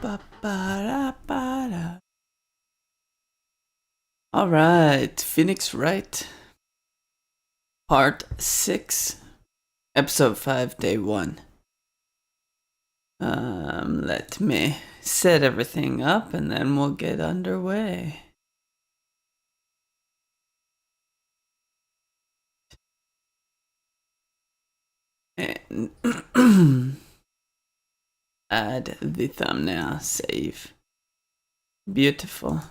Ba-ba-da-ba-da. All right, Phoenix Wright, Part 6, Episode 5, Day 1. Let me set everything up and then we'll get underway. And add the thumbnail, save. Beautiful.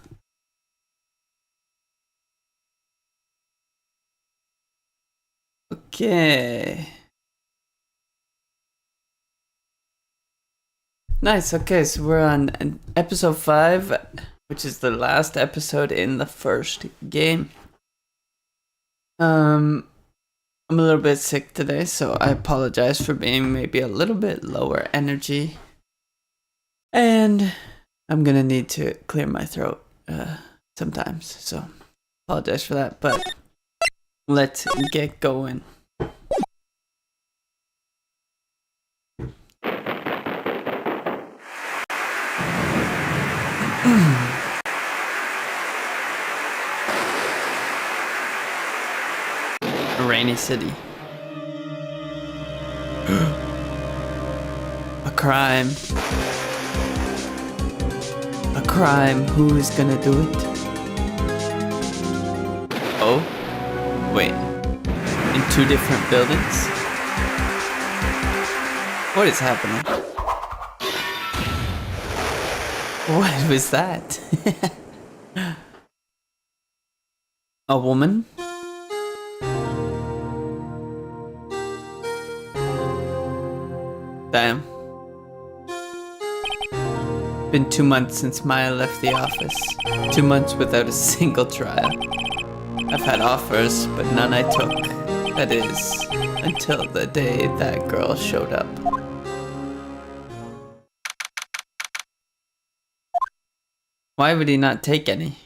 Okay. Nice, okay, so we're on episode 5, which is the last episode in the first game. I'm a little bit sick today, so I apologize for being maybe a little bit lower energy. And I'm gonna need to clear my throat sometimes, so apologize for that, but let's get going. A rainy city. A crime. A crime. Who is gonna do it? Oh? Wait. In 2 different buildings? What is happening? What was that? A woman? Damn. Been 2 months since Maya left the office. 2 months without a single trial. I've had offers, but none I took. That is, until the day that girl showed up. Why would he not take any?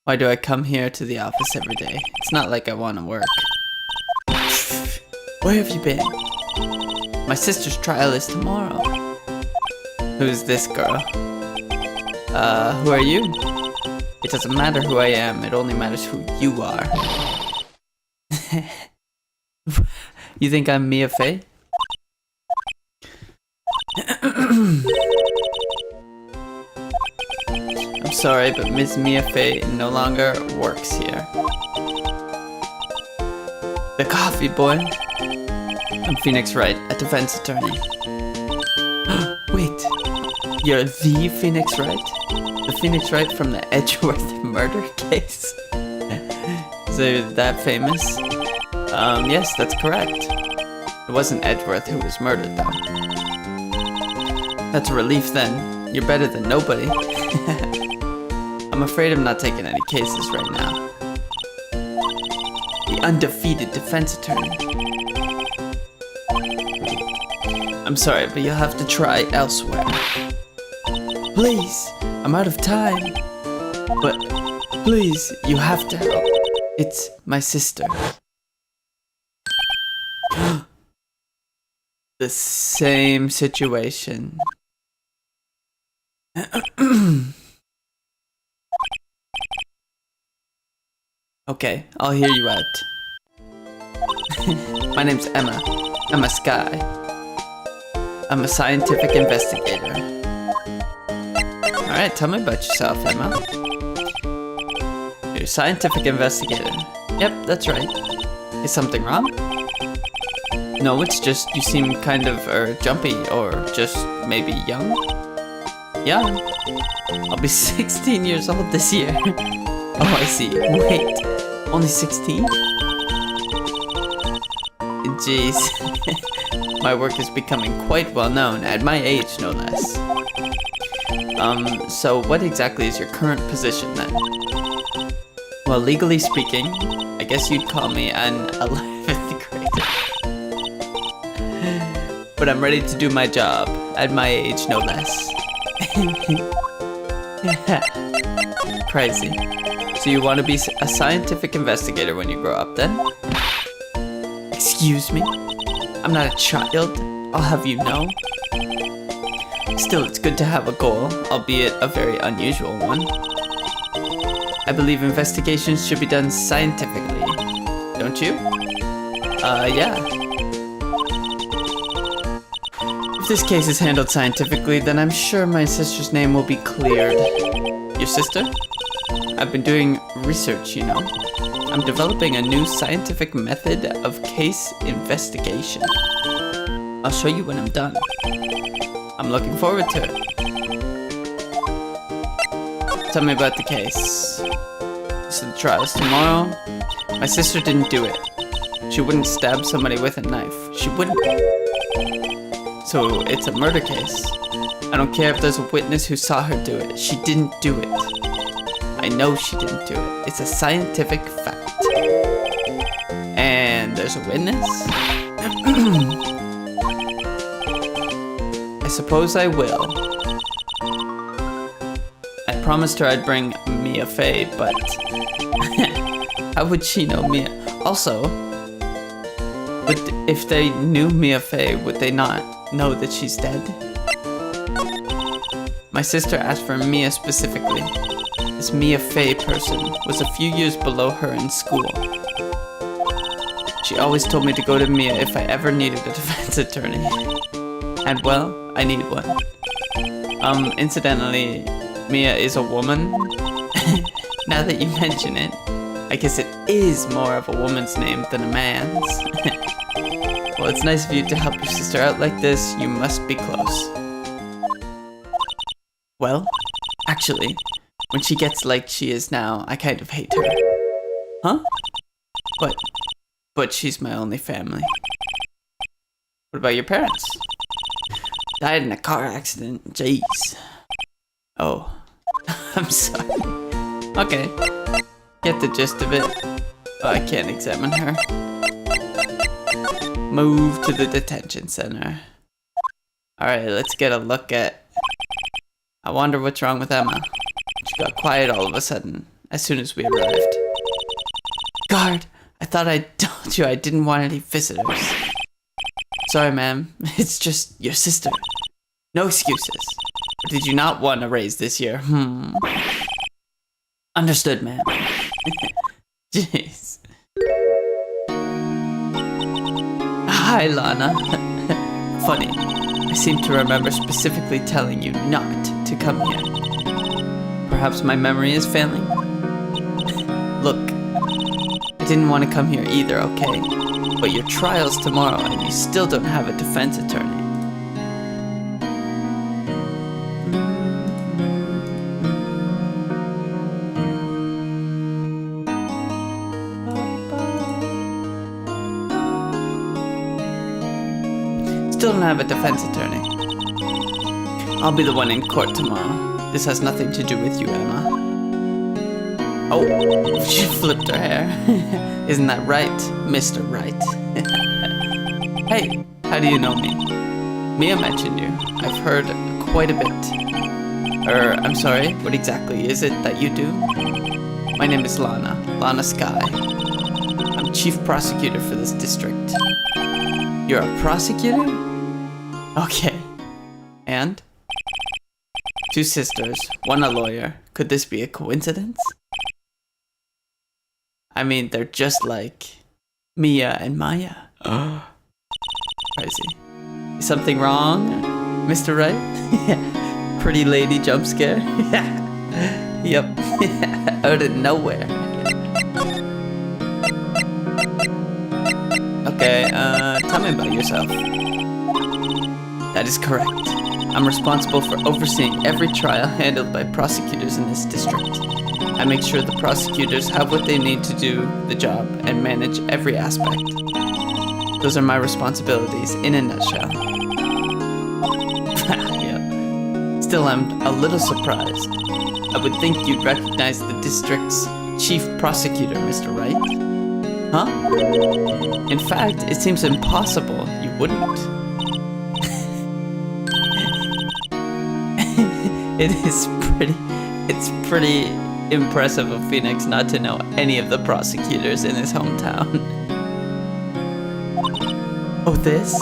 Why do I come here to the office every day? It's not like I want to work. Where have you been? My sister's trial is tomorrow. Who's this girl? Who are you? It doesn't matter who I am, it only matters who you are. You think I'm Mia Fey? I'm sorry, but Ms. Mia Fey no longer works here. The coffee boy? I'm Phoenix Wright, a defense attorney. Wait, you're the Phoenix Wright? The Phoenix Wright from the Edgeworth murder case? Is it that famous? Yes, that's correct. It wasn't Edgeworth who was murdered, though. That's a relief, then. You're better than nobody. I'm afraid I'm not taking any cases right now. The undefeated defense attorney. I'm sorry, but you'll have to try elsewhere. Please, I'm out of time. But please, you have to help. It's my sister. The same situation. Okay, I'll hear you out. My name's Emma. Emma Sky. I'm a scientific investigator. Alright, tell me about yourself, Emma. You're a scientific investigator. Yep, that's right. Is something wrong? No, it's just you seem kind of jumpy or just maybe young. Young? I'll be 16 years old this year. Oh, I see. Wait, only 16? Jeez. My work is becoming quite well known, at my age no less. So what exactly is your current position then? Well, legally speaking, I guess you'd call me an 11th grader. But I'm ready to do my job, at my age no less. Crazy. So you want to be a scientific investigator when you grow up then? Excuse me? I'm not a child, I'll have you know. Still, it's good to have a goal, albeit a very unusual one. I believe investigations should be done scientifically. Don't you? Yeah. If this case is handled scientifically, then I'm sure my sister's name will be cleared. Your sister? I've been doing research, you know. I'm developing a new scientific method of case investigation. I'll show you when I'm done. I'm looking forward to it. Tell me about the case. So the trial's tomorrow. My sister didn't do it. She wouldn't stab somebody with a knife. She wouldn't. So it's a murder case. I don't care if there's a witness who saw her do it. She didn't do it. I know she didn't do it. It's a scientific fact. And there's a witness? I suppose I will. I promised her I'd bring Mia Fey, but how would she know Mia? Also, if they knew Mia Fey, would they not know that she's dead? My sister asked for Mia specifically. This Mia Fey person was a few years below her in school. She always told me to go to Mia if I ever needed a defense attorney. And well, I need one. Incidentally, Mia is a woman. Now that you mention it, I guess it is more of a woman's name than a man's. Well, it's nice of you to help your sister out like this. You must be close. Well, actually, when she gets like she is now, I kind of hate her. Huh? But she's my only family. What about your parents? Died in a car accident. Jeez. Oh. I'm sorry. Okay. Get the gist of it. Oh, I can't examine her. Move to the detention center. Alright, let's get a look at... I wonder what's wrong with Emma. She got quiet all of a sudden, as soon as we arrived. Guard! I thought I told you I didn't want any visitors. Sorry, ma'am. It's just your sister. No excuses. Did you not want a raise this year? Understood, ma'am. Jeez. Hi, Lana. Funny. I seem to remember specifically telling you not to come here. Perhaps my memory is failing? Look, I didn't want to come here either, okay? But your trial's tomorrow and you still don't have a defense attorney. Still don't have a defense attorney. I'll be the one in court tomorrow. This has nothing to do with you, Emma. Oh, she flipped her hair. Isn't that right, Mr. Wright? Hey, how do you know me? Mia mentioned you. I've heard quite a bit. I'm sorry, what exactly is it that you do? My name is Lana Sky. I'm chief prosecutor for this district. You're a prosecutor? Okay. And? 2 sisters, one a lawyer. Could this be a coincidence? I mean, they're just like Mia and Maya. Crazy. Is something wrong, Mr. Wright? Pretty lady jump scare? Yep. Out of nowhere. Okay, tell me about yourself. That is correct. I'm responsible for overseeing every trial handled by prosecutors in this district. I make sure the prosecutors have what they need to do the job and manage every aspect. Those are my responsibilities in a nutshell. Yeah. Still, I'm a little surprised. I would think you'd recognize the district's chief prosecutor, Mr. Wright. Huh? In fact, it seems impossible you wouldn't. It's pretty impressive of Phoenix not to know any of the prosecutors in his hometown. Oh, this?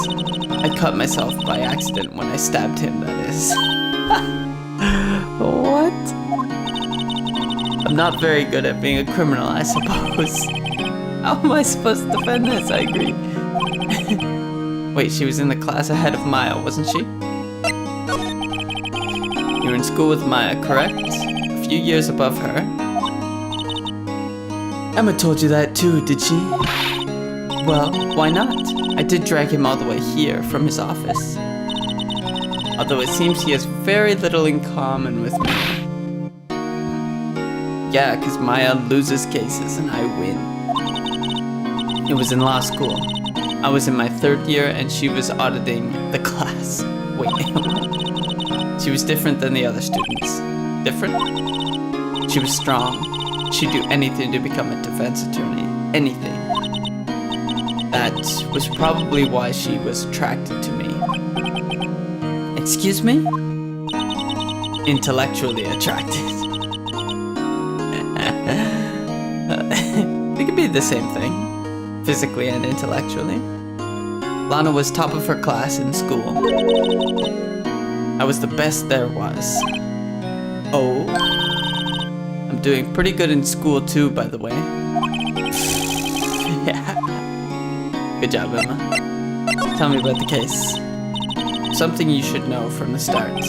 I cut myself by accident when I stabbed him, that is. What? I'm not very good at being a criminal, I suppose. How am I supposed to defend this? I agree. Wait, she was in the class ahead of Maya, wasn't she? You were in school with Maya, correct? A few years above her. Emma told you that too, did she? Well, why not? I did drag him all the way here from his office. Although it seems he has very little in common with me. Yeah, because Maya loses cases and I win. It was in law school. I was in my 3rd year and she was auditing the class. Wait, she was different than the other students. Different? She was strong. She'd do anything to become a defense attorney. Anything. That was probably why she was attracted to me. Excuse me? Intellectually attracted. It could be the same thing. Physically and intellectually. Lana was top of her class in school. I was the best there was. Oh? I'm doing pretty good in school too, by the way. Yeah. Good job, Emma. Tell me about the case. Something you should know from the start.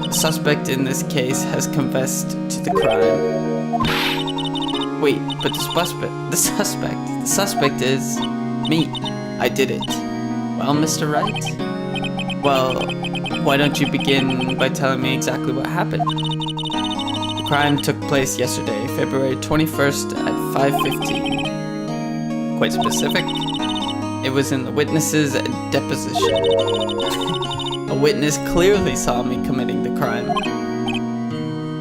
The suspect in this case has confessed to the crime. Wait, but the suspect is me. I did it. Well, Mr. Wright? Well, why don't you begin by telling me exactly what happened? The crime took place yesterday, February 21st at 5:15. Quite specific. It was in the witness's deposition. A witness clearly saw me committing the crime.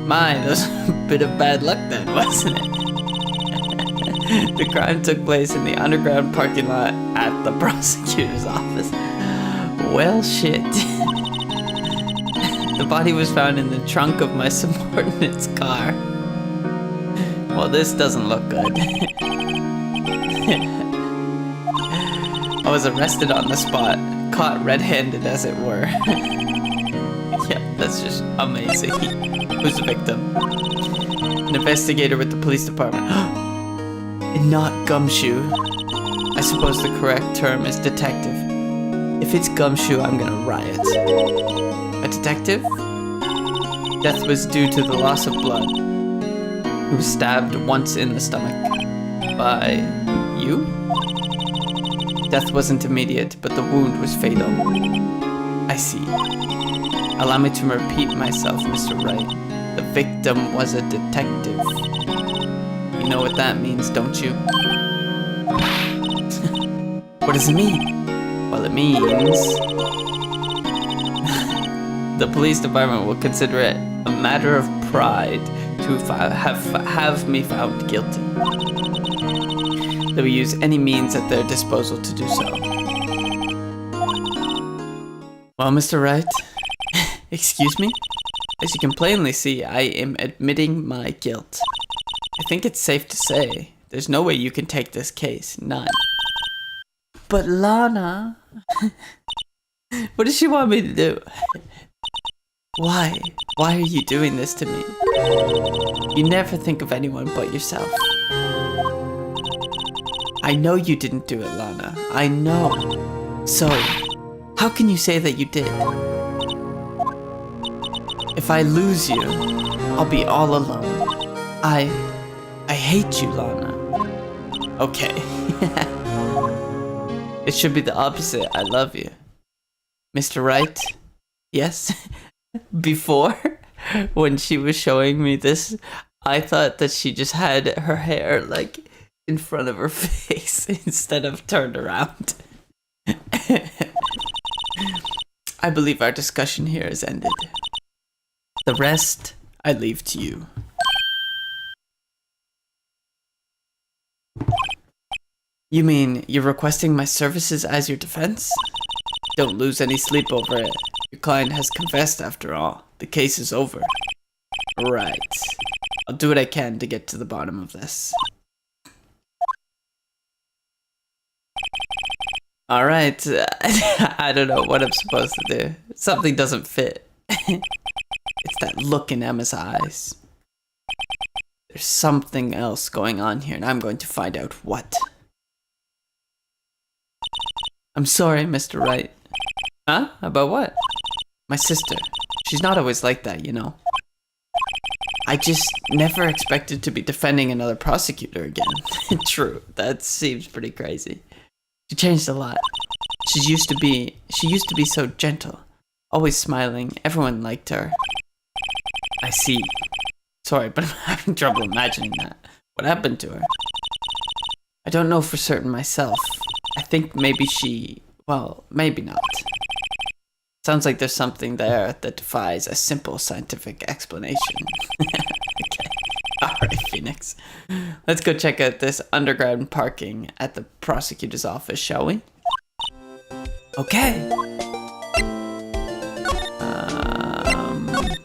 My, that was a bit of bad luck then, wasn't it? The crime took place in the underground parking lot at the prosecutor's office. Well, shit. The body was found in the trunk of my subordinate's car. Well, this doesn't look good. I was arrested on the spot, caught red-handed as it were. Yeah, that's just amazing. Who's the victim? An investigator with the police department. And not Gumshoe. I suppose the correct term is detective. If it's Gumshoe, I'm gonna riot. A detective? Death was due to the loss of blood. He was stabbed once in the stomach. By you? Death wasn't immediate, but the wound was fatal. I see. Allow me to repeat myself, Mr. Wright. The victim was a detective. You know what that means, don't you? What does it mean? Well, it means... the police department will consider it a matter of pride to have me found guilty. They will use any means at their disposal to do so. Well, Mr. Wright, excuse me? As you can plainly see, I am admitting my guilt. I think it's safe to say, there's no way you can take this case, none. But Lana, what does she want me to do? Why? Why are you doing this to me? You never think of anyone but yourself. I know you didn't do it, Lana. I know. So, how can you say that you did? If I lose you, I'll be all alone. I hate you, Lana. Okay. It should be the opposite. I love you. Mr. Wright? Yes? Before, when she was showing me this, I thought that she just had her hair, like, in front of her face instead of turned around. I believe our discussion here is ended. The rest, I leave to you. You mean you're requesting my services as your defense? Don't lose any sleep over it. Your client has confessed after all. The case is over. Right. I'll do what I can to get to the bottom of this. All right. I don't know what I'm supposed to do. Something doesn't fit. It's that look in Emma's eyes. There's something else going on here, and I'm going to find out what. I'm sorry, Mr. Wright. Huh? About what? My sister. She's not always like that, you know. I just never expected to be defending another prosecutor again. True, that seems pretty crazy. She changed a lot. She used to be so gentle, always smiling. Everyone liked her. I see. Sorry, but I'm having trouble imagining that. What happened to her? I don't know for certain myself. I think maybe well, maybe not. Sounds like there's something there that defies a simple scientific explanation. Okay. Alright, Phoenix. Let's go check out this underground parking at the prosecutor's office, shall we? Okay.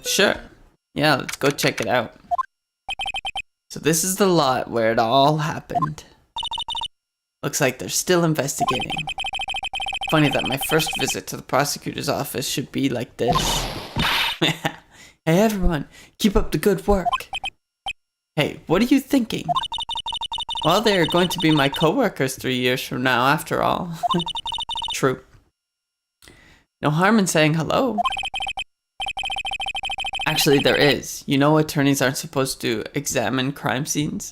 Sure. Yeah, let's go check it out. So this is the lot where it all happened. Looks like they're still investigating. Funny that my first visit to the prosecutor's office should be like this. Hey everyone, keep up the good work. Hey, what are you thinking? Well, they're going to be my co-workers 3 years from now, after all. True. No harm in saying hello. Actually, there is. You know attorneys aren't supposed to examine crime scenes?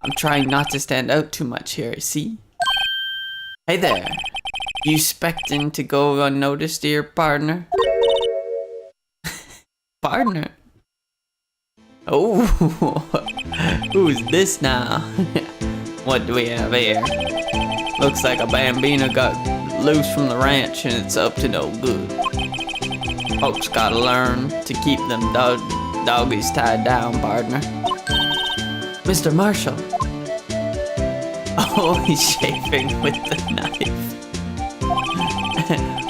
I'm trying not to stand out too much here, see? Hey there. You expecting to go unnoticed, dear partner? Partner? Oh, who's this now? What do we have here? Looks like a bambino got loose from the ranch and it's up to no good. Folks gotta learn to keep them doggies tied down, partner. Mr. Marshall. Oh, he's shaving with the knife.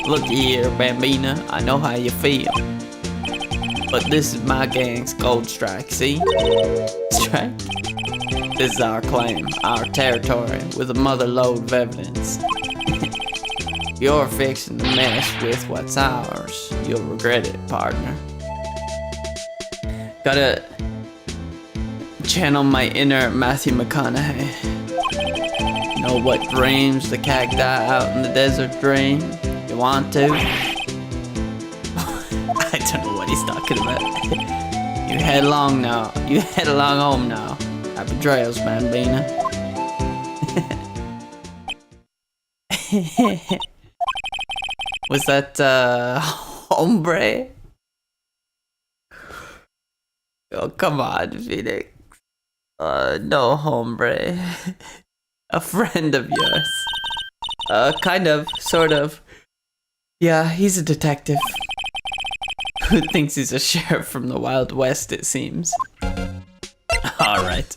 Looky here, Bambina, I know how you feel. But this is my gang's gold strike, see? Strike? This is our claim, our territory, with a mother load of evidence. You're fixing to mess with what's ours. You'll regret it, partner. Gotta channel my inner Matthew McConaughey. Know what dreams the cacti out in the desert dream? You want to? I don't know what he's talking about. You head along now. You head along home now. Happy trails, Bambina. Was that, hombre? Oh, come on, Phoenix. No, hombre. A friend of yours. Kind of, sort of. Yeah, he's a detective. Who thinks he's a sheriff from the Wild West, it seems. Alright.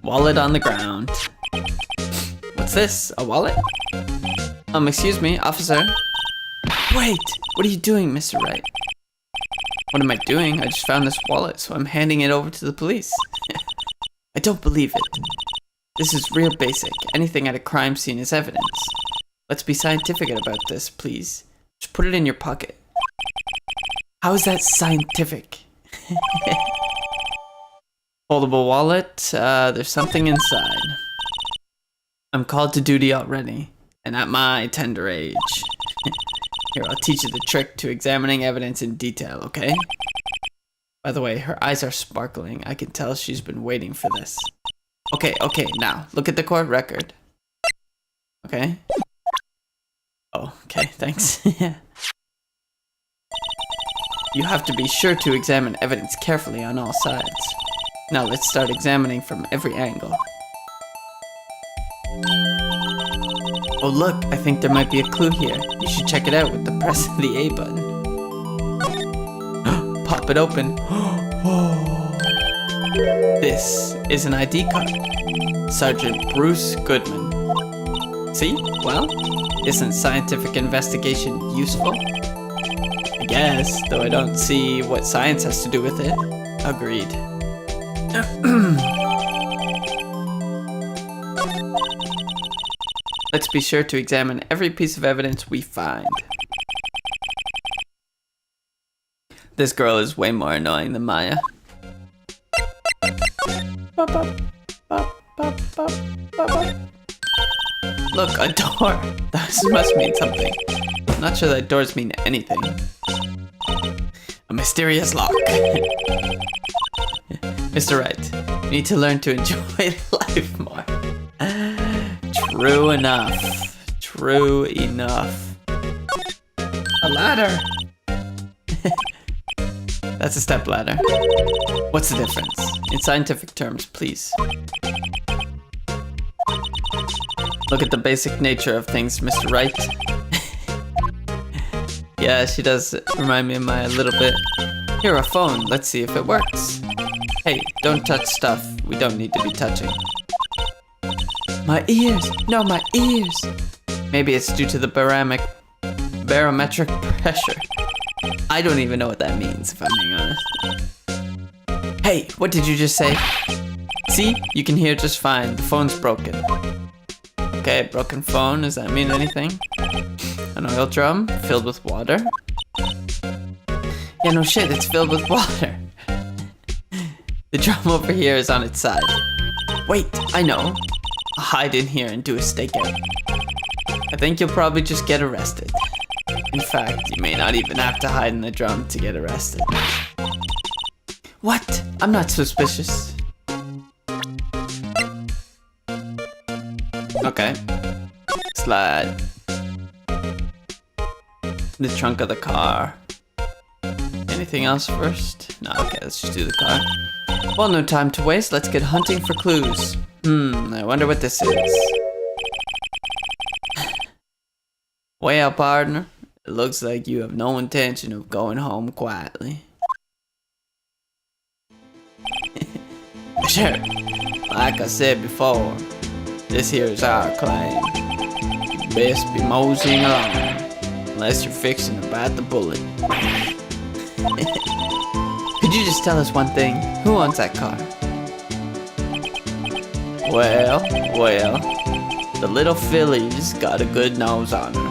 Wallet on the ground. What's this? A wallet? Excuse me, officer. Wait! What are you doing, Mr. Wright? What am I doing? I just found this wallet, so I'm handing it over to the police. I don't believe it. This is real basic. Anything at a crime scene is evidence. Let's be scientific about this, please. Just put it in your pocket. How is that scientific? Foldable wallet. There's something inside. I'm called to duty already, and at my tender age. Here, I'll teach you the trick to examining evidence in detail, okay? By the way, her eyes are sparkling. I can tell she's been waiting for this. Okay, now, look at the court record. Okay? Oh, okay, thanks. You have to be sure to examine evidence carefully on all sides. Now let's start examining from every angle. Oh look, I think there might be a clue here. You should check it out with the press of the A button. Pop it open. This is an ID card. Sergeant Bruce Goodman. See? Well, isn't scientific investigation useful? I guess, though I don't see what science has to do with it. Agreed. Let's be sure to examine every piece of evidence we find. This girl is way more annoying than Maya. Look, a door. That must mean something. I'm not sure that doors mean anything. A mysterious lock. Mr. Wright, you need to learn to enjoy life more. True enough. True enough. A ladder. That's a step ladder. What's the difference? In scientific terms, please. Look at the basic nature of things, Mr. Wright. Yeah, she does remind me of Maya a little bit. Here, a phone. Let's see if it works. Hey, don't touch stuff we don't need to be touching. My ears! No, my ears! Maybe it's due to the barometric pressure. I don't even know what that means, if I'm being honest. Hey, what did you just say? See? You can hear just fine. The phone's broken. Okay, broken phone. Does that mean anything? An oil drum filled with water? Yeah, no shit, it's filled with water. The drum over here is on its side. Wait, I know. I'll hide in here and do a stakeout. I think you'll probably just get arrested. In fact, you may not even have to hide in the drum to get arrested. What? I'm not suspicious. Okay. Slide. The trunk of the car. Anything else first? No, okay, let's just do the car. Well, no time to waste. Let's get hunting for clues. I wonder what this is. Well, partner, it looks like you have no intention of going home quietly. Sure. Like I said before, this here is our claim. You best be moseying along, unless you're fixing to bite the bullet. Could you just tell us one thing? Who owns that car? Well, the little filly's got a good nose on her.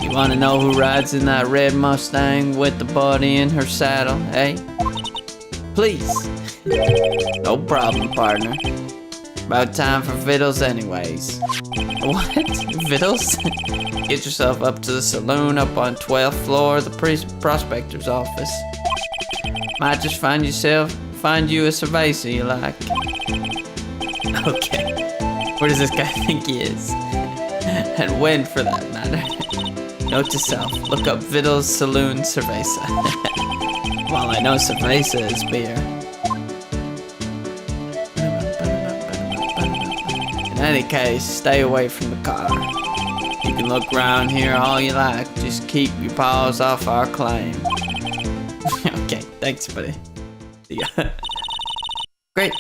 You wanna know who rides in that red Mustang with the body in her saddle, eh? Please. No problem, partner. About time for vittles anyways. What? Vittles? Get yourself up to the saloon up on 12th floor of the prospector's office. Might just find you a cerveza you like. Okay. Where does this guy think he is? And when, for that matter. Note to self, look up Vittles Saloon Cerveza. Well, I know cerveza is beer. In any case, stay away from the car. You can look around here all you like, just keep your paws off our claim. Okay, thanks, buddy. See ya. Great.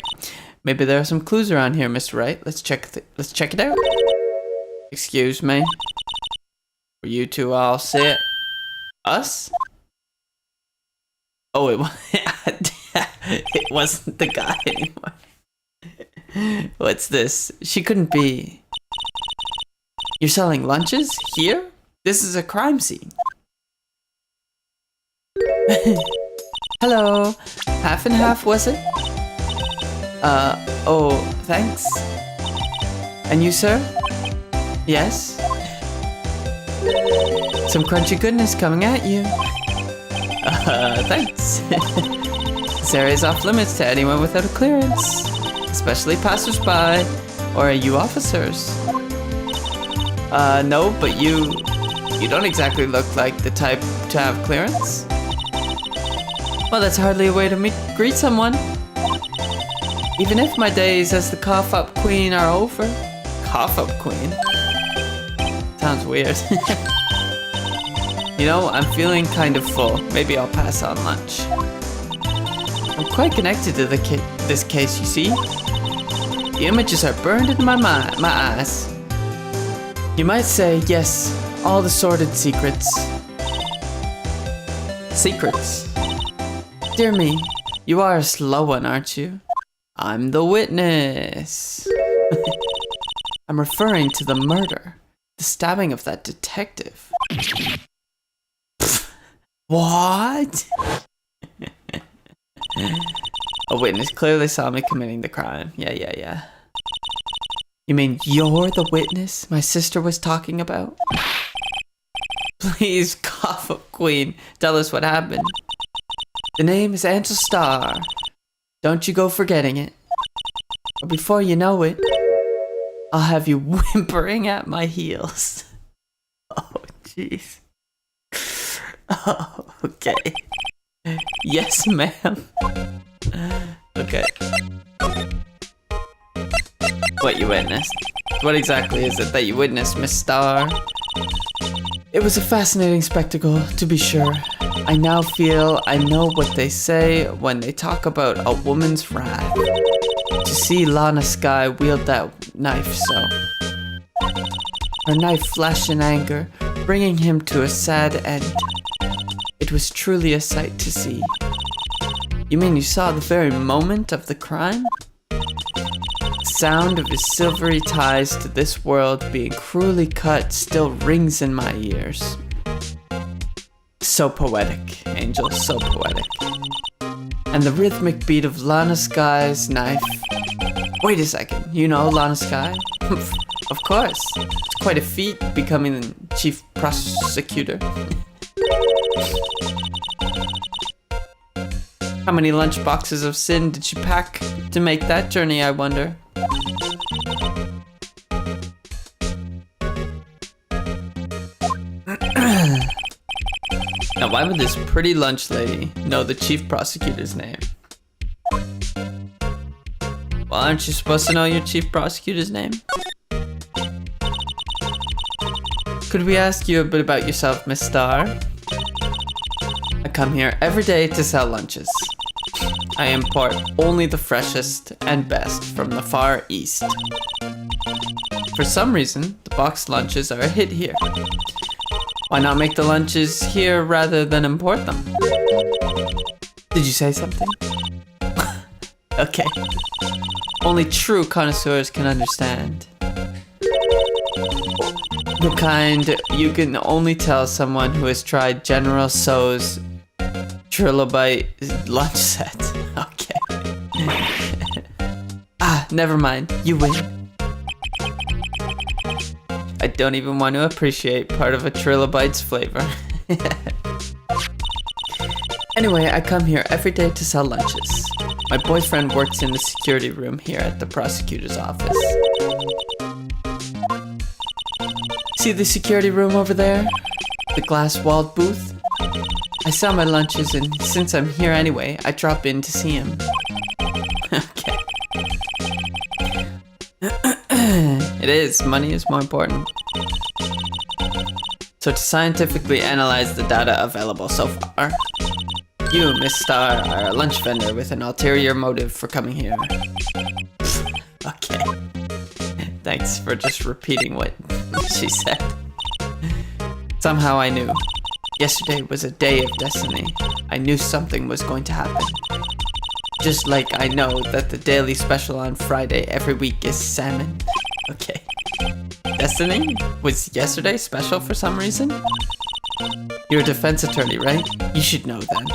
Maybe there are some clues around here, Mr. Wright. Let's check it out. Excuse me. Were you two all set? Us? Oh, it wasn't the guy anymore. What's this? She couldn't be. You're selling lunches here? This is a crime scene. Hello. Half and half, was it? Oh, thanks. And you, sir? Yes? Some crunchy goodness coming at you. Thanks. This area is off limits to anyone without a clearance, especially passersby, or you officers. No, but you don't exactly look like the type to have clearance. Well, that's hardly a way to greet someone. Even if my days as the cough-up queen are over. Cough-up queen? Sounds weird. You know, I'm feeling kind of full. Maybe I'll pass on lunch. I'm quite connected to this case, you see. The images are burned into my eyes. You might say, yes, all the sordid secrets. Secrets? Dear me, you are a slow one, aren't you? I'm the witness. I'm referring to the murder. The stabbing of that detective. What? A witness clearly saw me committing the crime. Yeah. You mean you're the witness my sister was talking about? Please, cough up, Queen. Tell us what happened. The name is Ansel Star. Don't you go forgetting it. Or before you know it, I'll have you whimpering at my heels. Oh, jeez. Oh, okay. Yes, ma'am. Okay. What you witnessed? What exactly is it that you witnessed, Miss Star? It was a fascinating spectacle, to be sure. I now feel I know what they say when they talk about a woman's wrath. To see Lana Skye wield that knife so. Her knife flashed in anger, bringing him to a sad end. It was truly a sight to see. You mean you saw the very moment of the crime? The sound of his silvery ties to this world being cruelly cut still rings in my ears. So poetic, Angel, so poetic. And the rhythmic beat of Lana Skye's knife. Wait a second, you know Lana Skye? Of course. It's quite a feat becoming the chief prosecutor. How many lunch boxes of sin did she pack to make that journey, I wonder? Now, why would this pretty lunch lady know the chief prosecutor's name? Well, aren't you supposed to know your chief prosecutor's name? Could we ask you a bit about yourself, Miss Star? I come here every day to sell lunches. I import only the freshest and best from the Far East. For some reason, the boxed lunches are a hit here. Why not make the lunches here rather than import them? Did you say something? Okay. Only true connoisseurs can understand. The kind you can only tell someone who has tried General Tso's trilobite lunch set. Okay. Never mind. You win. I don't even want to appreciate part of a trilobite's flavor. Anyway, I come here every day to sell lunches. My boyfriend works in the security room here at the prosecutor's office. See the security room over there? The glass-walled booth? I sell my lunches, and since I'm here anyway, I drop in to see him. Okay. It is. Money is more important. So to scientifically analyze the data available so far, you, Miss Star, are a lunch vendor with an ulterior motive for coming here. Okay. Thanks for just repeating what she said. Somehow I knew. Yesterday was a day of destiny. I knew something was going to happen. Just like I know that the daily special on Friday every week is salmon. Okay. Destiny? Was yesterday special for some reason? You're a defense attorney, right? You should know then.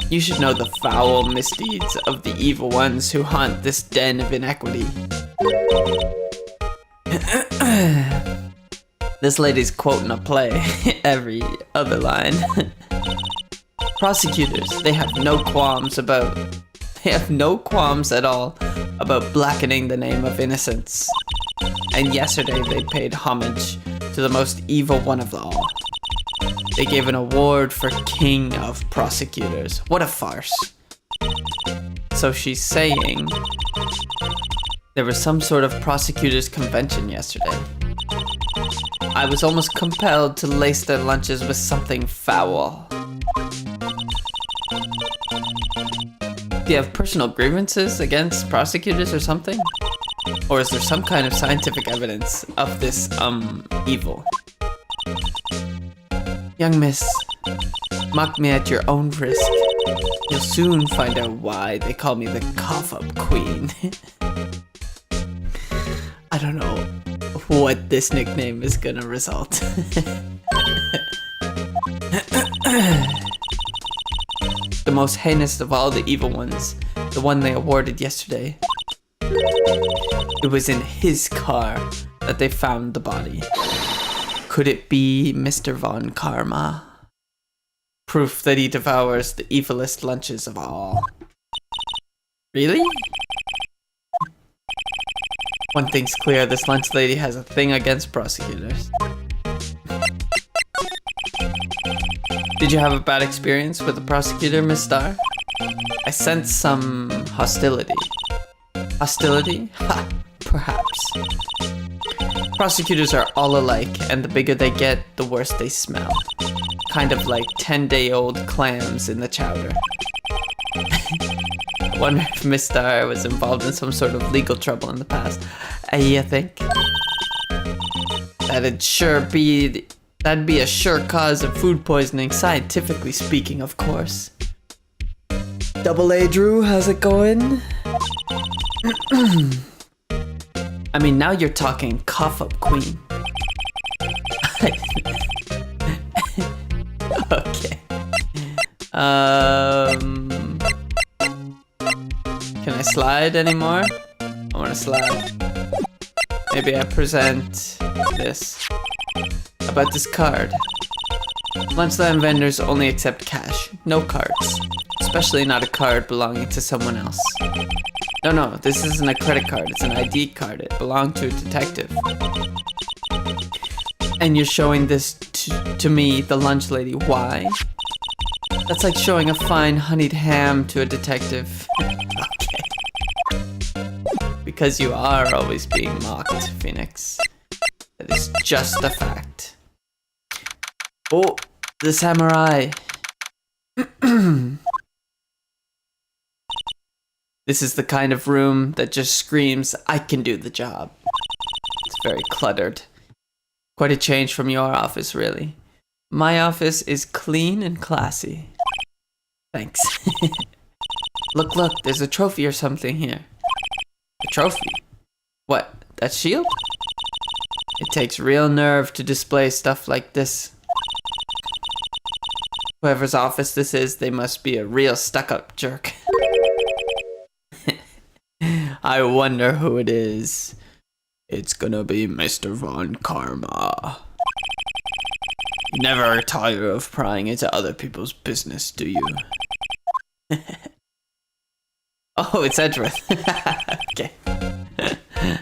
You should know the foul misdeeds of the evil ones who haunt this den of inequity. This lady's quoting a play every other line. Prosecutors, they have no qualms at all about blackening the name of innocence. And yesterday they paid homage to the most evil one of all. They gave an award for King of Prosecutors. What a farce. So she's saying there was some sort of prosecutors convention yesterday. I was almost compelled to lace their lunches with something foul. Do you have personal grievances against prosecutors or something? Or is there some kind of scientific evidence of this, evil? Young miss, mock me at your own risk. You'll soon find out why they call me the cough-up queen. I don't know. what this nickname is gonna result. The most heinous of all the evil ones, the one they awarded yesterday. It was in his car that they found the body. Could it be Mr. Von Karma? Proof that he devours the evilest lunches of all. Really? One thing's clear, this lunch lady has a thing against prosecutors. Did you have a bad experience with the prosecutor, Miss Starr? I sense some hostility. Hostility? Ha! Perhaps. Prosecutors are all alike, and the bigger they get, the worse they smell. Kind of like 10-day-old clams in the chowder. I wonder if Miss Starr was involved in some sort of legal trouble in the past. You think? That'd be a sure cause of food poisoning, scientifically speaking, of course. Double A Drew, how's it going? I mean, now you're talking cough up queen. Okay. Can I slide anymore? I want to slide. Maybe I present this. About this card. Lunchtime vendors only accept cash, no cards. Especially not a card belonging to someone else. No, this isn't a credit card, it's an ID card. It belonged to a detective. And you're showing this to me, the lunch lady. Why? That's like showing a fine honeyed ham to a detective. Okay. Because you are always being mocked, Phoenix. That is just a fact. Oh, the samurai. This is the kind of room that just screams, I can do the job. It's very cluttered. Quite a change from your office, really. My office is clean and classy. Thanks. Look, there's a trophy or something here. A trophy? What, that shield? It takes real nerve to display stuff like this. Whoever's office this is, they must be a real stuck-up jerk. I wonder who it is. It's gonna be Mr. Von Karma. You never tire of prying into other people's business, do you? Oh, it's Edgeworth. Okay.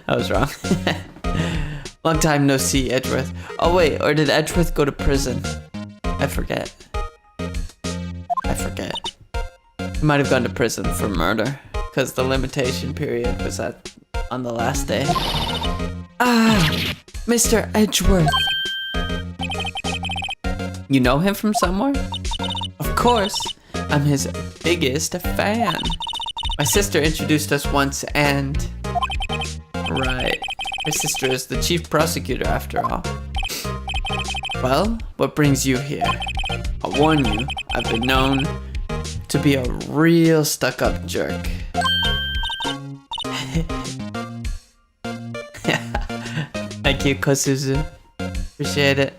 I was wrong. Long time no see, Edgeworth. Oh wait, or did Edgeworth go to prison? I forget. He might have gone to prison for murder, because the limitation period was on the last day. Ah, Mr. Edgeworth. You know him from somewhere? Of course, I'm his biggest fan. My sister introduced us once and... Right, her sister is the chief prosecutor after all. Well, what brings you here? I'll warn you, I've been known to be a real stuck-up jerk. Thank you, Kosuzu. Appreciate it.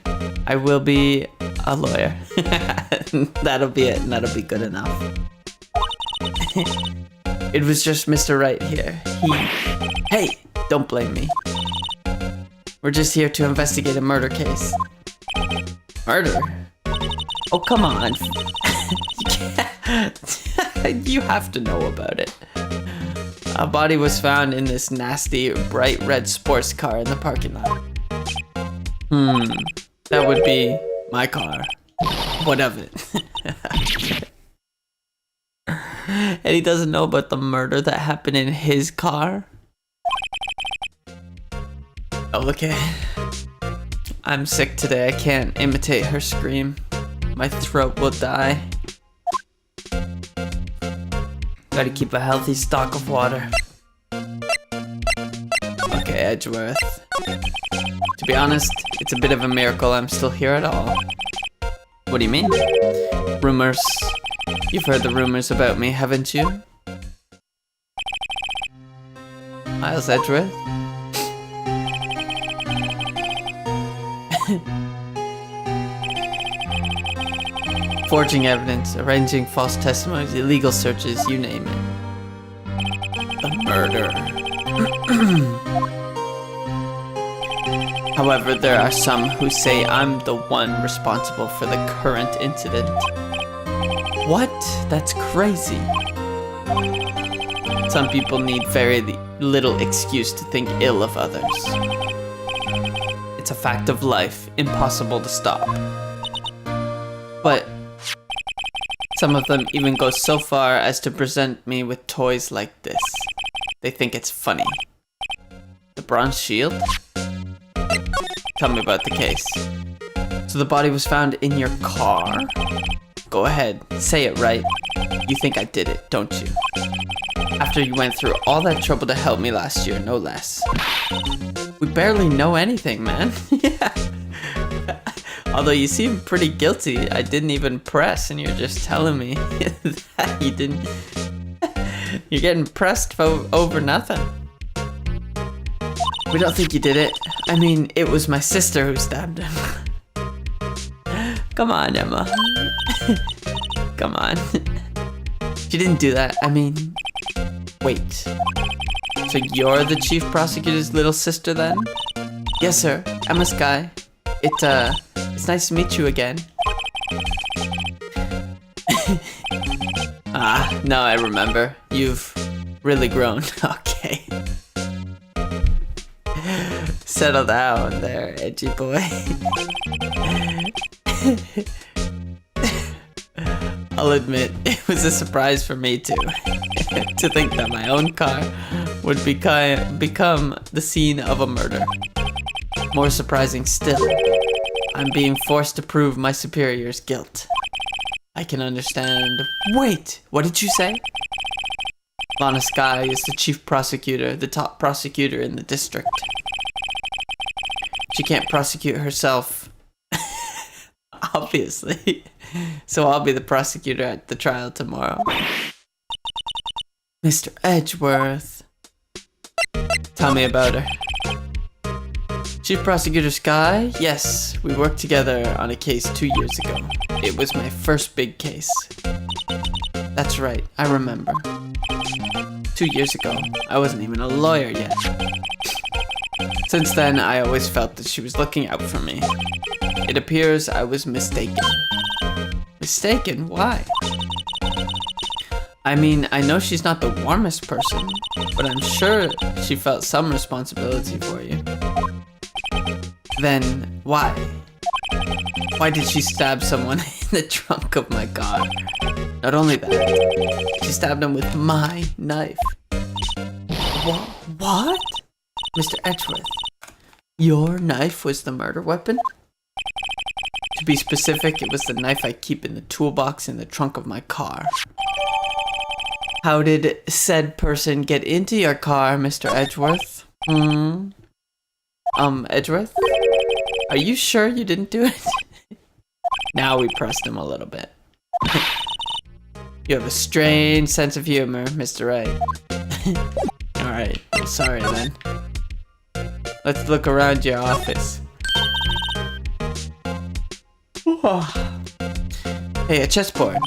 I will be a lawyer. That'll be it, and that'll be good enough. It was just Mr. Wright here. Hey, don't blame me. We're just here to investigate a murder case. Murder? Oh, come on. You have to know about it. A body was found in this nasty, bright red sports car in the parking lot. That would be my car. What of it? And he doesn't know about the murder that happened in his car? Okay. I'm sick today. I can't imitate her scream. My throat will die. Gotta keep a healthy stock of water. Okay, Edgeworth. To be honest, it's a bit of a miracle I'm still here at all. What do you mean? Rumors. You've heard the rumors about me, haven't you? Miles Edgeworth? Forging evidence, arranging false testimonies, illegal searches, you name it. The murder. However, there are some who say I'm the one responsible for the current incident. What? That's crazy. Some people need very little excuse to think ill of others. It's a fact of life, impossible to stop. But some of them even go so far as to present me with toys like this. They think it's funny. The bronze shield? Tell me about the case. So the body was found in your car? Go ahead, say it right. You think I did it, don't you? After you went through all that trouble to help me last year, no less. We barely know anything, man. Yeah. Although you seem pretty guilty, I didn't even press and you're just telling me that you didn't. You're getting pressed over nothing. We don't think you did it. I mean, it was my sister who stabbed him. Come on, Emma. Come on. She didn't do that. I mean, wait. So you're the chief prosecutor's little sister then? Yes, sir. Emma Sky. It's nice to meet you again. Ah, now I remember. You've really grown. Okay. Settle down there, edgy boy. I'll admit, it was a surprise for me too. To think that my own car would become the scene of a murder. More surprising still, I'm being forced to prove my superior's guilt. I can understand. Wait, what did you say? Lana Sky is the chief prosecutor, the top prosecutor in the district. She can't prosecute herself. Obviously. So I'll be the prosecutor at the trial tomorrow. Mr. Edgeworth. Tell me about her. Chief Prosecutor Sky? Yes, we worked together on a case 2 years ago. It was my first big case. That's right, I remember. 2 years ago, I wasn't even a lawyer yet. Since then, I always felt that she was looking out for me. It appears I was mistaken. Mistaken? Why? I mean, I know she's not the warmest person, but I'm sure she felt some responsibility for you. Then, why? Why did she stab someone in the trunk of my car? Not only that, she stabbed him with my knife. What? Mr. Edgeworth, your knife was the murder weapon? To be specific, it was the knife I keep in the toolbox in the trunk of my car. How did said person get into your car, Mr. Edgeworth? Edgeworth? Are you sure you didn't do it? Now we pressed him a little bit. You have a strange sense of humor, Mr. Wright. Alright, well, sorry then. Let's look around your office. Hey, a chessboard.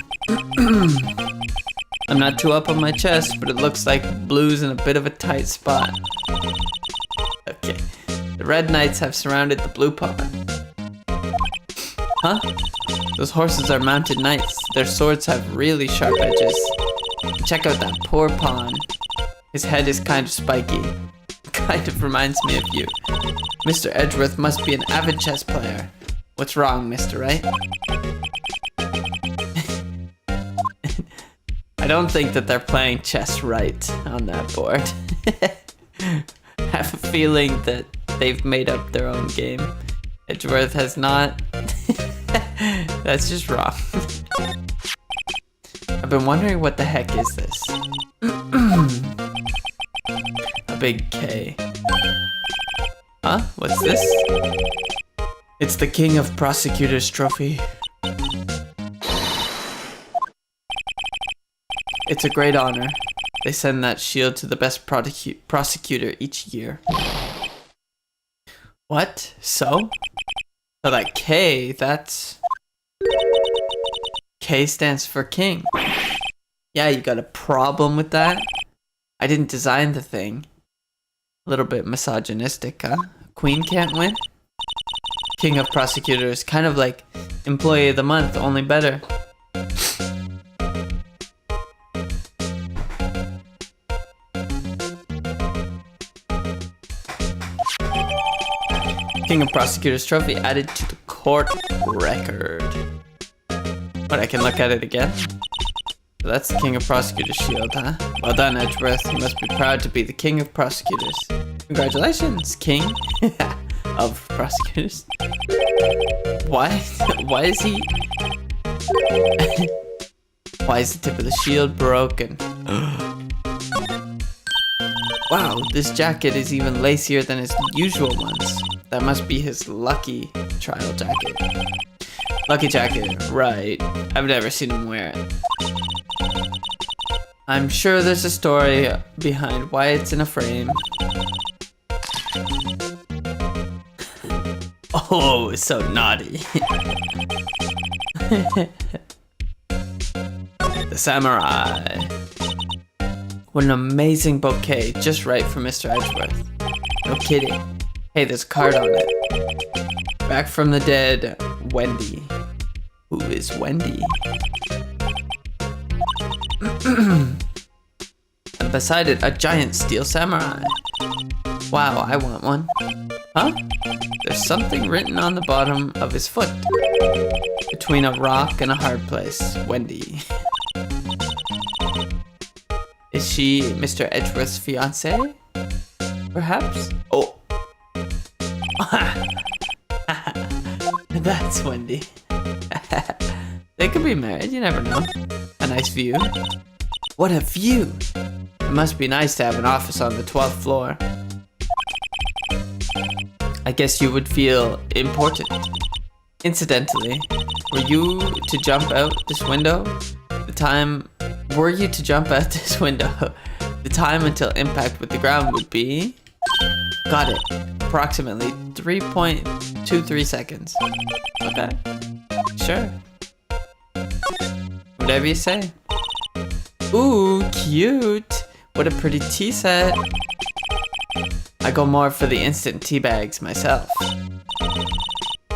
I'm not too up on my chess, but it looks like blue's in a bit of a tight spot. Okay. The red knights have surrounded the blue pawn. Huh? Those horses are mounted knights. Their swords have really sharp edges. Check out that poor pawn. His head is kind of spiky. Kind of reminds me of you. Mr. Edgeworth must be an avid chess player. What's wrong, Mr. Wright? I don't think that they're playing chess right on that board. I have a feeling that they've made up their own game. Edgeworth has not. That's just wrong. I've been wondering what the heck is this? A big K. Huh? What's this? It's the King of Prosecutors trophy. It's a great honor. They send that shield to the best prosecutor each year. What? So? Oh, that K, that's... K stands for king. Yeah, you got a problem with that? I didn't design the thing. A little bit misogynistic, huh? Queen can't win? King of prosecutors, kind of like employee of the month, only better. King of prosecutors trophy added to the court record. But I can look at it again. So that's the King of Prosecutors shield, huh? Well done, Edgeworth. You must be proud to be the King of Prosecutors. Congratulations, King of Prosecutors. Why is he... Why is the tip of the shield broken? Wow, this jacket is even lacier than his usual ones. That must be his lucky trial jacket. Lucky jacket, right. I've never seen him wear it. I'm sure there's a story behind why it's in a frame. Oh, it's so naughty. The samurai. What an amazing bouquet, just right for Mr. Edgeworth. No kidding. Hey, there's a card on it. Back from the dead, Wendy. Who is Wendy? And beside it, a giant steel samurai. Wow, I want one. Huh? There's something written on the bottom of his foot. Between a rock and a hard place. Wendy. Is she Mr. Edgeworth's fiancée? Perhaps? Oh. That's Wendy. They could be married, you never know. A nice view. What a view! It must be nice to have an office on the 12th floor. I guess you would feel important. Incidentally, were you to jump out this window? The time until impact with the ground would be... Got it. Approximately 3.23 seconds. Okay. Sure. Whatever you say. Ooh, cute. What a pretty tea set. I go more for the instant tea bags myself.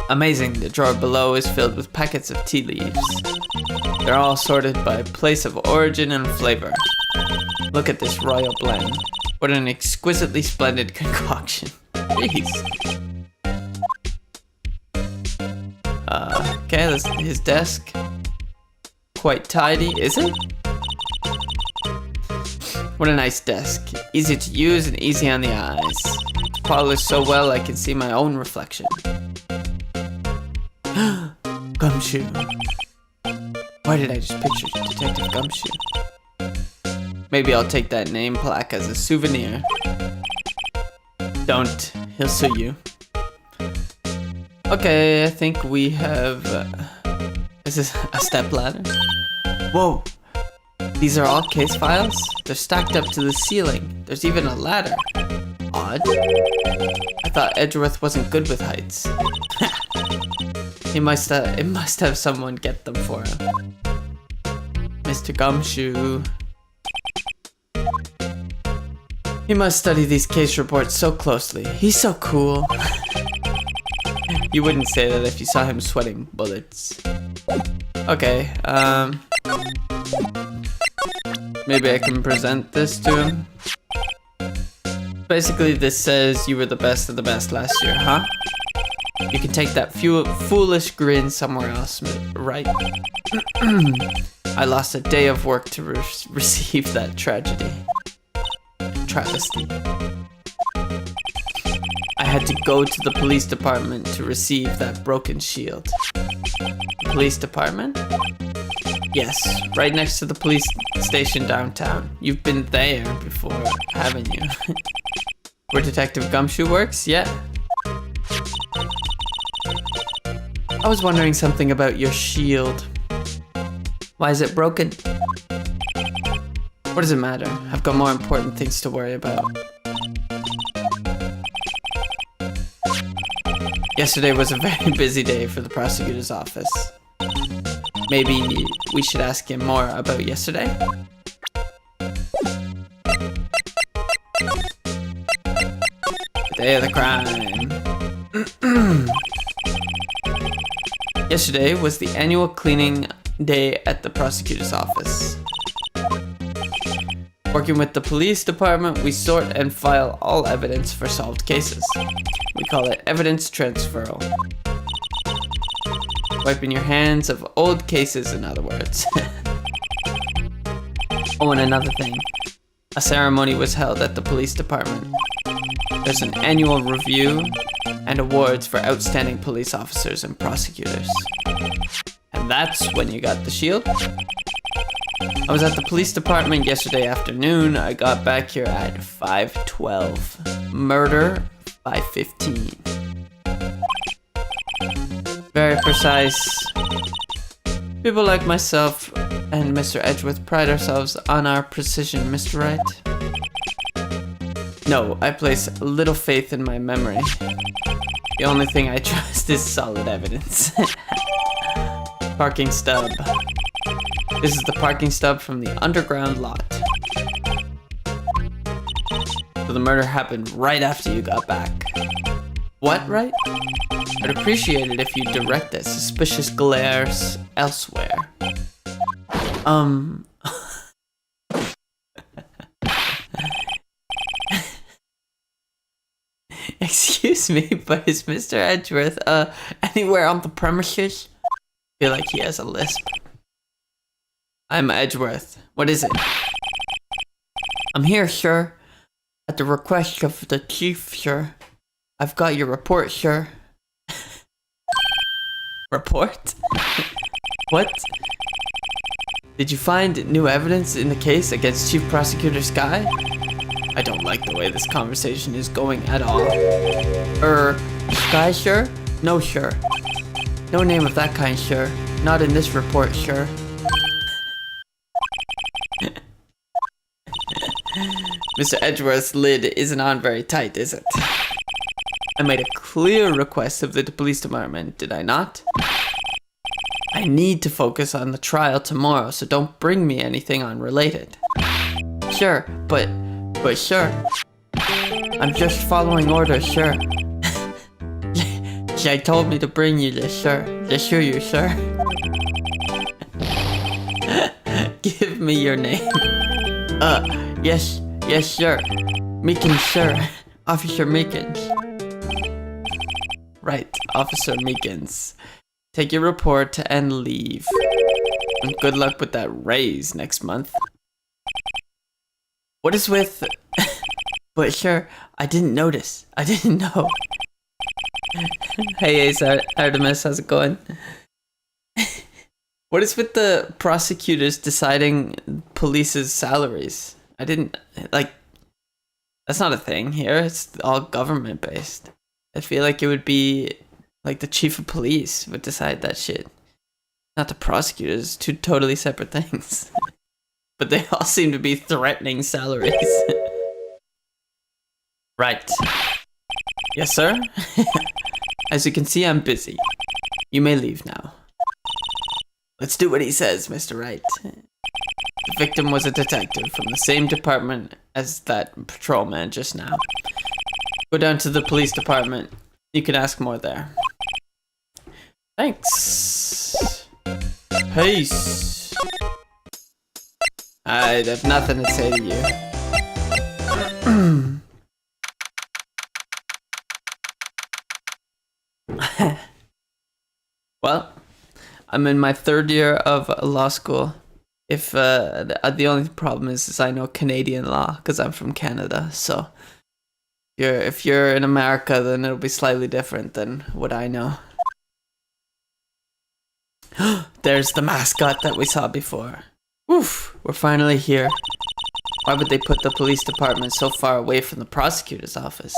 Amazing, the drawer below is filled with packets of tea leaves. They're all sorted by place of origin and flavor. Look at this royal blend. What an exquisitely splendid concoction. Jeez. Okay, that's his desk. Quite tidy, is it? What a nice desk. Easy to use and easy on the eyes. It's polished so well I can see my own reflection. Gumshoe. Why did I just picture Detective Gumshoe? Maybe I'll take that name plaque as a souvenir. Don't. He'll sue you. Okay, I think we have... is this a stepladder? Whoa! These are all case files? They're stacked up to the ceiling. There's even a ladder. Odd. I thought Edgeworth wasn't good with heights. It must have someone get them for him. Mr. Gumshoe. He must study these case reports so closely. He's so cool. You wouldn't say that if you saw him sweating bullets. Okay, maybe I can present this to him. Basically, this says you were the best of the best last year, huh? You can take that foolish grin somewhere else, right? I lost a day of work to receive that tragedy. Travesty. I had to go to the police department to receive that broken shield. Police department? Yes, right next to the police station downtown. You've been there before, haven't you? Where Detective Gumshoe works? Yeah. I was wondering something about your shield. Why is it broken? What does it matter? I've got more important things to worry about. Yesterday was a very busy day for the prosecutor's office. Maybe we should ask him more about yesterday? The day of the crime. Yesterday was the annual cleaning day at the prosecutor's office. Working with the police department, we sort and file all evidence for solved cases. We call it evidence transferal. Wiping your hands of old cases, in other words. Oh, and another thing. A ceremony was held at the police department. There's an annual review and awards for outstanding police officers and prosecutors. And that's when you got the shield. I was at the police department yesterday afternoon. I got back here at 5:12. Murder 5:15. Very precise. People like myself and Mr. Edgeworth pride ourselves on our precision, Mr. Wright. No, I place little faith in my memory. The only thing I trust is solid evidence. Parking stub. This is the parking stub from the underground lot. So the murder happened right after you got back. What, right? I'd appreciate it if you directed suspicious glares elsewhere. Excuse me, but is Mr. Edgeworth, anywhere on the premises? I feel like he has a lisp. I'm Edgeworth. What is it? I'm here, sir. At the request of the chief, sir. I've got your report, sir. Report? What? Did you find new evidence in the case against Chief Prosecutor Sky? I don't like the way this conversation is going at all. Sky, sir? No, sir. No name of that kind, sir. Not in this report, sir. Mr. Edgeworth's lid isn't on very tight, is it? I made a clear request of the police department, did I not? I need to focus on the trial tomorrow, so don't bring me anything unrelated. Sure, but sir, I'm just following orders, sir. Jay told me to bring you this, sir. To assure you, sir. Give me your name. Yes, sir. Meekins, sir. Officer Meekins. Right, Officer Meekins. Take your report and leave. And good luck with that raise next month. What is with... But sure, I didn't notice. I didn't know. Hey Ace Artemis, how's it going? What is with the prosecutors deciding police's salaries? I didn't... Like... That's not a thing here. It's all government based. I feel like it would be... Like the chief of police would decide that shit. Not the prosecutors. Two totally separate things. But they all seem to be threatening salaries. Right. Yes, sir? As you can see, I'm busy. You may leave now. Let's do what he says, Mr. Wright. The victim was a detective from the same department as that patrolman just now. Go down to the police department. You can ask more there. Thanks. Peace. I have nothing to say to you. Well, I'm in my third year of law school. If the only problem is I know Canadian law because I'm from Canada. So if you're in America, then it'll be slightly different than what I know. There's the mascot that we saw before. Oof, we're finally here. Why would they put the police department so far away from the prosecutor's office?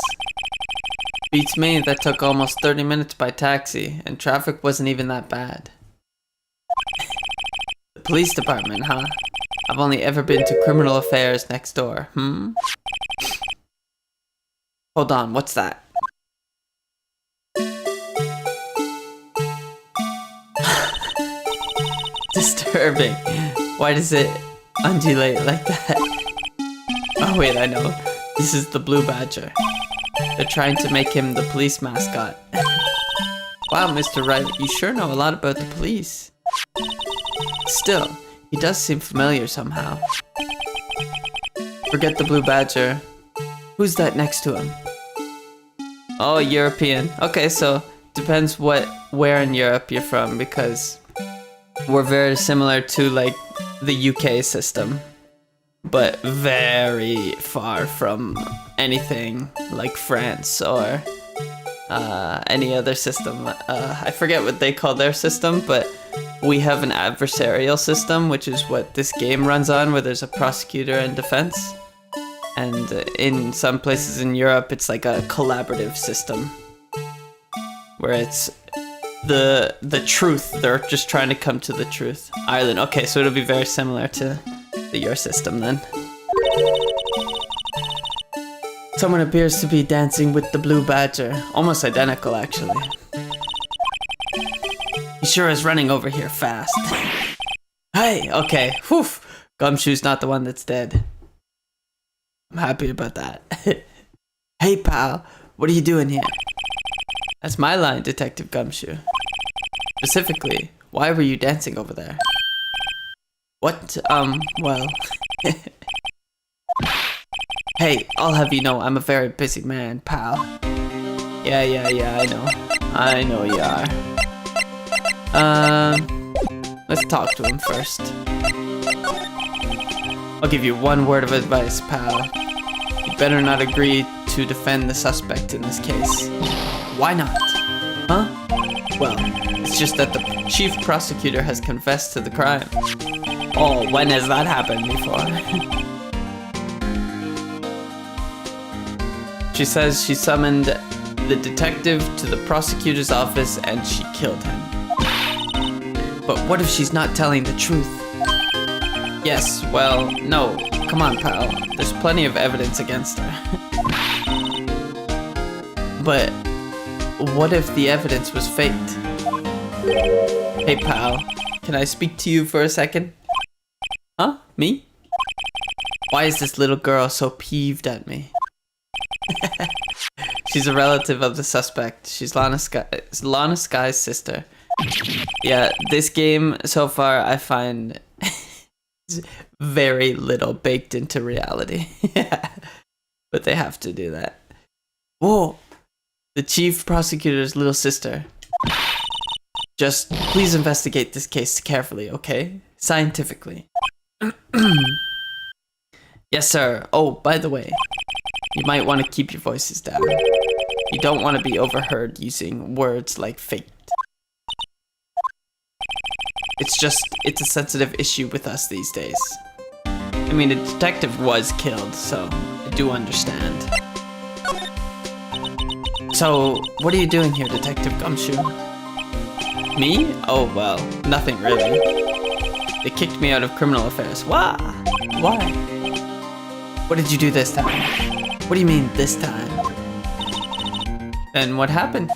Beats me, that took almost 30 minutes by taxi, and traffic wasn't even that bad. The police department, huh? I've only ever been to criminal affairs next door, Hold on, what's that? disturbing. Why does it undulate like that? Oh wait, I know. This is the Blue Badger. They're trying to make him the police mascot. Wow, Mr. Wright, you sure know a lot about the police. Still, he does seem familiar somehow. Forget the Blue Badger. Who's that next to him? Oh, European. Okay, so depends where in Europe you're from, because we're very similar to like the UK system, but very far from anything like France or any other system. I forget what they call their system, but we have an adversarial system, which is what this game runs on, where there's a prosecutor and defense. And in some places in Europe, it's like a collaborative system, where it's the truth. They're just trying to come to the truth. Ireland. Okay, so it'll be very similar to your system then. Someone appears to be dancing with the Blue Badger. Almost identical, actually. He sure is running over here fast. Hey, okay. Whew. Gumshoe's not the one that's dead. I'm happy about that. Hey, pal. What are you doing here? That's my line, Detective Gumshoe. Specifically, why were you dancing over there? What? Well... Hey, I'll have you know I'm a very busy man, pal. Yeah, I know you are. Let's talk to him first. I'll give you one word of advice, pal. You better not agree to defend the suspect in this case. Why not? Huh? Well, it's just that the chief prosecutor has confessed to the crime. Oh, when has that happened before? She says she summoned the detective to the prosecutor's office and she killed him. But what if she's not telling the truth? Yes, well, no. Come on, pal. There's plenty of evidence against her. But what if the evidence was faked? Hey, pal. Can I speak to you for a second? Huh? Me? Why is this little girl so peeved at me? She's a relative of the suspect. She's Lana Sky's sister. Yeah, this game so far I find very little baked into reality. But they have to do that. Whoa! The chief prosecutor's little sister. Just please investigate this case carefully, okay? Scientifically. Yes, sir. Oh, by the way, you might want to keep your voices down. You don't want to be overheard using words like faked. It's a sensitive issue with us these days. I mean, a detective was killed, so I do understand. So, what are you doing here, Detective Gumshoe? Me? Oh, well, nothing really. They kicked me out of criminal affairs. Why? Why? What did you do this time? What do you mean, this time? Then what happened?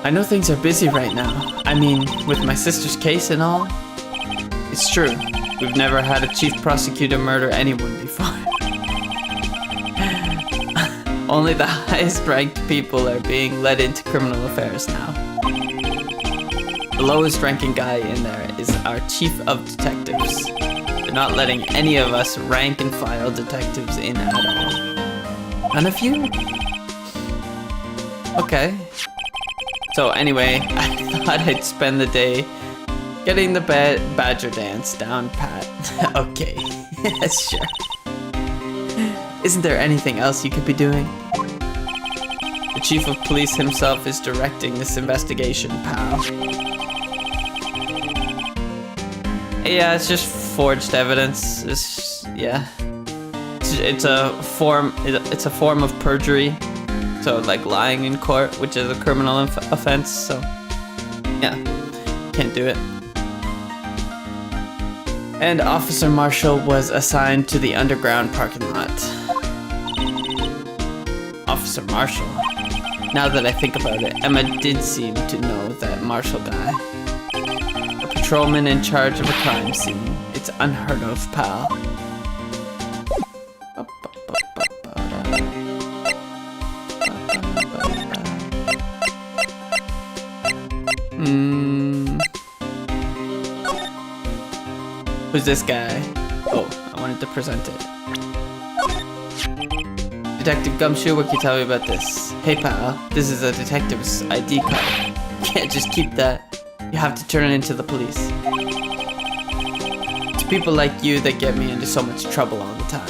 I know things are busy right now. I mean, with my sister's case and all. It's true. We've never had a chief prosecutor murder anyone before. Only the highest ranked people are being led into criminal affairs now. The lowest ranking guy in there is our chief of detectives. They're not letting any of us rank and file detectives in at all. None of you? Okay. So anyway, I thought I'd spend the day getting the badger dance down pat. Okay, sure. Isn't there anything else you could be doing? The chief of police himself is directing this investigation, pal. Yeah, it's just forged evidence. Yeah. It's a form of perjury. So like lying in court, which is a criminal offense, so yeah, can't do it. And Officer Marshall was assigned to the underground parking lot. Officer Marshall? Now that I think about it, Emma did seem to know that Marshall guy. A patrolman in charge of a crime scene. It's unheard of, pal. Who's this guy? Oh, I wanted to present it. Detective Gumshoe, what can you tell me about this? Hey pal, this is a detective's ID card. You can't just keep that. You have to turn it into the police. It's people like you that get me into so much trouble all the time.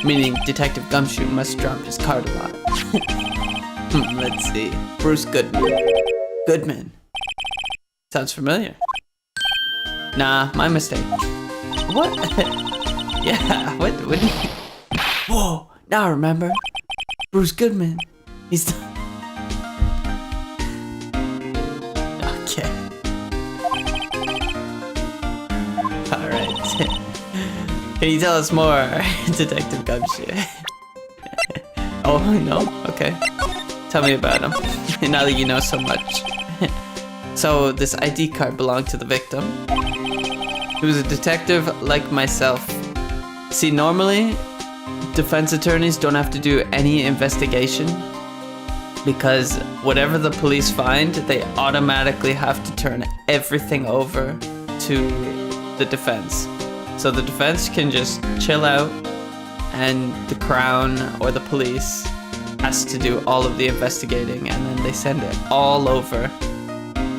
Meaning Detective Gumshoe must drop his card a lot. Let's see. Bruce Goodman. Goodman. Sounds familiar. Nah, my mistake. What? Yeah, what? Whoa, now I remember. Bruce Goodman. He's the... Okay. Alright. Can you tell us more, Detective Gumshoe? Oh, no? Okay. Tell me about him. Now that you know so much. So, this ID card belonged to the victim. He was a detective like myself. See, normally, defense attorneys don't have to do any investigation because whatever the police find, they automatically have to turn everything over to the defense. So the defense can just chill out and the Crown or the police has to do all of the investigating, and then they send it all over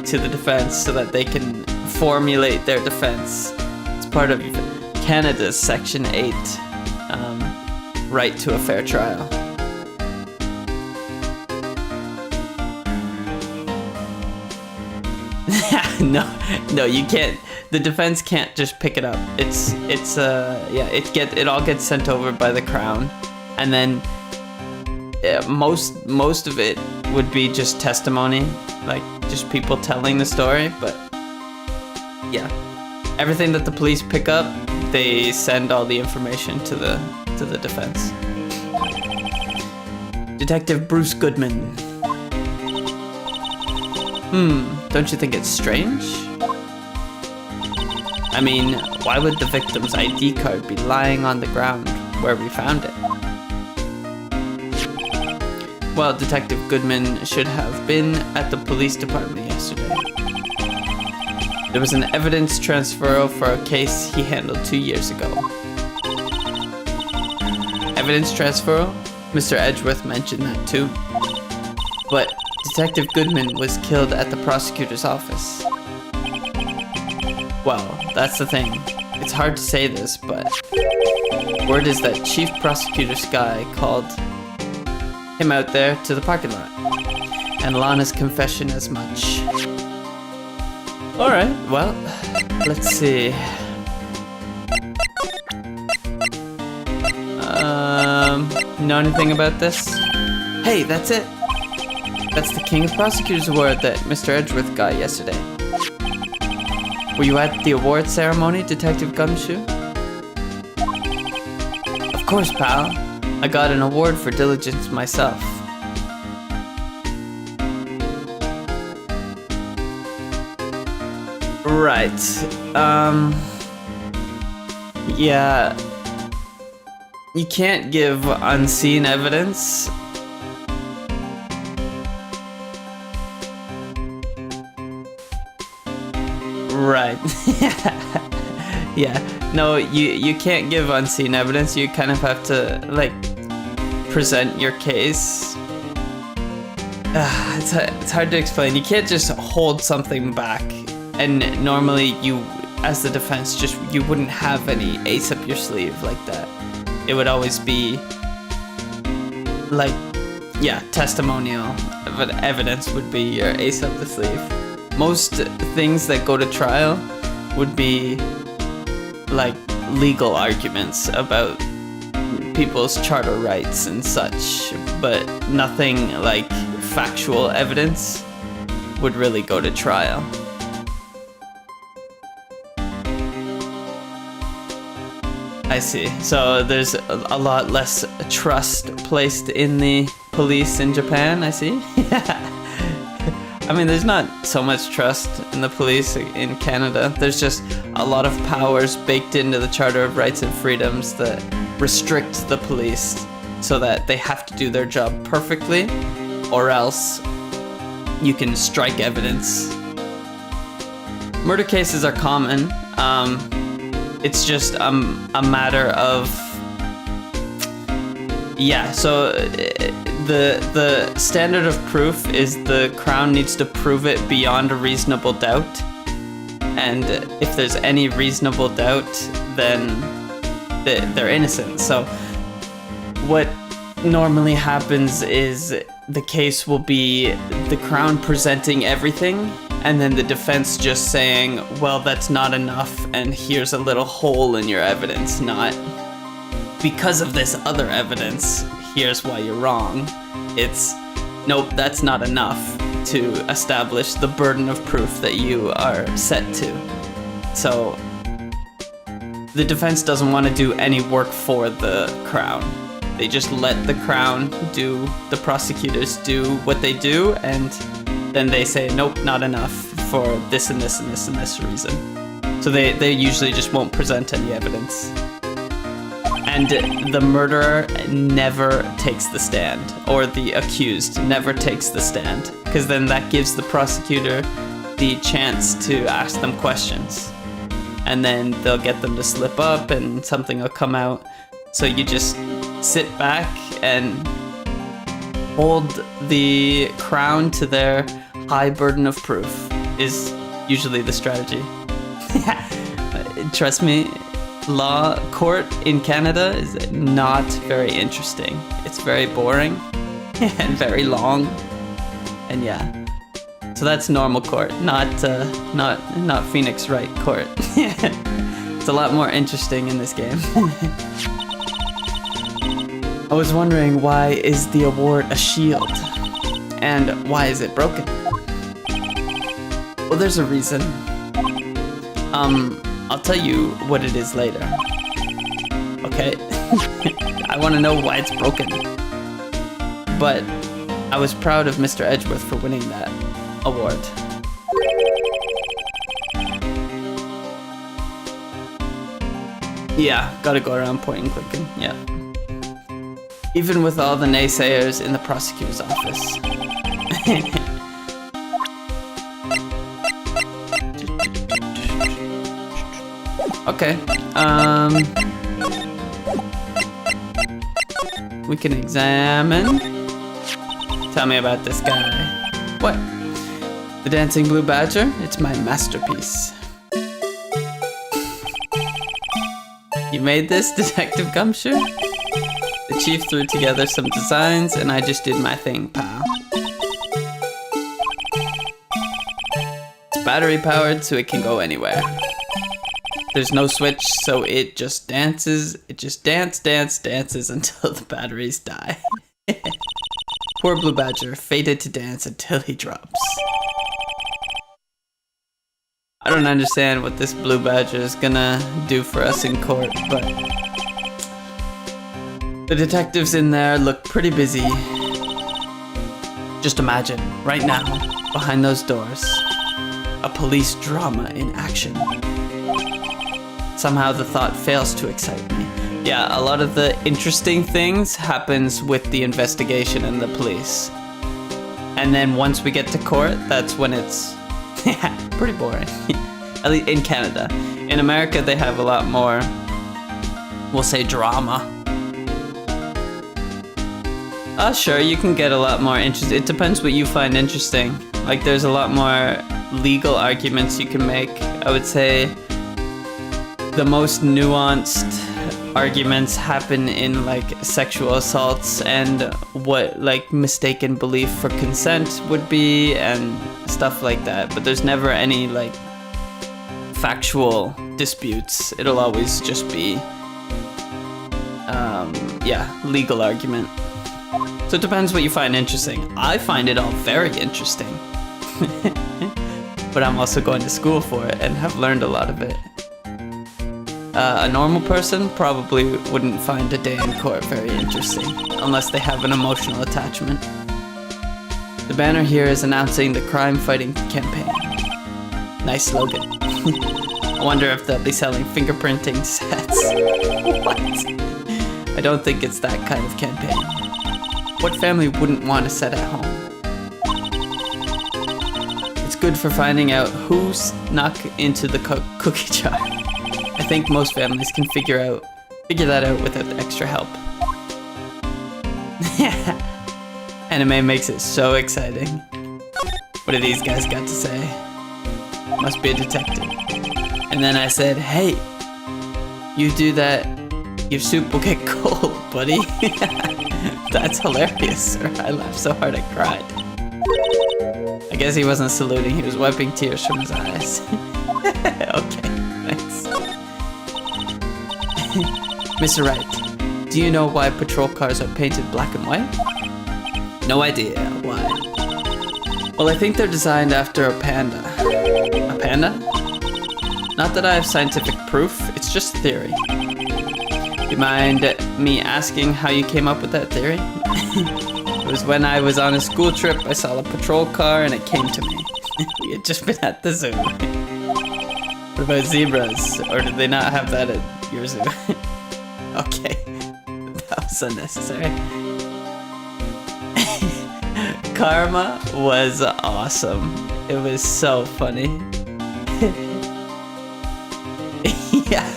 to the defense so that they can formulate their defense. It's part of Canada's Section 8 right to a fair trial. No, you can't. The defense can't just pick it up. It all gets sent over by the Crown, and then most of it would be just testimony, like just people telling the story. But yeah, everything that the police pick up, they send all the information to the defense. Detective Bruce Goodman. Don't you think it's strange? I mean, why would the victim's ID card be lying on the ground where we found it? Well, Detective Goodman should have been at the police department yesterday. There was an evidence transfer for a case he handled 2 years ago. Evidence transfer? Mr. Edgeworth mentioned that too. But Detective Goodman was killed at the prosecutor's office. Well, that's the thing. It's hard to say this, but word is that Chief Prosecutor Sky called him out there to the parking lot, and Lana's confession as much. Alright, well, let's see. Know anything about this? Hey, that's it! That's the King of Prosecutors Award that Mr. Edgeworth got yesterday. Were you at the award ceremony, Detective Gumshoe? Of course, pal. I got an award for diligence myself. Right. Yeah. You can't give unseen evidence. Right. Yeah. No, you can't give unseen evidence. You kind of have to, like, present your case. It's hard to explain. You can't just hold something back. And normally you, as the defense, you wouldn't have any ace up your sleeve like that. It would always be, like, yeah, testimonial. But evidence would be your ace up the sleeve. Most things that go to trial would be like legal arguments about people's charter rights and such, but nothing like factual evidence would really go to trial. I see. So there's a lot less trust placed in the police in Japan, I see. I mean, there's not so much trust in the police in Canada. There's just a lot of powers baked into the Charter of Rights and Freedoms that restrict the police so that they have to do their job perfectly, or else you can strike evidence. Murder cases are common. It's just a matter of... Yeah, so the standard of proof is the Crown needs to prove it beyond a reasonable doubt. And if there's any reasonable doubt, then they're innocent. So what normally happens is the case will be the Crown presenting everything, and then the defense just saying, well, that's not enough, and here's a little hole in your evidence, not because of this other evidence, here's why you're wrong. It's, nope, that's not enough to establish the burden of proof that you are set to. So the defense doesn't want to do any work for the Crown. They just let the Crown do, the prosecutors do what they do, and then they say, nope, not enough for this and this and this and this reason. So they usually just won't present any evidence. And the murderer never takes the stand, or the accused never takes the stand, because then that gives the prosecutor the chance to ask them questions. And then they'll get them to slip up and something will come out. So you just sit back and hold the Crown to their high burden of proof is usually the strategy. Trust me, law court in Canada is not very interesting. It's very boring and very long. And yeah. So that's normal court, not Phoenix Wright court. It's a lot more interesting in this game. I was wondering, why is the award a shield? And why is it broken? Well, there's a reason. I'll tell you what it is later. Okay? I want to know why it's broken. But I was proud of Mr. Edgeworth for winning that award. Yeah, gotta go around pointing, clicking, yeah. Even with all the naysayers in the prosecutor's office. Okay, we can examine. Tell me about this guy. What? The Dancing Blue Badger? It's my masterpiece. You made this, Detective Gumshoe? The chief threw together some designs and I just did my thing, pal. It's battery powered so it can go anywhere. There's no switch, so it just dances. It just dances until the batteries die. Poor Blue Badger, fated to dance until he drops. I don't understand what this Blue Badger is gonna do for us in court, but the detectives in there look pretty busy. Just imagine, right now, behind those doors, a police drama in action. Somehow the thought fails to excite me. Yeah, a lot of the interesting things happens with the investigation and the police. And then once we get to court, that's when it's pretty boring. At least in Canada. In America, they have a lot more, we'll say, drama. Sure, you can get a lot more interest. It depends what you find interesting. Like, there's a lot more legal arguments you can make. I would say the most nuanced arguments happen in like sexual assaults and what like mistaken belief for consent would be and stuff like that. But there's never any like factual disputes. It'll always just be legal argument. So it depends what you find interesting. I find it all very interesting. But I'm also going to school for it and have learned a lot of it. A normal person probably wouldn't find a day in court very interesting, unless they have an emotional attachment. The banner here is announcing the crime-fighting campaign. Nice slogan. I wonder if they'll be selling fingerprinting sets. What? I don't think it's that kind of campaign. What family wouldn't want a set at home? It's good for finding out who snuck into the cookie jar. I think most families can figure that out without extra help. Anime makes it so exciting. What do these guys got to say? Must be a detective. And then I said, hey, you do that, your soup will get cold, buddy. That's hilarious, sir. I laughed so hard I cried. I guess he wasn't saluting, he was wiping tears from his eyes. Okay, thanks. Mr. Wright, do you know why patrol cars are painted black and white? No idea why. Well, I think they're designed after a panda. A panda? Not that I have scientific proof, it's just a theory. Do you mind me asking how you came up with that theory? It was when I was on a school trip, I saw a patrol car and it came to me. We had just been at the zoo. What about zebras? Or did they not have that at your zoo? Okay, that was unnecessary. Karma was awesome. It was so funny. Yeah.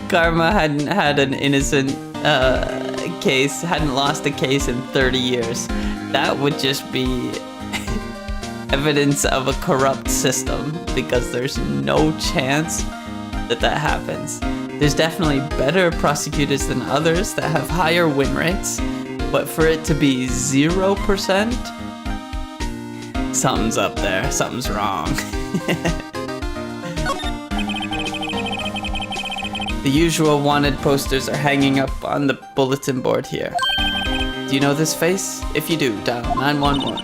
Karma hadn't had an innocent case, hadn't lost a case in 30 years. That would just be evidence of a corrupt system, because there's no chance that that happens. There's definitely better prosecutors than others that have higher win rates. But for it to be 0%, something's up there, something's wrong. The usual wanted posters are hanging up on the bulletin board here. Do you know this face? If you do, dial 911.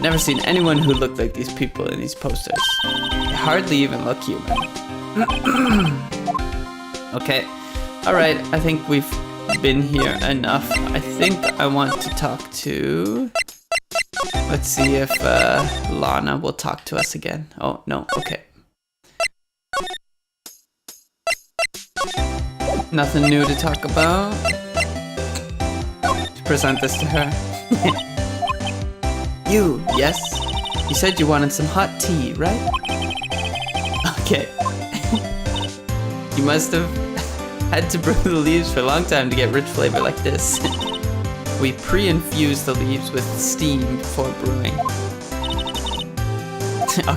Never seen anyone who looked like these people in these posters. They hardly even look human. Okay, alright, I think we've been here enough. I think I want to talk to... Let's see if Lana will talk to us again. Oh, no, okay. Nothing new to talk about. Let's present this to her. You, yes? You said you wanted some hot tea, right? Okay. You must have had to brew the leaves for a long time to get rich flavor like this. We pre-infuse the leaves with steam before brewing.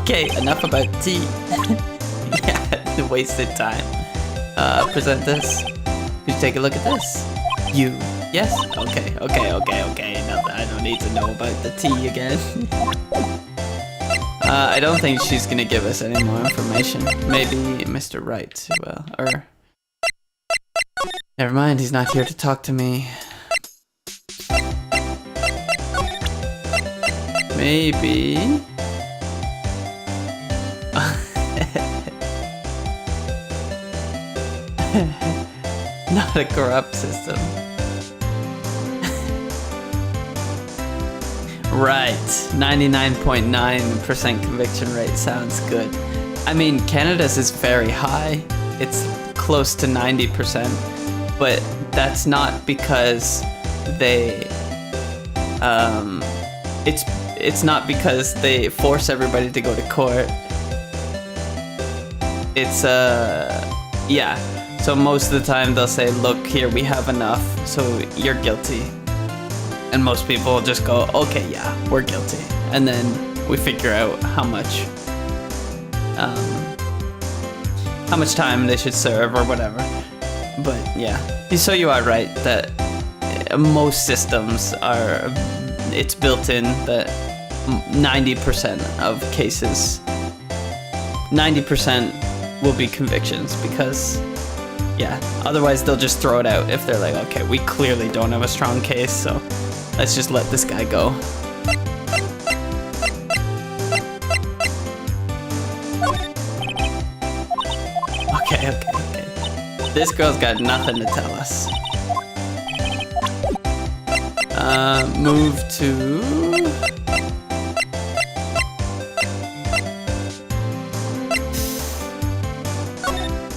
Okay, enough about tea. Yeah, wasted time. Present this. Could you take a look at this? You. Yes? Okay. No, I don't need to know about the tea again. I don't think she's gonna give us any more information. Maybe Mr. Wright will, or... Never mind, he's not here to talk to me. Maybe... Not a corrupt system. Right, 99.9% conviction rate sounds good. I mean, Canada's is very high. It's close to 90%, but that's not because they, it's not because they force everybody to go to court. It's, yeah. So most of the time they'll say, look, here, we have enough, so you're guilty. And most people will just go, okay, yeah, we're guilty. And then we figure out how much time they should serve or whatever. But yeah, so you are right that most systems are, it's built in that 90% of cases, 90% will be convictions, because yeah, otherwise they'll just throw it out if they're like, okay, we clearly don't have a strong case, so let's just let this guy go. Okay. This girl's got nothing to tell us. Move to...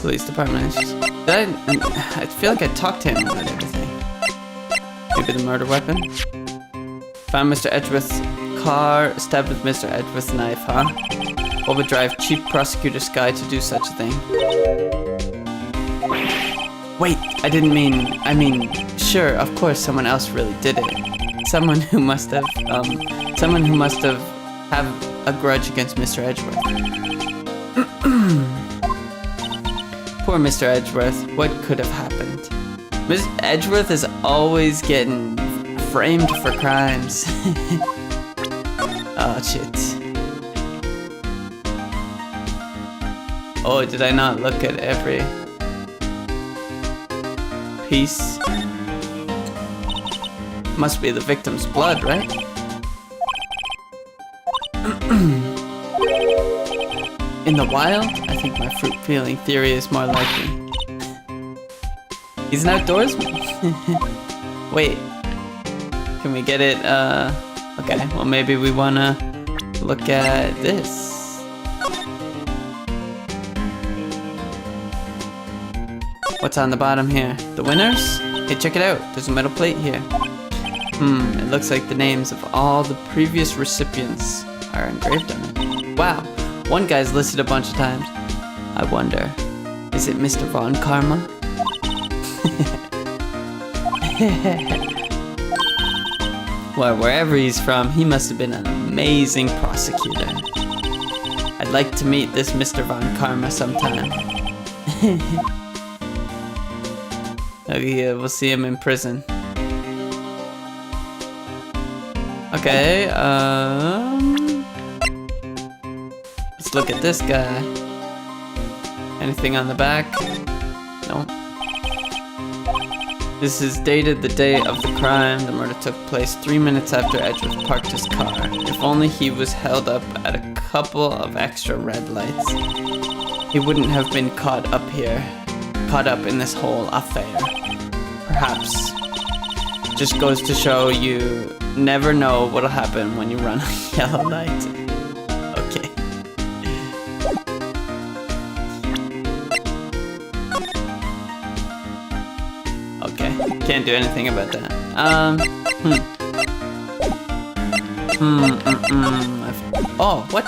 Police department. I feel like I talked to him about everything. Maybe the murder weapon? Found Mr. Edgeworth's car, stabbed with Mr. Edgeworth's knife, huh? What would drive Chief Prosecutor Sky to do such a thing? Wait, I mean, sure, of course someone else really did it. Someone who must have a grudge against Mr. Edgeworth. Poor Mr. Edgeworth, what could have happened? Mr. Edgeworth is always getting framed for crimes. Oh, shit. Oh, did I not look at every piece? Must be the victim's blood, right? In the wild? I think my fruit peeling theory is more likely. He's an outdoorsman. Wait. Can we get it? Okay, well maybe we wanna look at this. What's on the bottom here? The winners? Hey, check it out. There's a metal plate here. It looks like the names of all the previous recipients are engraved on it. Wow, one guy's listed a bunch of times. I wonder, is it Mr. Von Karma? Well, wherever he's from, he must have been an amazing prosecutor. I'd like to meet this Mr. Von Karma sometime. Okay, we'll see him in prison. Okay, let's look at this guy. Anything on the back? No. This is dated the day of the crime. The murder took place 3 minutes after Edgeworth parked his car. If only he was held up at a couple of extra red lights, he wouldn't have been caught up in this whole affair. Perhaps. Just goes to show you never know what'll happen when you run a yellow light. Okay. Okay, can't do anything about that. Oh, what?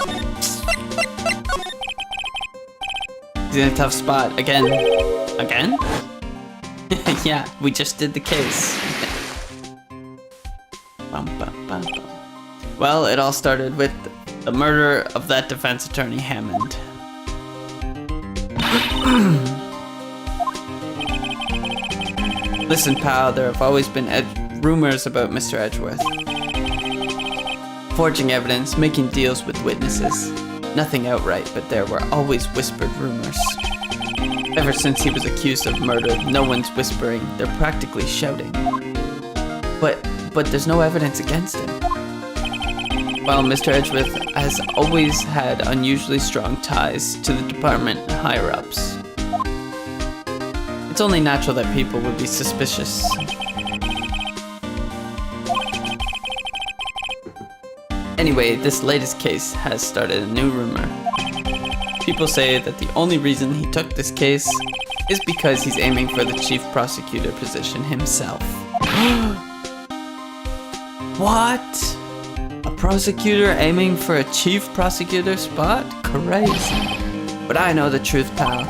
He's in a tough spot again. Again? Yeah, we just did the case. Well, it all started with the murder of that defense attorney, Hammond. Listen, pal, there have always been rumors about Mr. Edgeworth. Forging evidence, making deals with witnesses. Nothing outright, but there were always whispered rumors. Ever since he was accused of murder, no one's whispering, they're practically shouting. But there's no evidence against him. While Mr. Edgeworth has always had unusually strong ties to the department higher-ups. It's only natural that people would be suspicious. Anyway, this latest case has started a new rumor. People say that the only reason he took this case is because he's aiming for the chief prosecutor position himself. What? A prosecutor aiming for a chief prosecutor spot? Crazy. But I know the truth, pal.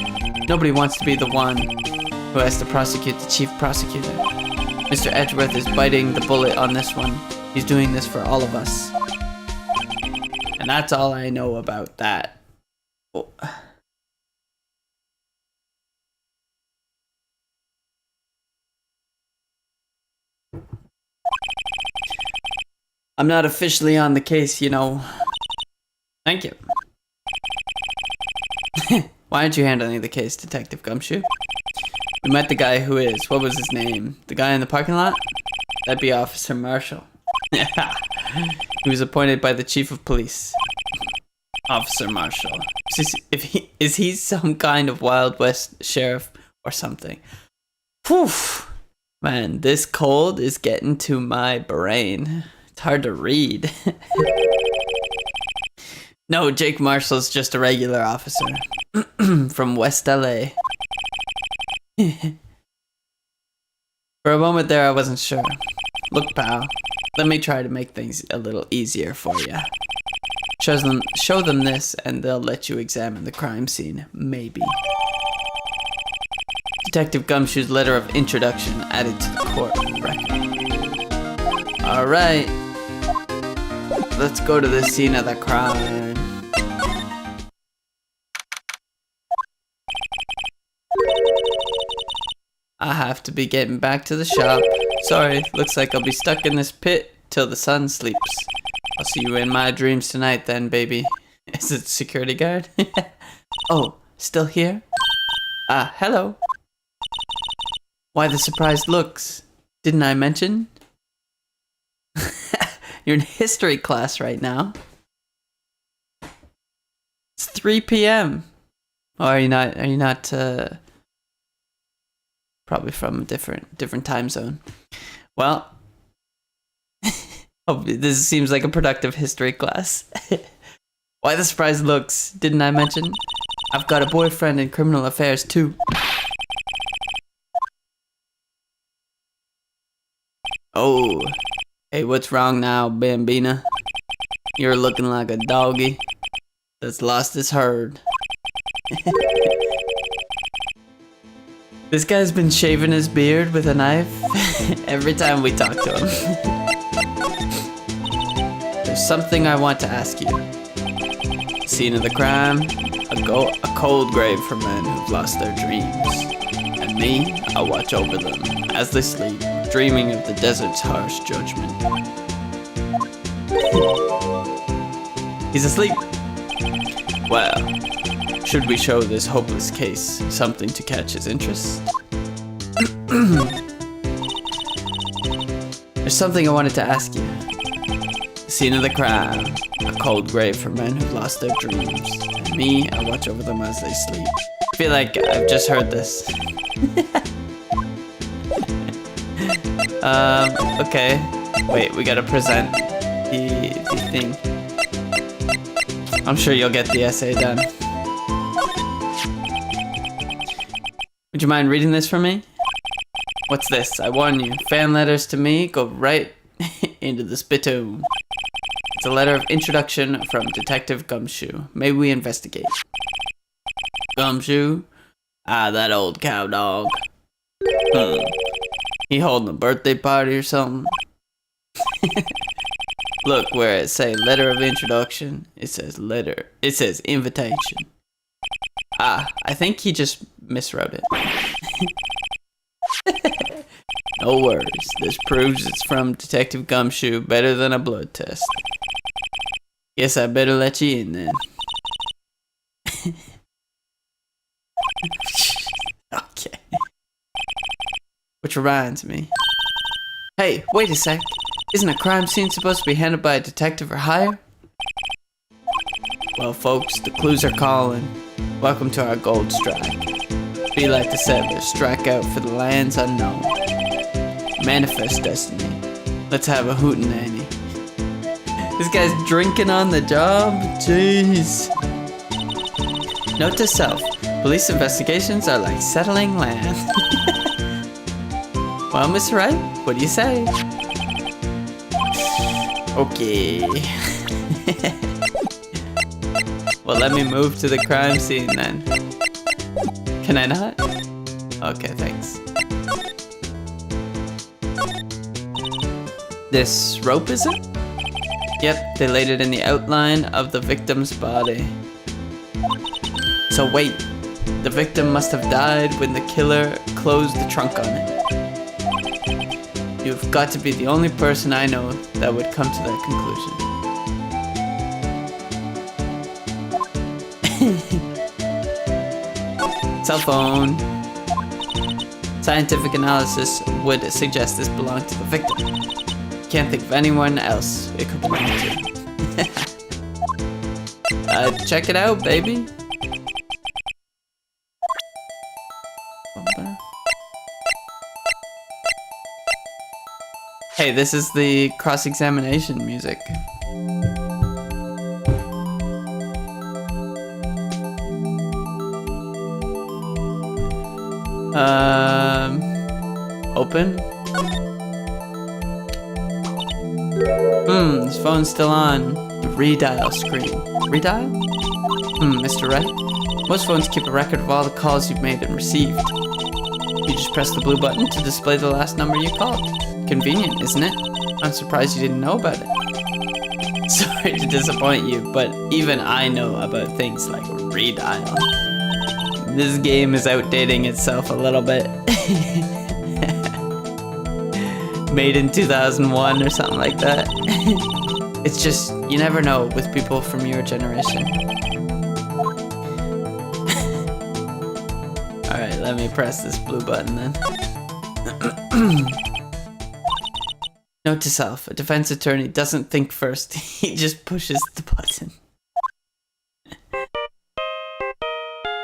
Nobody wants to be the one who has to prosecute the chief prosecutor. Mr. Edgeworth is biting the bullet on this one. He's doing this for all of us. And that's all I know about that. Oh. I'm not officially on the case, you know. Thank you. Why aren't you handling the case, Detective Gumshoe? We met the guy who is. What was his name? The guy in the parking lot? That'd be Officer Marshall. He was appointed by the Chief of Police. Officer Marshall. Is he some kind of Wild West sheriff or something? Whew. Man, this cold is getting to my brain. It's hard to read. No, Jake Marshall's just a regular officer from West LA. For a moment there, I wasn't sure. Look, pal, let me try to make things a little easier for you. Show them this, and they'll let you examine the crime scene, maybe. Detective Gumshoe's letter of introduction added to the court record. Alright. Let's go to the scene of the crime. I have to be getting back to the shop. Sorry, looks like I'll be stuck in this pit till the sun sleeps. I'll see you in my dreams tonight then, baby. Is it security guard? Oh, still here? Hello. Why the surprised looks? Didn't I mention? You're in history class right now. It's 3 p.m. Oh, are you not, probably from a different time zone. Well, oh, this seems like a productive history class. Why the surprised looks? Didn't I mention? I've got a boyfriend in criminal affairs too. Oh, hey, what's wrong now, Bambina? You're looking like a doggy that's lost his herd. This guy's been shaving his beard with a knife every time we talk to him. There's something I want to ask you. Scene of the crime, a cold grave for men who've lost their dreams. And me, I'll watch over them as they sleep, dreaming of the desert's harsh judgment. He's asleep. Well, should we show this hopeless case something to catch his interest? There's something I wanted to ask you. Scene of the crime, a cold grave for men who've lost their dreams. And me, I watch over them as they sleep. I feel like I've just heard this. Okay. Wait, we gotta present the thing. I'm sure you'll get the essay done. Would you mind reading this for me? What's this? I warn you, fan letters to me go right into the spittoon. It's a letter of introduction from Detective Gumshoe. May we investigate? Gumshoe? Ah, that old cow dog. He holding a birthday party or something? Look where it say letter of introduction. It says letter. It says invitation. Ah, I think he just miswrote it. No worries. This proves it's from Detective Gumshoe better than a blood test. Guess I better let you in then. Okay. Which reminds me. Hey, wait a sec. Isn't a crime scene supposed to be handled by a detective for hire? Well, folks, the clues are calling. Welcome to our gold strike. Be like the settlers, strike out for the lands unknown. Manifest destiny. Let's have a hootenanny. This guy's drinking on the job? Jeez. Note to self. Police investigations are like settling land. Well, Miss Wright, what do you say? Okay. Well, let me move to the crime scene then. Can I not? Okay, thanks. This rope, is it? Yep, they laid it in the outline of the victim's body. So wait, the victim must have died when the killer closed the trunk on it. You've got to be the only person I know that would come to that conclusion. Cell phone. Scientific analysis would suggest this belonged to the victim. Can't think of anyone else it could belong to. Check it out, baby. Hey, this is the cross-examination music. Open? This phone's still on the redial screen. Redial? Mr. Wright? Most phones keep a record of all the calls you've made and received. You just press the blue button to display the last number you called. Convenient, isn't it? I'm surprised you didn't know about it. Sorry to disappoint you, but even I know about things like redial. This game is outdating itself a little bit. Made in 2001 or something like that. It's just, you never know with people from your generation. Alright, let me press this blue button then. Note to self, a defense attorney doesn't think first, he just pushes the button.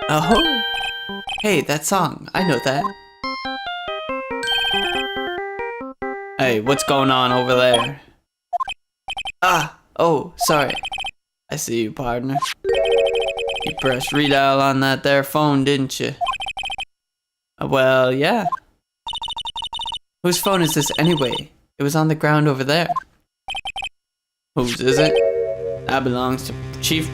Oh! Hey, that song, I know that. Hey, what's going on over there? Ah! Oh, sorry. I see you, partner. You pressed redial on that there phone, didn't you? Well, yeah. Whose phone is this anyway? It was on the ground over there. Whose is it? That belongs to Chief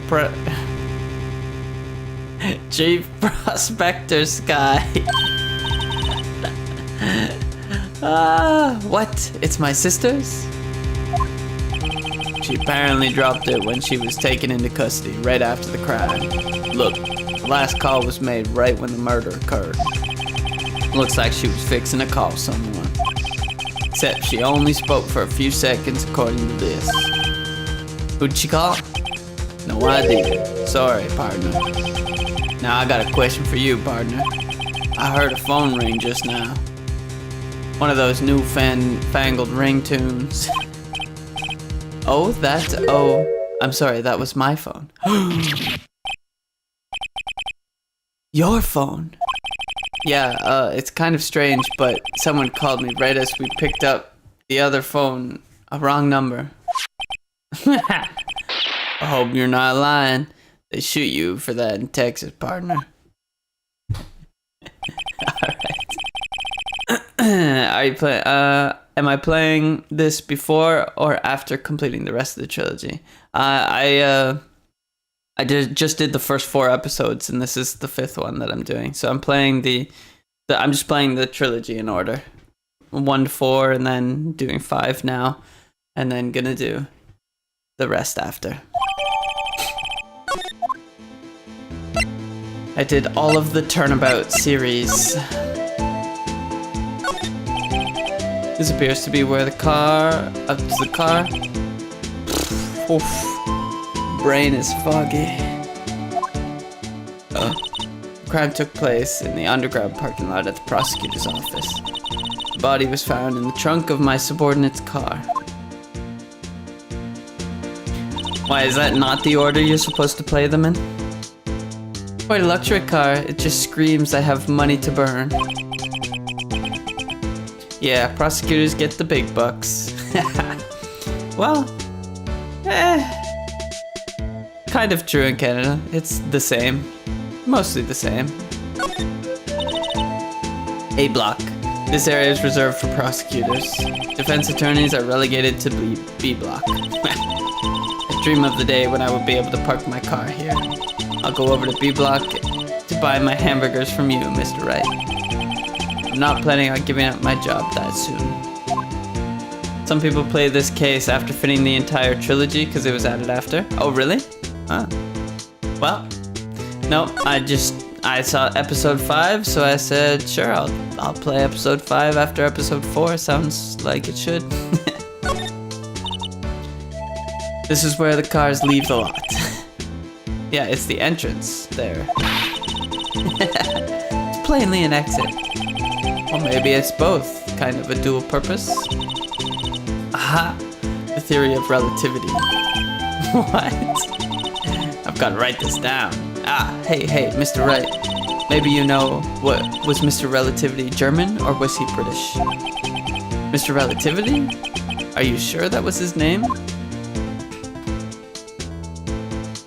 Prospector Sky. What? It's my sister's? She apparently dropped it when she was taken into custody right after the crime. Look, the last call was made right when the murder occurred. Looks like she was fixing to call someone. Except she only spoke for a few seconds according to this. Who'd she call? No idea. Sorry, partner. Now I got a question for you, partner. I heard a phone ring just now. One of those new fangled ringtones. Oh, I'm sorry, that was my phone. Your phone? Yeah, it's kind of strange, but someone called me right as we picked up the other phone, a wrong number. I hope you're not lying. They shoot you for that in Texas, partner. Alright. Am I playing this before or after completing the rest of the trilogy? I just did the first 4 episodes, and this is the 5th one that I'm doing. So I'm playing I'm just playing the trilogy in order, 1 to 4, and then doing 5 now, and then gonna do the rest after. I did all of the Turnabout series. This appears to be where up to the car. Oof. Brain is foggy. The crime took place in the underground parking lot at the prosecutor's office. The body was found in the trunk of my subordinate's car. Why, is that not the order you're supposed to play them in? Quite a luxury car, it just screams I have money to burn. Yeah, prosecutors get the big bucks. Well, kind of true in Canada. It's the same. Mostly the same. A block. This area is reserved for prosecutors. Defense attorneys are relegated to B block. I dream of the day when I will be able to park my car here. I'll go over to B block to buy my hamburgers from you, Mr. Wright. I'm not planning on giving up my job that soon. Some people play this case after finishing the entire trilogy because it was added after. Oh, really? Huh. Well, no, I saw episode 5, so I said, sure, I'll play episode 5 after episode 4. Sounds like it should. This is where the cars leave the lot. Yeah, it's the entrance there. It's plainly an exit. Or maybe it's both, kind of a dual purpose. Aha! The theory of relativity. What? I've got to write this down. Hey, Mr. Wright. Maybe you know, was Mr. Relativity German or was he British? Mr. Relativity? Are you sure that was his name?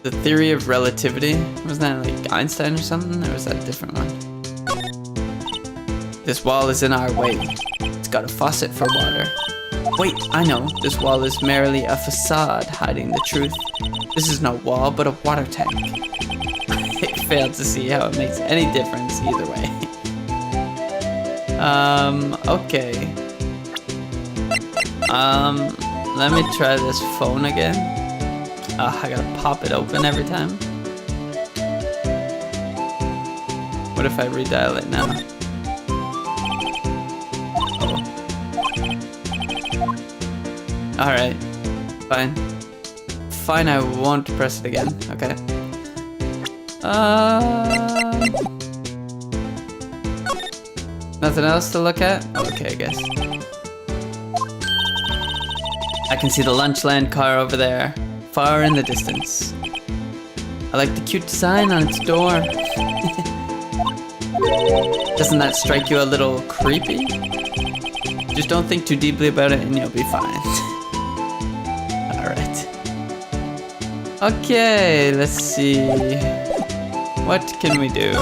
The theory of relativity? Wasn't that like Einstein or something? Or was that a different one? This wall is in our way. It's got a faucet for water. Wait, I know. This wall is merely a facade hiding the truth. This is no wall, but a water tank. I failed to see how it makes any difference either way. Okay. Let me try this phone again. I gotta pop it open every time. What if I redial it now? Oh. Alright. Fine. Fine, I won't press it again. Okay. Nothing else to look at? Okay, I guess. I can see the Lunchland car over there, far in the distance. I like the cute design on its door. Doesn't that strike you a little creepy? Just don't think too deeply about it and you'll be fine. Alright. Okay, let's see. What can we do?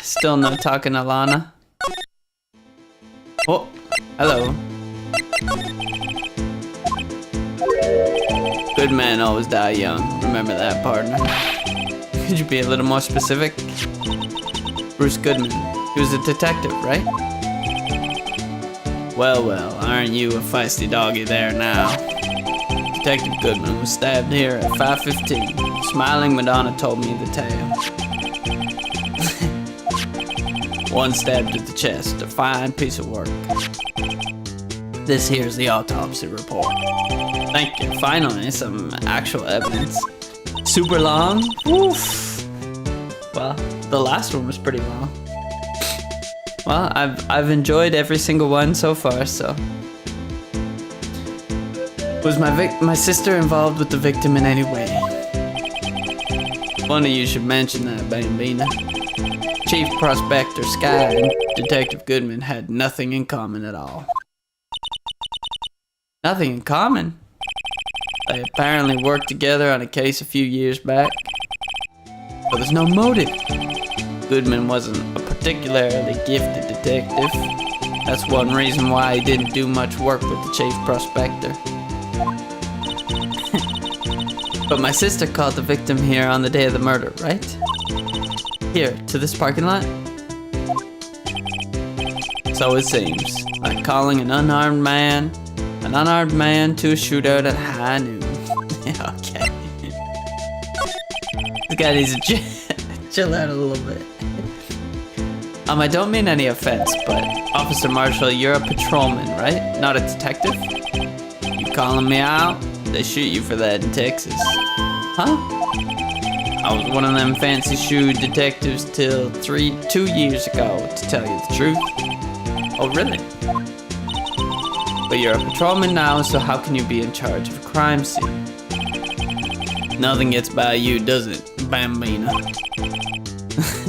Still no talking to Lana. Oh, hello. Good men always die young. Remember that, partner. Could you be a little more specific? Bruce Goodman. He was a detective, right? Well, well, aren't you a feisty doggy there now? Detective Goodman was stabbed here at 5:15. Smiling Madonna told me the tale. One stab to the chest, a fine piece of work. This here's the autopsy report. Thank you. Finally, some actual evidence. Super long? Oof. Well, the last one was pretty long. Well, I've enjoyed every single one so far, so. Was my sister involved with the victim in any way? Funny you should mention that, Bambina. Chief Prospector Sky and Detective Goodman had nothing in common at all. Nothing in common? They apparently worked together on a case a few years back. But there's no motive. Goodman wasn't a particularly gifted detective. That's one reason why he didn't do much work with the Chief Prospector. But my sister called the victim here on the day of the murder, right? Here, to this parking lot? So it seems. Like calling an unarmed man to a shootout at high noon. Okay. This guy needs to chill out a little bit. I don't mean any offense, but Officer Marshall, you're a patrolman, right? Not a detective? You calling me out? They shoot you for that in Texas. Huh? I was one of them fancy shoe detectives till 2 years ago, to tell you the truth. Oh, really? But you're a patrolman now, so how can you be in charge of a crime scene? Nothing gets by you, does it, Bambina?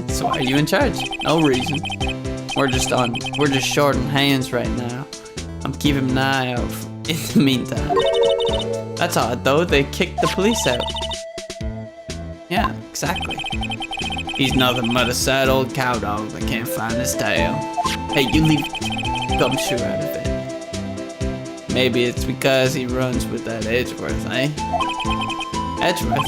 So why are you in charge? No reason. We're just short on hands right now. I'm keeping an eye out in the meantime. That's odd though, they kicked the police out. Yeah, exactly. He's nothing but a sad old cow dog that can't find his tail. Hey, you leave gumshoe out of it. Maybe it's because he runs with that Edgeworth, eh? Edgeworth?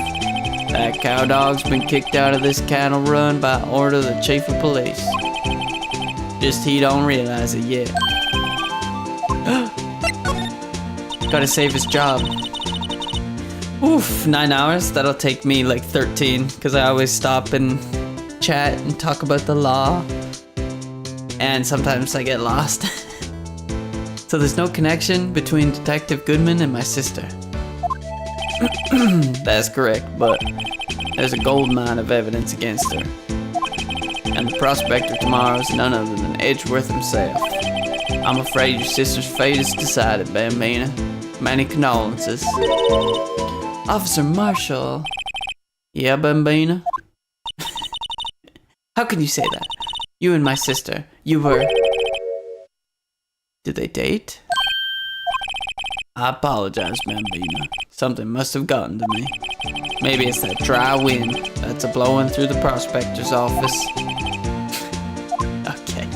That cow dog's been kicked out of this cattle run by order of the chief of police. Just he don't realize it yet. Gotta save his job. Oof, 9 hours? That'll take me like 13, because I always stop and chat and talk about the law. And sometimes I get lost. So there's no connection between Detective Goodman and my sister. That's correct, but there's a gold mine of evidence against her. And the prospector tomorrow is none other than Edgeworth himself. I'm afraid your sister's fate is decided, Bambina. Many condolences. Officer Marshall. Yeah, Bambina? How can you say that? You and my sister, you were... Did they date? I apologize, Bambina. Something must have gotten to me. Maybe it's that dry wind that's a-blowing through the prospector's office. Okay.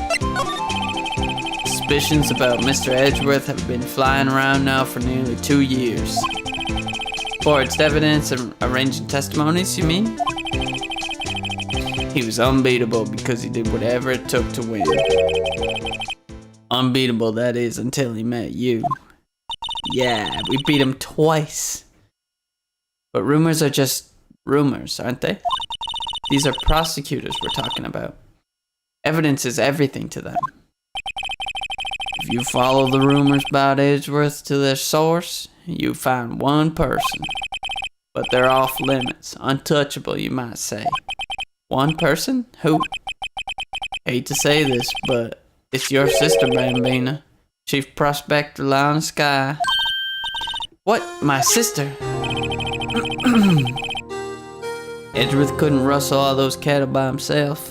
Suspicions about Mr. Edgeworth have been flying around now for nearly 2 years. Forged evidence and arranging testimonies, you mean? He was unbeatable because he did whatever it took to win. Unbeatable, that is, until he met you. Yeah, we beat him twice. But rumors are just rumors, aren't they? These are prosecutors we're talking about. Evidence is everything to them. If you follow the rumors about Edgeworth to their source, you find one person. But they're off limits, untouchable, you might say. One person? Who? Hate to say this, but it's your sister, Bambina. Chief Prospector Lana Sky. What? My sister? Edgeworth couldn't rustle all those cattle by himself.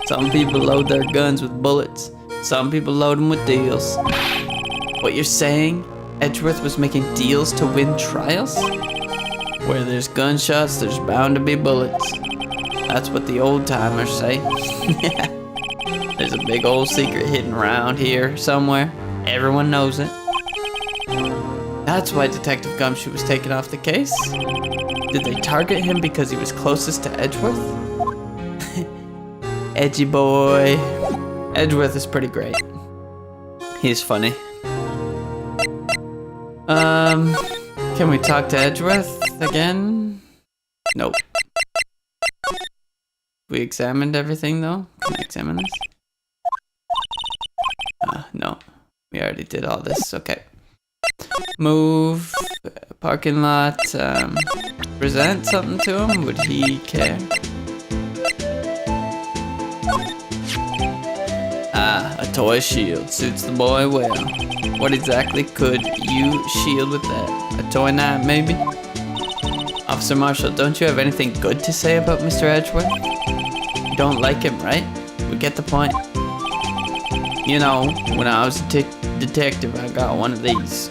Some people load their guns with bullets. Some people load them with deals. What you're saying? Edgeworth was making deals to win trials? Where there's gunshots, there's bound to be bullets. That's what the old timers say. There's a big old secret hidden around here somewhere. Everyone knows it. That's why Detective Gumshoe was taken off the case? Did they target him because he was closest to Edgeworth? Edgy boy. Edgeworth is pretty great. He's funny. Can we talk to Edgeworth again? Nope. We examined everything though? Can I examine this? No. We already did all this. Okay. Move. Parking lot. Present something to him? Would he care? A toy shield. Suits the boy well. What exactly could you shield with that? A toy knife, maybe? Officer Marshall, don't you have anything good to say about Mr. Edgeworth? You don't like him, right? We get the point. You know, when I was a detective, I got one of these.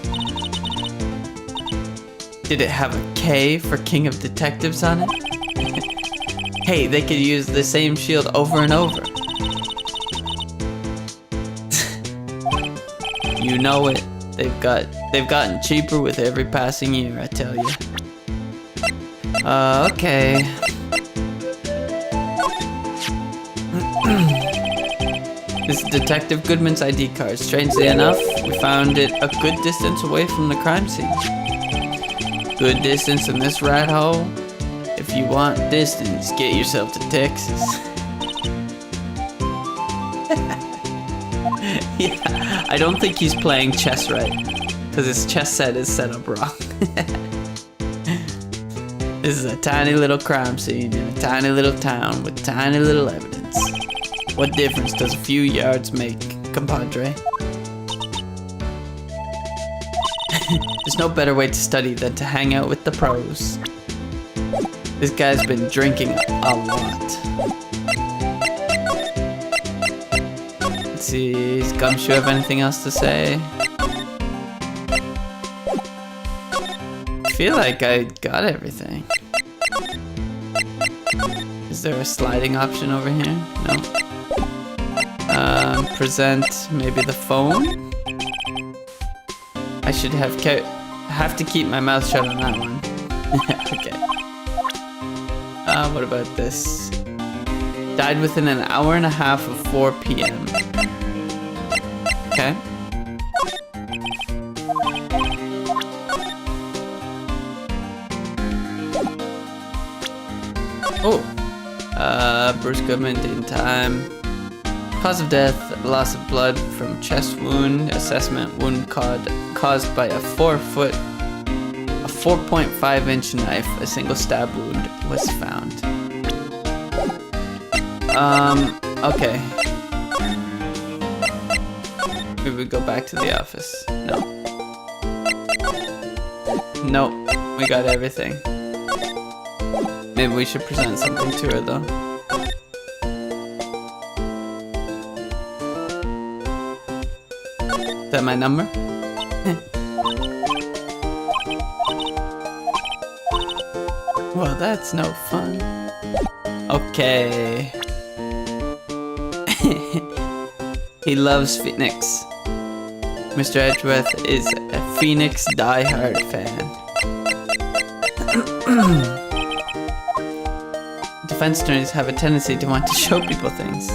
Did it have a K for King of Detectives on it? Hey, they could use the same shield over and over. You know it. They've gotten cheaper with every passing year, I tell you. Okay. This is Detective Goodman's ID card. Strangely enough, we found it a good distance away from the crime scene. Good distance in this rat hole? If you want distance, get yourself to Texas. Yeah, I don't think he's playing chess right, because his chess set is set up wrong. This is a tiny little crime scene in a tiny little town with tiny little evidence. What difference does a few yards make, compadre? There's no better way to study than to hang out with the pros. This guy's been drinking a lot. Let's see, does Gumshoe have anything else to say? I feel like I got everything. Is there a sliding option over here? No. Present maybe the phone? I should have to keep my mouth shut on that one. Okay. What about this? Died within an hour and a half of 4 p.m. Okay. Oh. Bruce Goodman in time. Cause of death, loss of blood from chest wound. Assessment, wound caused by a 4.5-inch knife. A single stab wound was found. Okay. Maybe we go back to the office. No. Nope. We got everything. Maybe we should present something to her though. Is that my number? Well, that's no fun. Okay. He loves Phoenix. Mr. Edgeworth is a Phoenix diehard fan. Defense attorneys have a tendency to want to show people things.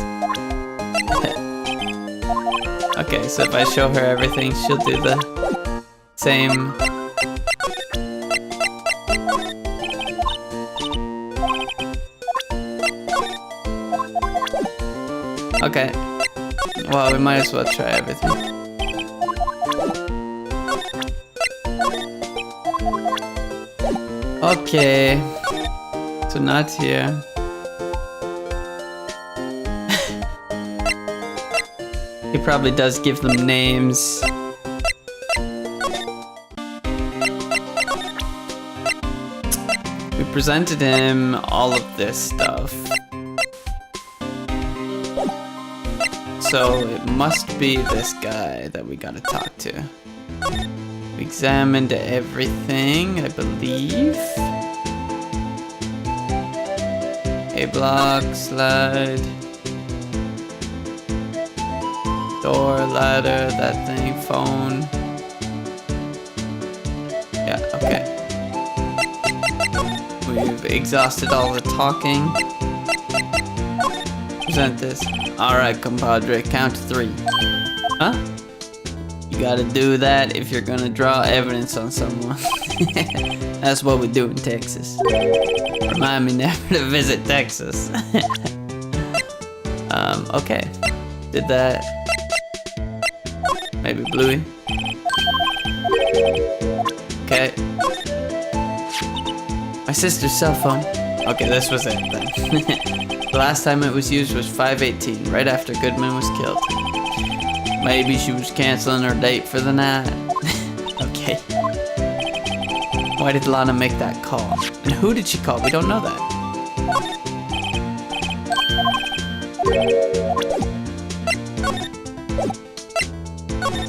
Okay, so if I show her everything, she'll do the same. Okay. Well, we might as well try everything. Okay. So not here. He probably does give them names. We presented him all of this stuff. So it must be this guy that we gotta talk to. We examined everything, I believe. A block, slide. Door, ladder, that thing, phone. Yeah, okay. We've exhausted all the talking. Present this. Alright, compadre, count to 3. Huh? You gotta do that if you're gonna draw evidence on someone. That's what we do in Texas. Remind me never to visit Texas. Okay. Did that. Maybe Bluey. Okay. My sister's cell phone. Okay, this was it then. The last time it was used was 5/18, right after Goodman was killed. Maybe she was canceling her date for the night. Okay. Why did Lana make that call? And who did she call? We don't know that.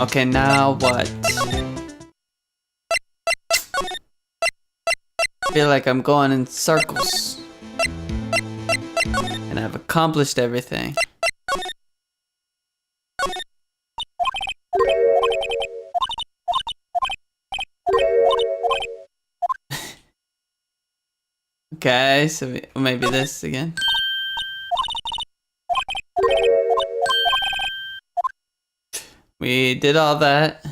Okay, now what? I feel like I'm going in circles. And I've accomplished everything. Okay, so maybe this again. We did all that.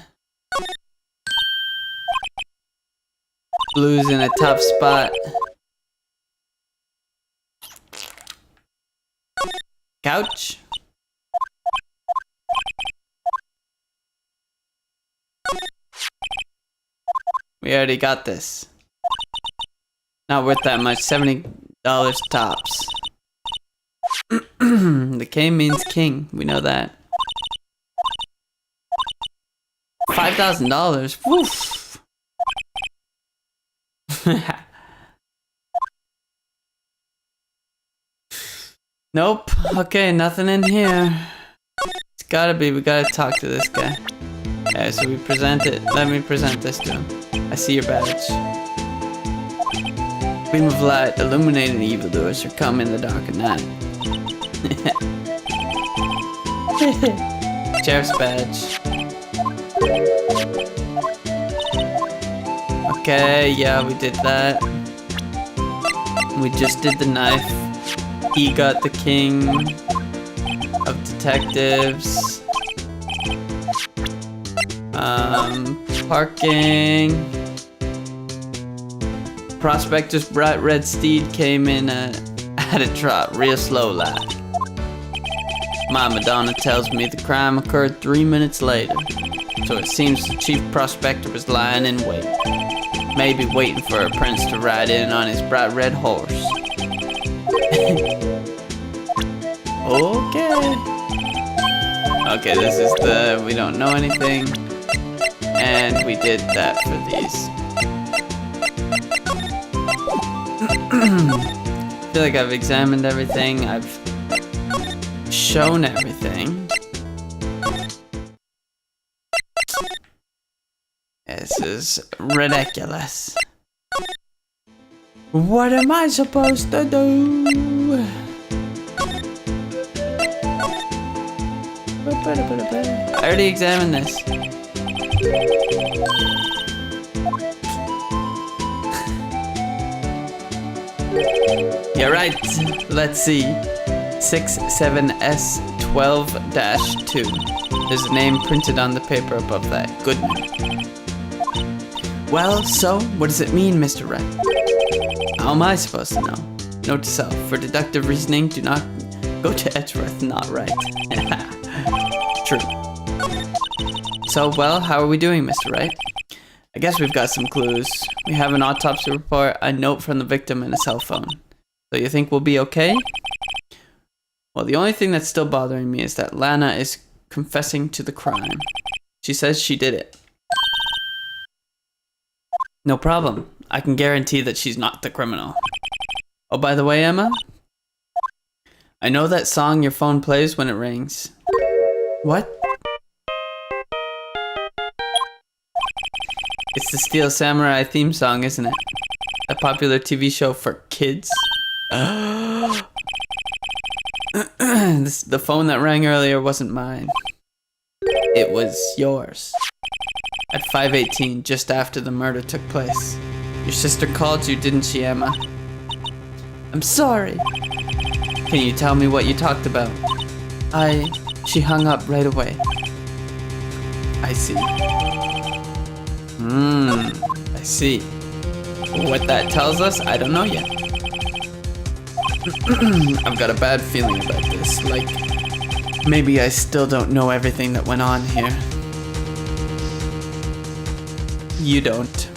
Blue's in a tough spot. Couch. We already got this. Not worth that much. $70 tops. The K means king. We know that. $5,000. Woof. Nope. Okay, nothing in here. It's gotta be. We gotta talk to this guy. Yeah, so we present it. Let me present this to him. I see your badge. Beam of light illuminating evildoers who come in the dark at night. Sheriff's badge. Okay, yeah, we did that. We just did the knife. He got the king of detectives. Parking. Prospector's bright red steed came in at a trot, real slow like. My Madonna tells me the crime occurred 3 minutes later, so it seems the chief prospector was lying in wait, maybe waiting for a prince to ride in on his bright red horse. Okay, this is the we don't know anything, and we did that for these. I feel like I've examined everything, I've shown everything. is ridiculous. What am I supposed to do? I already examined this. You're right. Let's see. 67S12-2. There's a name printed on the paper above that. Good. Well, so, what does it mean, Mr. Wright? How am I supposed to know? Note to self, for deductive reasoning, do not go to Edgeworth, not right. True. So, well, how are we doing, Mr. Wright? I guess we've got some clues. We have an autopsy report, a note from the victim, and a cell phone. So you think we'll be okay? Well, the only thing that's still bothering me is that Lana is confessing to the crime. She says she did it. No problem. I can guarantee that she's not the criminal. Oh, by the way, Emma? I know that song your phone plays when it rings. What? It's the Steel Samurai theme song, isn't it? A popular TV show for kids? The phone that rang earlier wasn't mine. It was yours. At 5:18, just after the murder took place. Your sister called you, didn't she, Emma? I'm sorry. Can you tell me what you talked about? She hung up right away. I see. I see. What that tells us, I don't know yet. I've got a bad feeling about this. Like, maybe I still don't know everything that went on here. You don't.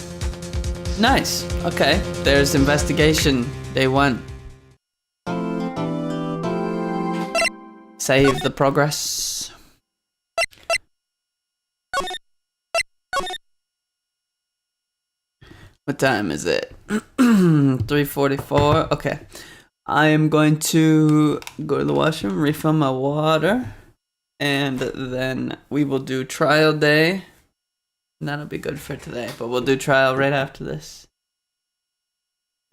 Nice. Okay. There's investigation. Day 1. Save the progress. What time is it? 3:44. Okay. I am going to go to the washroom, refill my water, and then we will do trial day. And that'll be good for today, but we'll do trial right after this.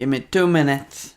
Give me 2 minutes.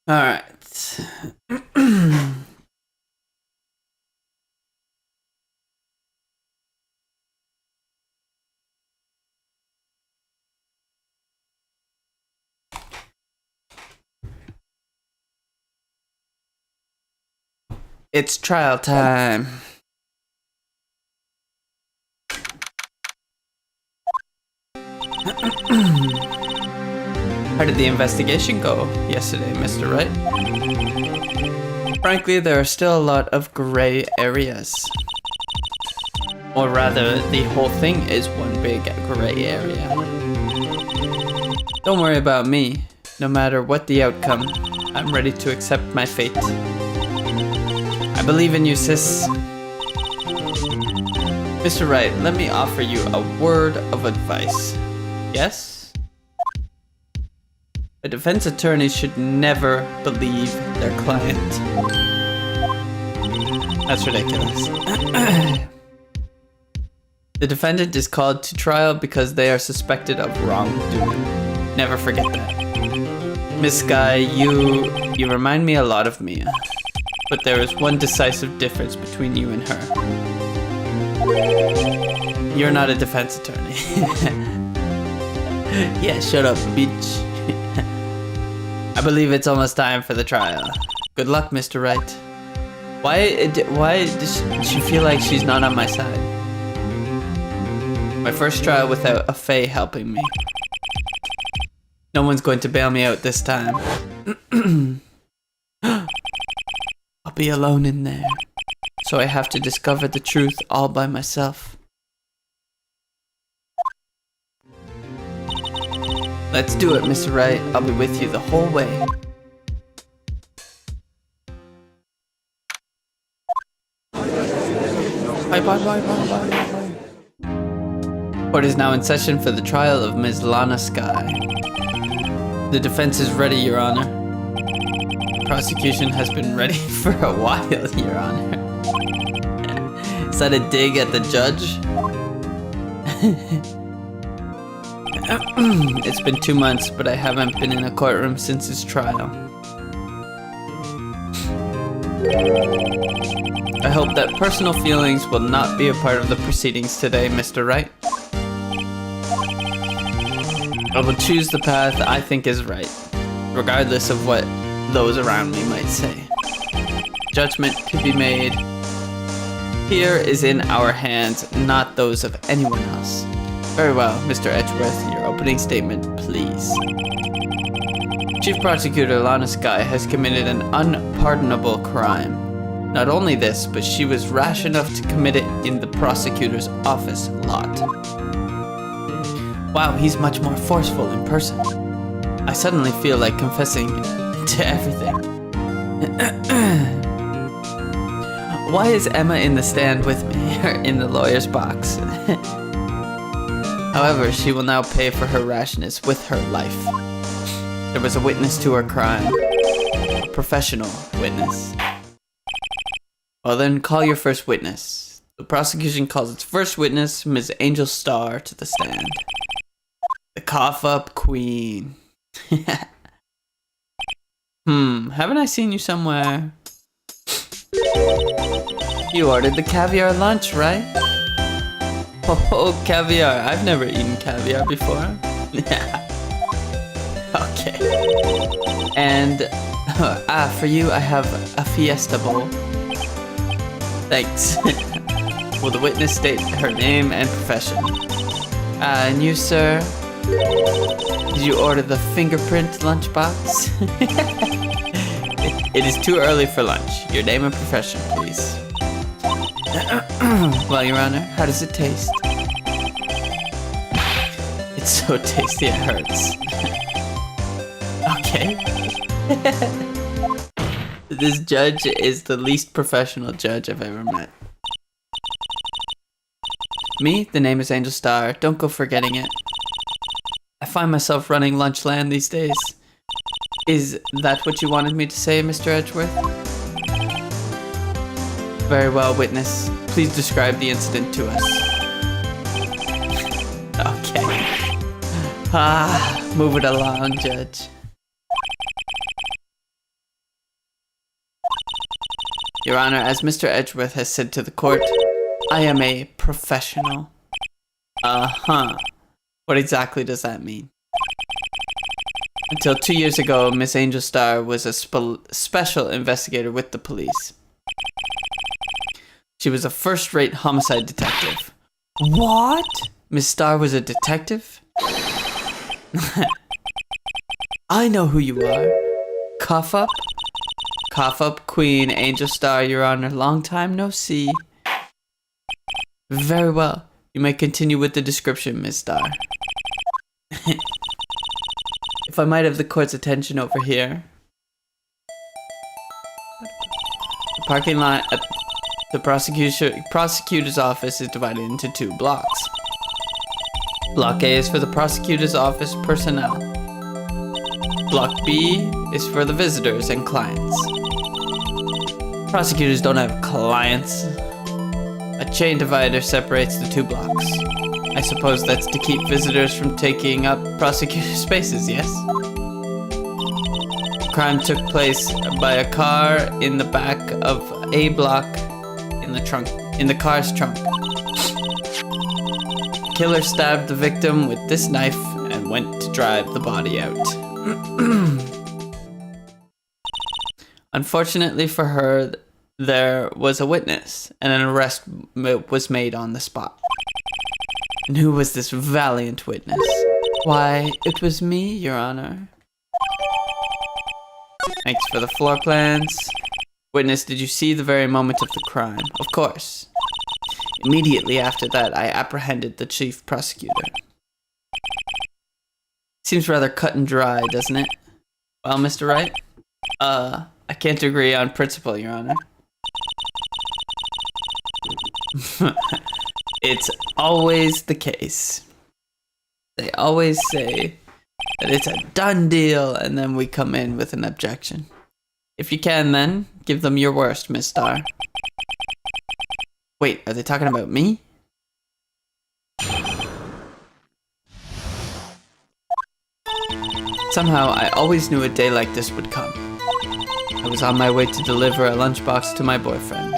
All right. It's trial time. How did the investigation go yesterday, Mr. Wright? Frankly, there are still a lot of gray areas. Or rather, the whole thing is one big gray area. Don't worry about me. No matter what the outcome, I'm ready to accept my fate. I believe in you, sis. Mr. Wright, let me offer you a word of advice. Yes? A defense attorney should never believe their client. That's ridiculous. The defendant is called to trial because they are suspected of wrongdoing. Never forget that. Miss Sky, you remind me a lot of Mia. But there is one decisive difference between you and her. You're not a defense attorney. Yeah, shut up, bitch. I believe it's almost time for the trial. Good luck, Mr. Wright. Why does she feel like she's not on my side? My first trial without a Fae helping me. No one's going to bail me out this time. I'll be alone in there. So I have to discover the truth all by myself. Let's do it, Mr. Wright. I'll be with you the whole way. Bye. Court is now in session for the trial of Ms. Lana Sky. The defense is ready, Your Honor. The prosecution has been ready for a while, Your Honor. Is that a dig at the judge? It's been 2 months, but I haven't been in a courtroom since his trial. I hope that personal feelings will not be a part of the proceedings today, Mr. Wright. I will choose the path I think is right, regardless of what those around me might say. Judgment to be made here is in our hands, not those of anyone else. Very well, Mr. Edgeworth, your opening statement, please. Chief Prosecutor Lana Sky has committed an unpardonable crime. Not only this, but she was rash enough to commit it in the prosecutor's office lot. Wow, he's much more forceful in person. I suddenly feel like confessing to everything. Why is Emma in the stand with me, or in the lawyer's box? However, she will now pay for her rashness with her life. There was a witness to her crime. A professional witness. Well then, call your first witness. The prosecution calls its first witness, Ms. Angel Star, to the stand. The cough-up queen. Haven't I seen you somewhere? You ordered the caviar lunch, right? Oh, caviar. I've never eaten caviar before. Okay. And, for you, I have a fiesta bowl. Thanks. Will the witness state her name and profession? And you, sir? Did you order the fingerprint lunchbox? It is too early for lunch. Your name and profession, please. Well, Your Honor, how does it taste? It's so tasty it hurts. Okay. This judge is the least professional judge I've ever met. Me? The name is Angel Star. Don't go forgetting it. I find myself running Lunchland these days. Is that what you wanted me to say, Mr. Edgeworth? Very well, witness. Please describe the incident to us. Okay. Move it along, Judge. Your Honor, as Mr. Edgeworth has said to the court, I am a professional. What exactly does that mean? Until 2 years ago, Miss Angel Star was a special investigator with the police. She was a first-rate homicide detective. What? Miss Star was a detective? I know who you are. Cough up? Cough up, Queen Angel Star, Your Honor. Long time no see. Very well. You may continue with the description, Miss Star. If I might have the court's attention over here. The parking lot at the prosecutor's office is divided into 2 blocks. Block A is for the prosecutor's office personnel. Block B is for the visitors and clients. Prosecutors don't have clients. A chain divider separates the 2 blocks. I suppose that's to keep visitors from taking up prosecutor spaces, yes? crime took place by a car in the back of A block in the car's trunk. Killer stabbed the victim with this knife and went to drive the body out. Unfortunately for her, there was a witness and an arrest was made on the spot. And who was this valiant witness? Why, it was me, Your Honor. Thanks for the floor plans. Witness, did you see the very moment of the crime? Of course. Immediately after that, I apprehended the chief prosecutor. Seems rather cut and dry, doesn't it? Well, Mr. Wright? I can't agree on principle, Your Honor. It's always the case. They always say that it's a done deal, and then we come in with an objection. If you can, then, give them your worst, Miss Starr. Wait, are they talking about me? Somehow, I always knew a day like this would come. I was on my way to deliver a lunchbox to my boyfriend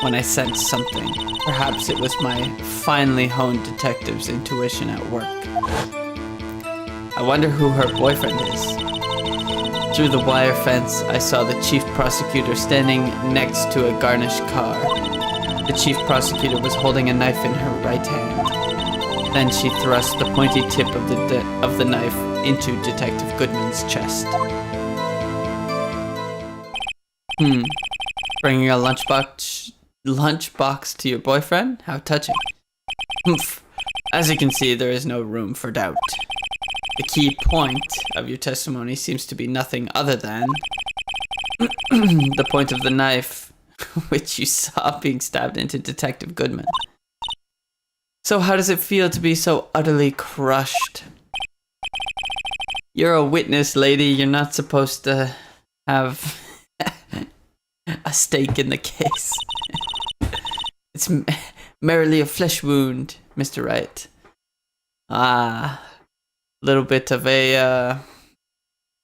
when I sensed something. Perhaps it was my finely honed detective's intuition at work. I wonder who her boyfriend is. Through the wire fence, I saw the chief prosecutor standing next to a garnished car. The chief prosecutor was holding a knife in her right hand. Then she thrust the pointy tip of the knife into Detective Goodman's chest. Bringing a lunchbox to your boyfriend? How touching. As you can see, there is no room for doubt. The key point of your testimony seems to be nothing other than the point of the knife which you saw being stabbed into Detective Goodman. So how does it feel to be so utterly crushed? You're a witness, lady. You're not supposed to have a stake in the case. It's merely a flesh wound, Mr. Wright. Little bit of a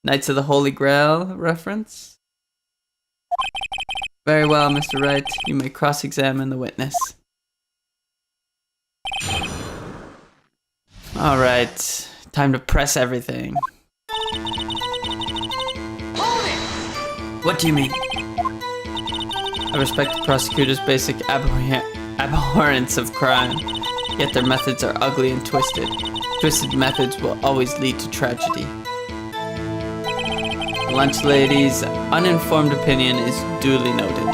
Knights of the Holy Grail reference. Very well, Mr. Wright. You may cross-examine the witness. Alright, time to press everything. What do you mean? I respect the prosecutor's basic abhorrence of crime, yet their methods are ugly and twisted. Twisted methods will always lead to tragedy. The lunch lady's uninformed opinion is duly noted.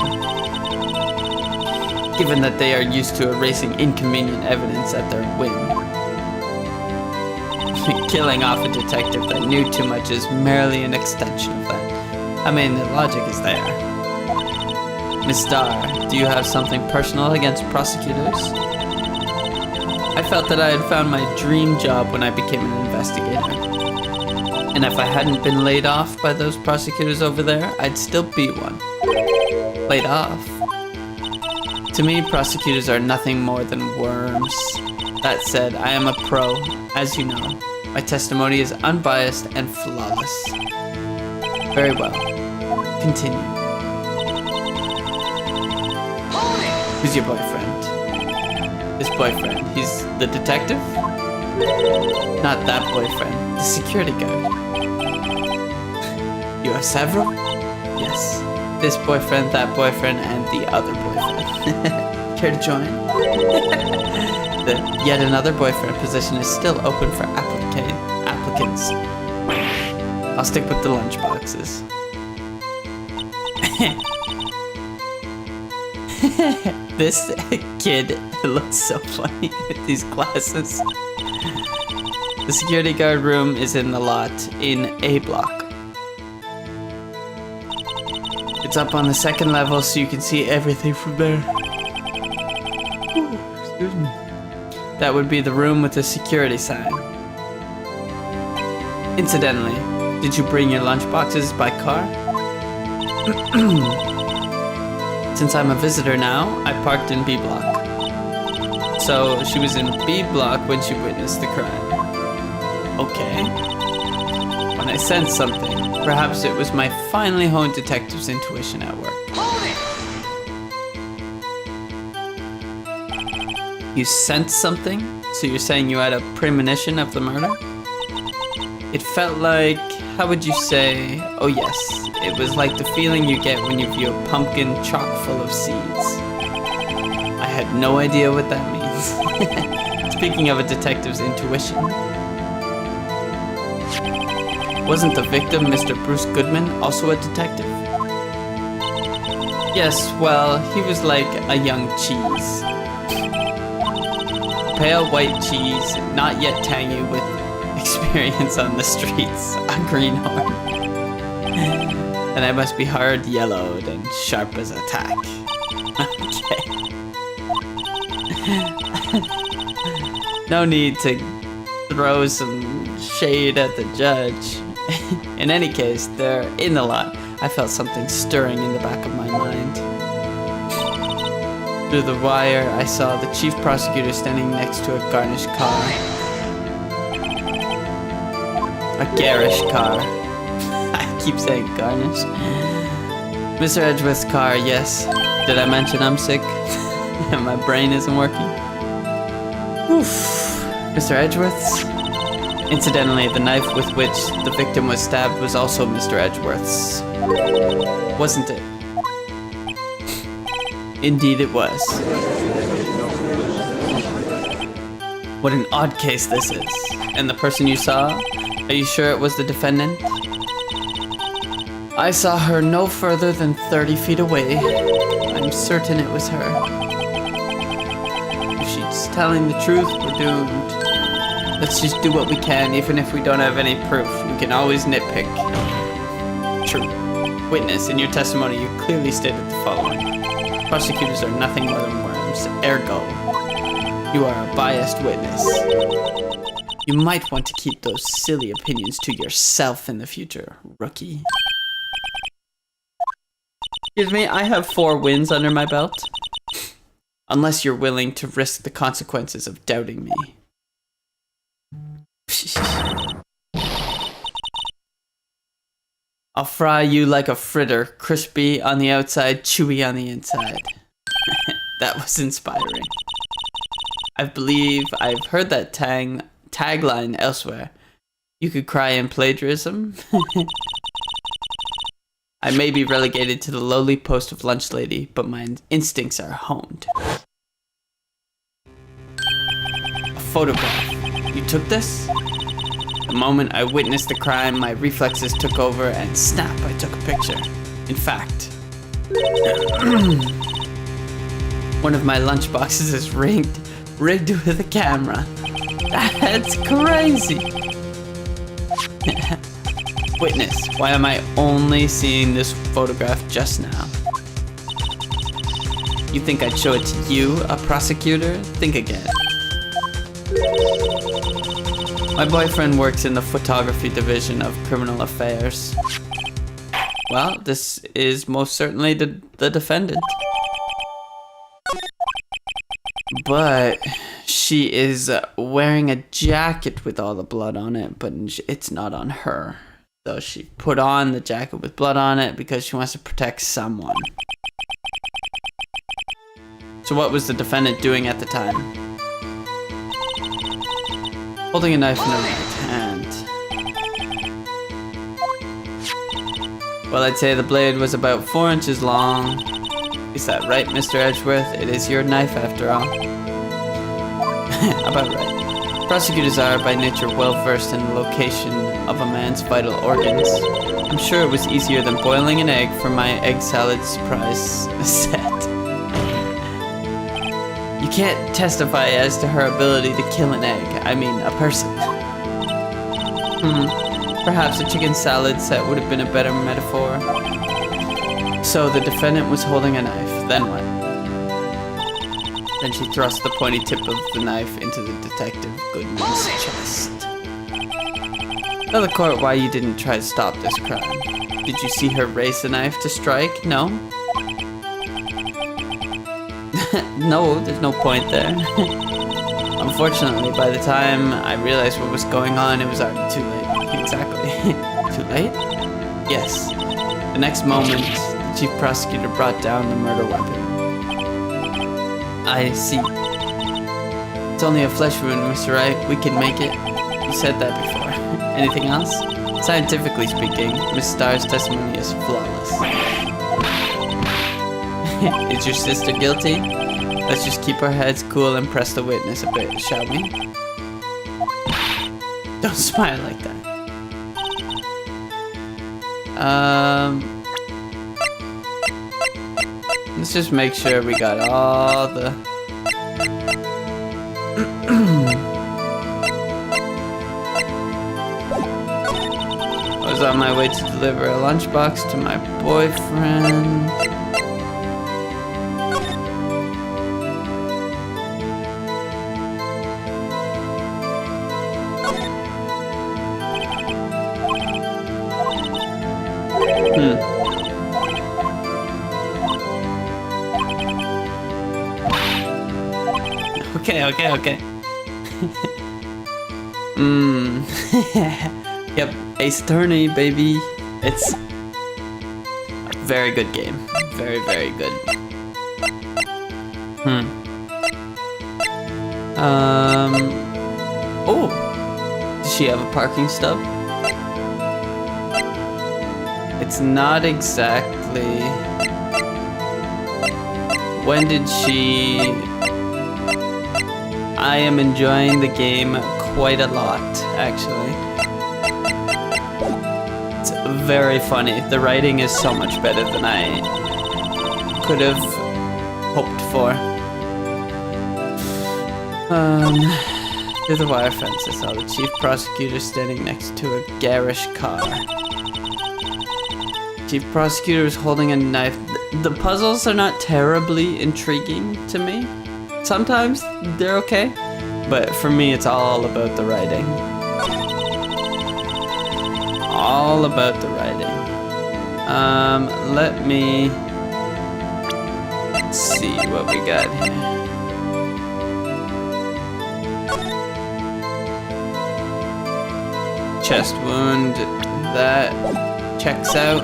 Given that they are used to erasing inconvenient evidence at their whim. Killing off a detective that knew too much is merely an extension of that. I mean, the logic is there. Miss Starr, do you have something personal against prosecutors? I felt that I had found my dream job when I became an investigator. And if I hadn't been laid off by those prosecutors over there, I'd still be one. Laid off? To me, prosecutors are nothing more than worms. That said, I am a pro, as you know. My testimony is unbiased and flawless. Very well. Continue. Who's your boyfriend? This boyfriend. He's the detective? Not that boyfriend. The security guard. You have several? Yes. This boyfriend, that boyfriend, and the other boyfriend. Care to join? The yet another boyfriend position is still open for applicants. I'll stick with the lunch boxes. This kid looks so funny with these glasses. The security guard room is in the lot in A block. It's up on the second level so you can see everything from there. Ooh, excuse me. That would be the room with the security sign. Incidentally, did you bring your lunch boxes by car? Since I'm a visitor now, I parked in B block. So she was in B block when she witnessed the crime. Okay. and I sensed something. Perhaps it was my finely honed detective's intuition at work. You sensed something? So you're saying you had a premonition of the murder? It felt like, how would you say, oh yes, it was like the feeling you get when you view a pumpkin chock full of seeds. I had no idea what that means. Speaking of a detective's intuition. Wasn't the victim, Mr. Bruce Goodman, also a detective? Yes, well, he was like a young cheese. Pale white cheese, not yet tangy with experience on the streets, a greenhorn. And I must be hard yellowed and sharp as a tack. Okay. No need to throw some shade at the judge. In any case, they're in the lot. I felt something stirring in the back of my mind. Through the wire, I saw the chief prosecutor standing next to a garnished car. A garish car. I keep saying garnish. Mr. Edgeworth's car, yes. Did I mention I'm sick? And my brain isn't working? Oof. Mr. Edgeworth's? Incidentally, the knife with which the victim was stabbed was also Mr. Edgeworth's. Wasn't it? Indeed it was. What an odd case this is. And the person you saw? Are you sure it was the defendant? I saw her no further than 30 feet away. I'm certain it was her. If she's telling the truth, we're doomed. Let's just do what we can, even if we don't have any proof. We can always nitpick. True. Witness, in your testimony, you clearly stated the following. Prosecutors are nothing more than worms. Ergo, you are a biased witness. You might want to keep those silly opinions to yourself in the future, rookie. Excuse me, I have 4 wins under my belt. Unless you're willing to risk the consequences of doubting me. I'll fry you like a fritter, crispy on the outside, chewy on the inside. That was inspiring. I believe I've heard that tagline elsewhere. You could cry in plagiarism. I may be relegated to the lowly post of lunch lady, but my instincts are honed. A photograph. You took this? The moment I witnessed the crime, my reflexes took over and snap, I took a picture. In fact, one of my lunch boxes is rigged with a camera. That's crazy. Witness, why am I only seeing this photograph just now? You think I'd show it to you, a prosecutor? Think again. My boyfriend works in the photography division of criminal affairs. Well, this is most certainly the defendant. But she is wearing a jacket with all the blood on it, but it's not on her. So she put on the jacket with blood on it because she wants to protect someone. So what was the defendant doing at the time? Holding a knife in her right hand. Well, I'd say the blade was about 4 inches long. Is that right, Mr. Edgeworth? It is your knife after all. About right. Prosecutors are, by nature, well versed in the location of a man's vital organs. I'm sure it was easier than boiling an egg for my egg salad surprise set. You can't testify as to her ability to kill an egg. I mean, a person. Perhaps a chicken salad set would have been a better metaphor. So the defendant was holding a knife. Then what? Then she thrust the pointy tip of the knife into the detective Goodman's chest. Tell the court why you didn't try to stop this crime. Did you see her raise the knife to strike? No? No, there's no point there. Unfortunately, by the time I realized what was going on, it was already too late. Exactly. Too late? Yes. The next moment, the chief prosecutor brought down the murder weapon. I see. It's only a flesh wound, Mr. Wright. We can make it. You said that before. Anything else? Scientifically speaking, Miss Starr's testimony is flawless. Is your sister guilty? Let's just keep our heads cool and press the witness a bit, shall we? Don't smile like that. Let's just make sure we got all the... I was on my way to deliver a lunchbox to my boyfriend. Okay. Yep, Ace Attorney, baby. It's a very good game. Very, very good. Oh, does she have a parking stub? It's not exactly... When did she... I am enjoying the game quite a lot, actually. It's very funny. The writing is so much better than I could have hoped for. Through the wire fence, I saw the chief prosecutor standing next to a garish car. Chief prosecutor was holding a knife. The puzzles are not terribly intriguing to me. Sometimes they're okay, but for me it's all about the writing. All about the writing. Let me see what we got here. Chest wound, that checks out.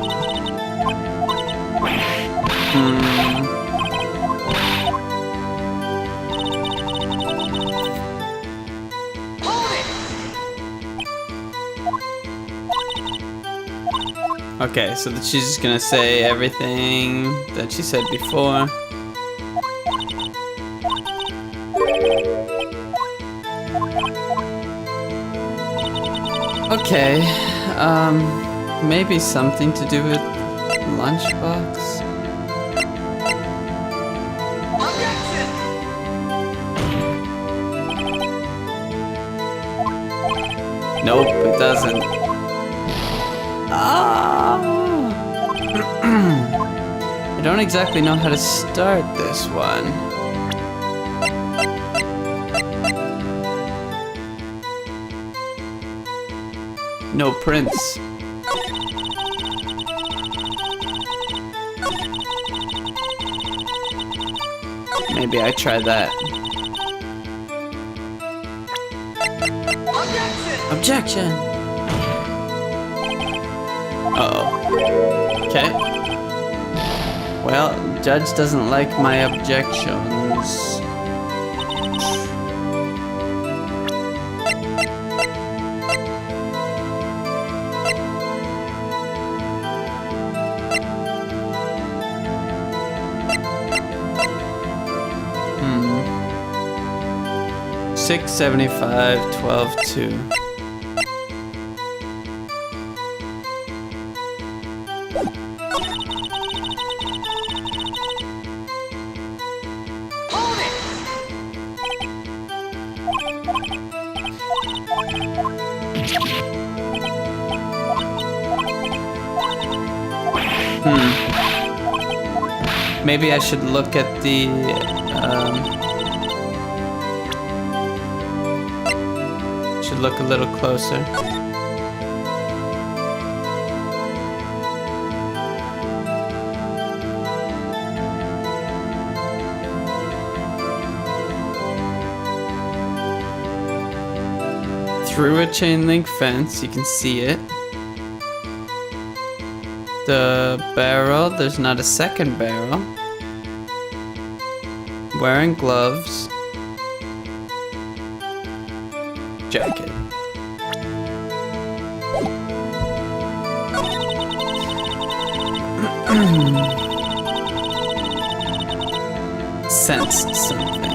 Okay, so that she's just gonna say everything that she said before. Okay, maybe something to do with lunchbox. Nope, it doesn't. I don't exactly know how to start this one. No prints. Maybe I try that. Objection! Uh-oh. Okay. Well, judge doesn't like my objections. $6.75, 12.2. Maybe I should look at the should look a little closer. Through a chain link fence, you can see it. the barrel. There's not a second barrel. Wearing gloves. Jacket. Sensed something.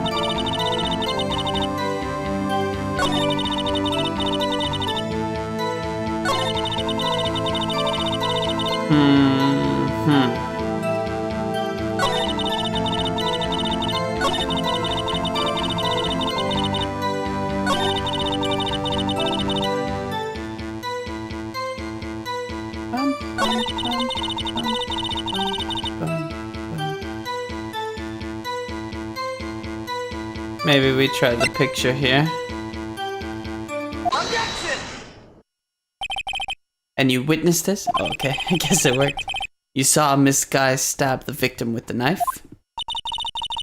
Maybe we try the picture here. Objection! And you witnessed this? Oh, okay, I guess it worked. You saw Miss Guy stab the victim with the knife?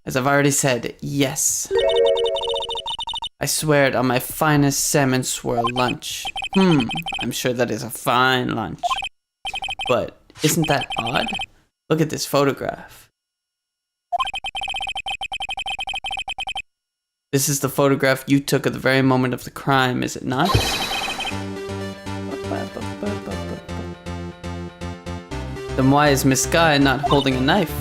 As I've already said, yes. I swear it on my finest salmon swirl lunch. I'm sure that is a fine lunch. But isn't that odd? Look at this photograph. This is the photograph you took at the very moment of the crime, is it not? Then why is Miss Guy not holding a knife?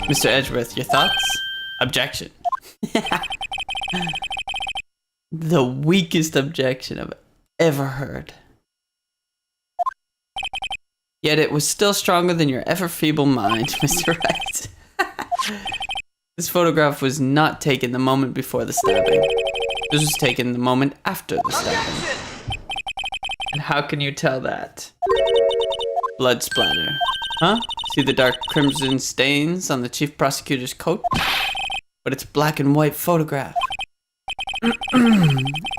Mr. Edgeworth, your thoughts? Objection. The weakest objection I've ever heard. Yet it was still stronger than your ever-feeble mind, Mr. Wright. This photograph was not taken the moment before the stabbing. This was taken the moment after the stabbing. And how can you tell that? Blood splatter. Huh? See the dark crimson stains on the chief prosecutor's coat? But it's black and white photograph.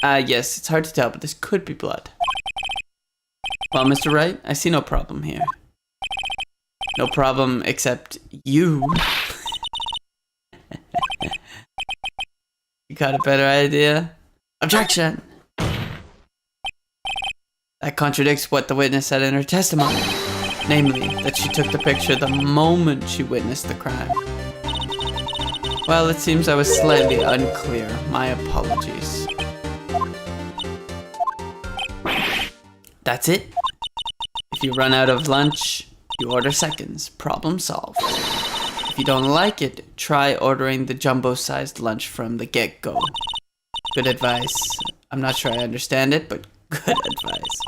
Yes, it's hard to tell, but this could be blood. Well, Mr. Wright, I see no problem here. No problem except you. You got a better idea? Objection! That contradicts what the witness said in her testimony. Namely, that she took the picture the moment she witnessed the crime. Well, it seems I was slightly unclear. My apologies. That's it. If you run out of lunch, you order seconds. Problem solved. If you don't like it, try ordering the jumbo-sized lunch from the get-go. Good advice. I'm not sure I understand it, but good advice.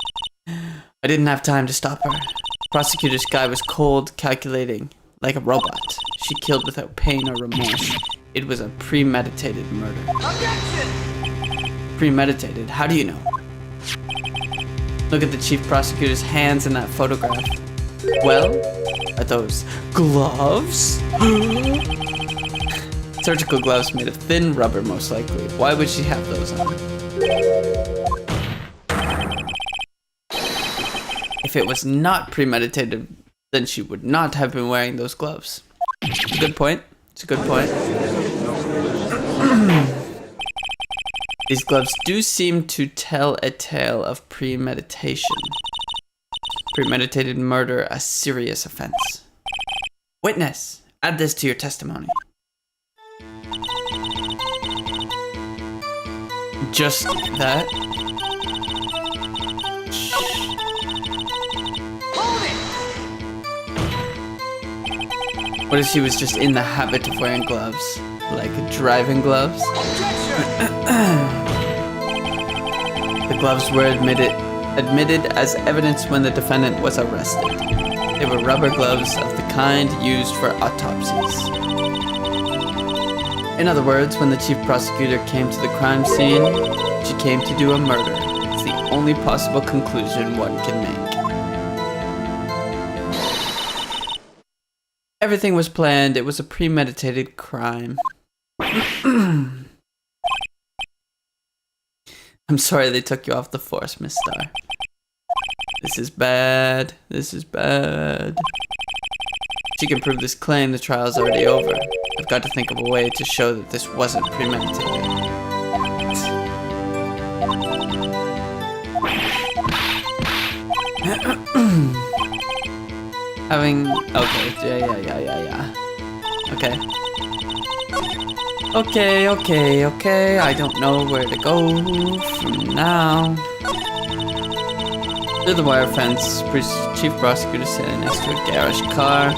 I didn't have time to stop her. Prosecutor's guy was cold, calculating, like a robot. She killed without pain or remorse. It was a premeditated murder. Objection! Premeditated? How do you know? Look at the chief prosecutor's hands in that photograph. Well, are those gloves? Surgical gloves made of thin rubber, most likely. Why would she have those on? If it was not premeditated, then she would not have been wearing those gloves. It's a good point. It's a good point. These gloves do seem to tell a tale of premeditation. Premeditated murder, a serious offense. Witness, add this to your testimony. Just that? What if she was just in the habit of wearing gloves? Like driving gloves? The gloves were admitted as evidence when the defendant was arrested. They were rubber gloves of the kind used for autopsies. In other words, when the chief prosecutor came to the crime scene, she came to do a murder. It's the only possible conclusion one can make. Everything was planned. It was a premeditated crime. I'm sorry they took you off the force, Miss Starr. This is bad. This is bad. She can prove this claim, the trial's already over. I've got to think of a way to show that this wasn't premeditated. Having... Okay, yeah. Okay. Okay. I don't know where to go from now. Through the wire fence, Chief Prosecutor sitting next to a garage car.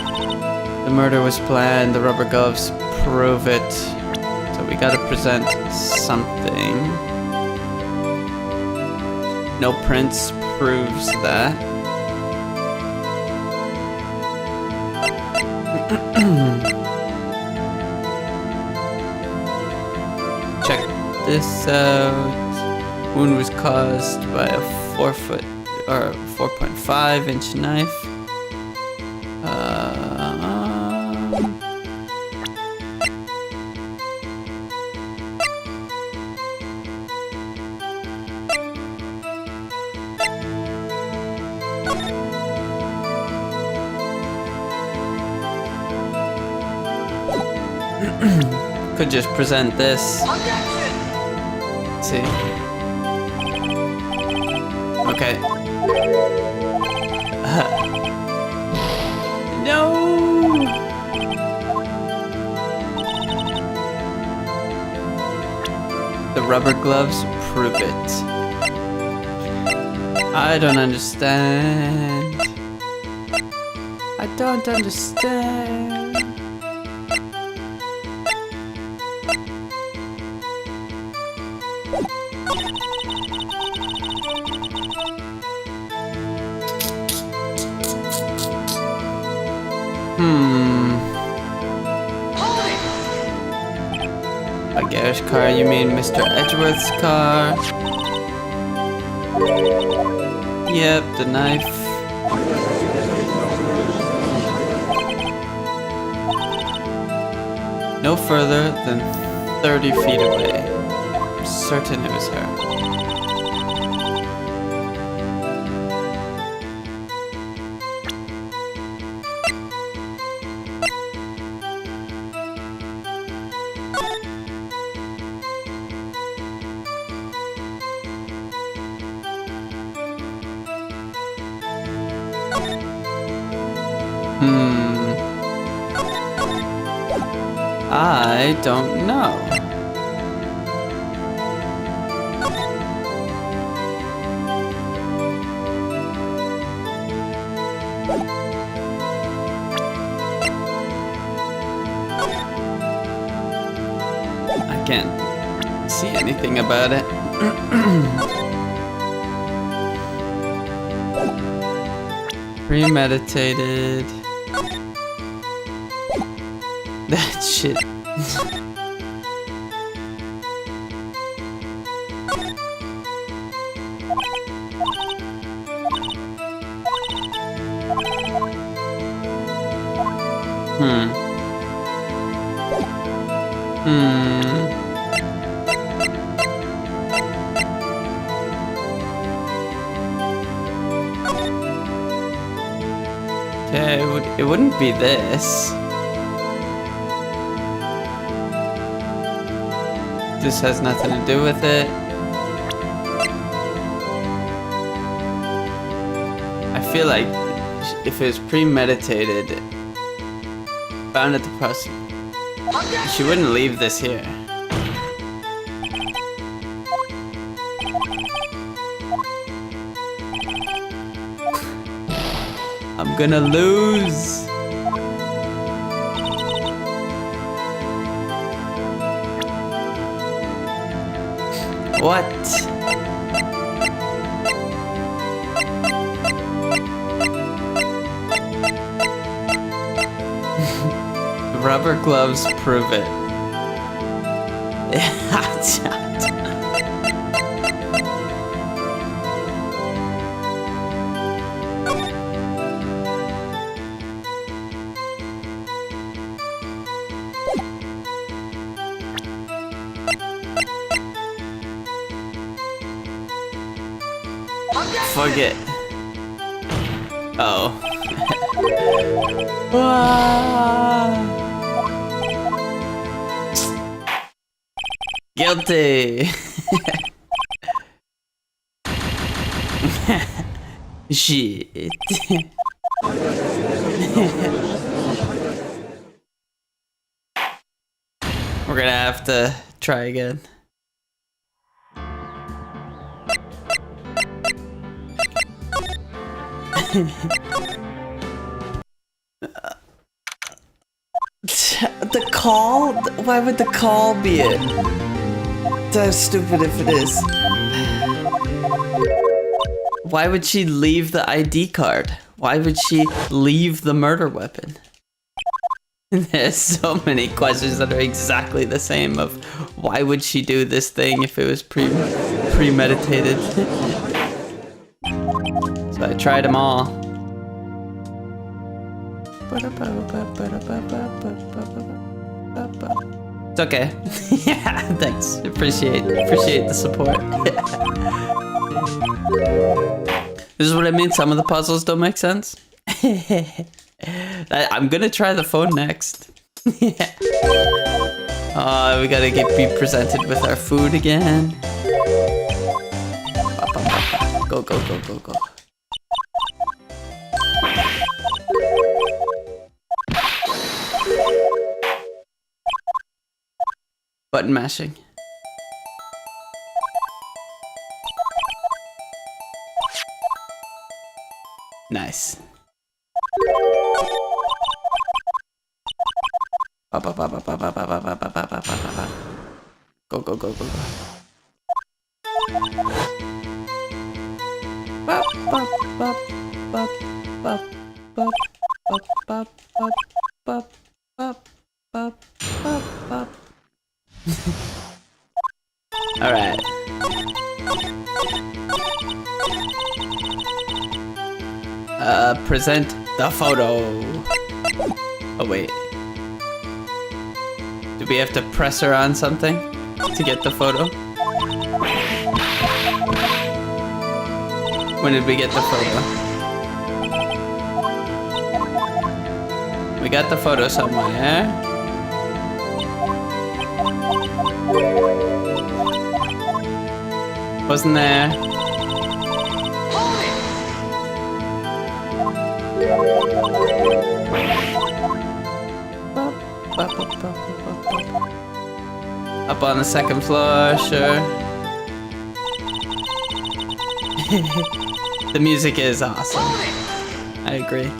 The murder was planned, the rubber gloves prove it. So we gotta present something. No prints proves that. Check this out. Wound was caused by a 4.5-inch knife. Could just present this. See? Okay. No! The rubber gloves prove it. I don't understand. I don't understand. A garage car, you mean Mr. Edgeworth's car? Yep, the knife. No further than 30 feet away. I'm certain it was her. I don't know. I can't see anything about it. Premeditated. That shit. Okay, it wouldn't be this. This has nothing to do with it. I feel like if it was premeditated, found at the prosecutor, she wouldn't leave this here. I'm gonna lose. What? Rubber gloves prove it. Forget. Oh. Guilty. Shit. We're gonna have to try again. The call? Why would the call be it? That's stupid if it is. Why would she leave the ID card? Why would she leave the murder weapon? There's so many questions that are exactly the same of why would she do this thing if it was premeditated? So I tried them all. It's okay. Yeah, thanks. Appreciate the support. This is what I mean. Some of the puzzles don't make sense. I'm gonna try the phone next. We gotta be presented with our food again. Go, go, go, go, go. Button mashing. Nice. Go, go, go, go, go, go. All right. Present the photo. Oh wait. Do we have to press her on something to get the photo? When did we get the photo? We got the photo somewhere. Wasn't there? Up on the second floor, sure. The music is awesome. I agree.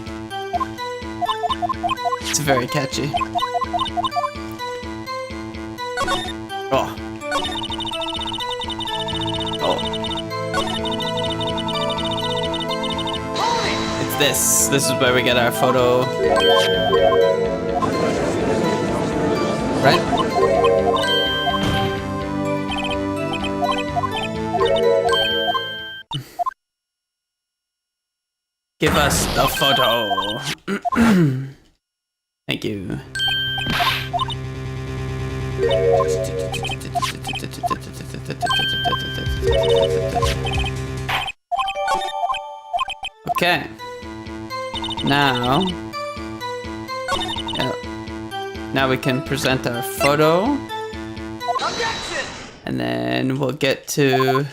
It's very catchy. Oh. Oh. It's this. This is where we get our photo. Right? Give us the photo. Thank you. Okay. Now. Yep. Now we can present our photo. Objection! And then we'll get to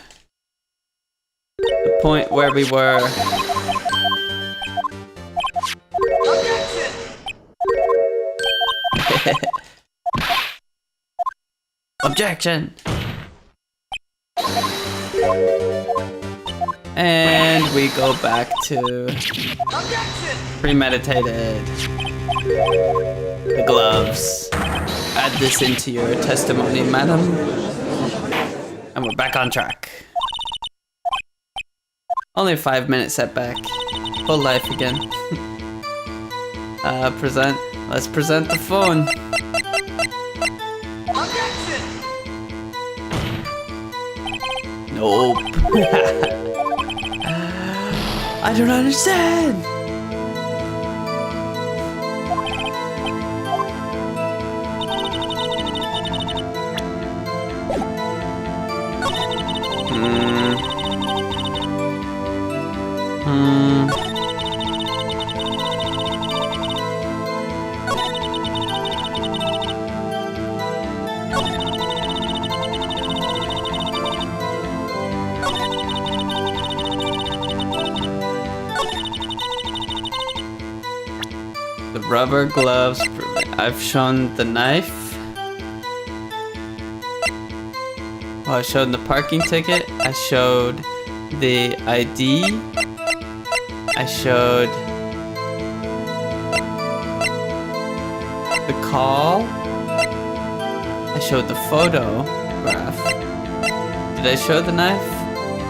the point where we were. Objection! Objection! And we go back to Objection! premeditated. The gloves. Add this into your testimony, madam. And we're back on track. Only a 5-minute setback. Full life again. Present. Let's present the phone. Objection! Nope. I don't understand. Rubber gloves prove it. I've shown the knife. Oh, I showed the parking ticket. I showed the ID. I showed the call. I showed the photograph. Did I show the knife?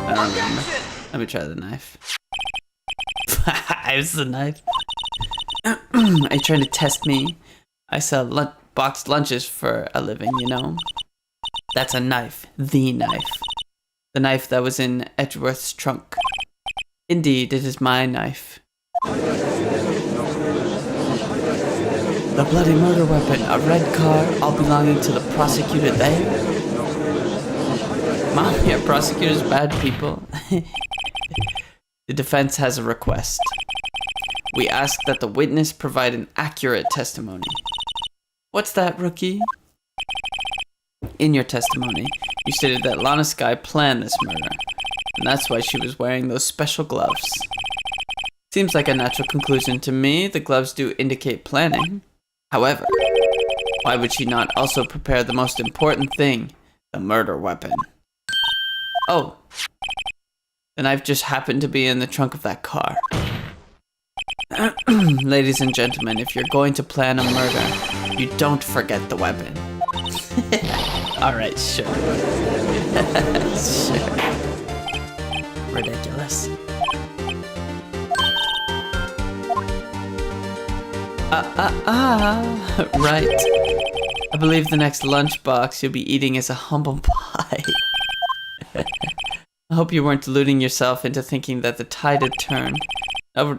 I don't remember. Let me try the knife. It's the knife. Are you trying to test me? I sell boxed lunches for a living, you know? That's a knife. The knife. The knife that was in Edgeworth's trunk. Indeed, it is my knife. The bloody murder weapon. A red car, all belonging to the prosecutor there. Mom, yeah, prosecutors bad people. The defense has a request. We ask that the witness provide an accurate testimony. What's that, rookie? In your testimony, you stated that Lana Skye planned this murder, and that's why she was wearing those special gloves. Seems like a natural conclusion to me. The gloves do indicate planning. However, why would she not also prepare the most important thing, the murder weapon? Oh, the knife just happened to be in the trunk of that car. Ladies and gentlemen, if you're going to plan a murder, you don't forget the weapon. Alright, sure. Sure. Ridiculous. Right. I believe the next lunchbox you'll be eating is a humble pie. I hope you weren't deluding yourself into thinking that the tide had turned.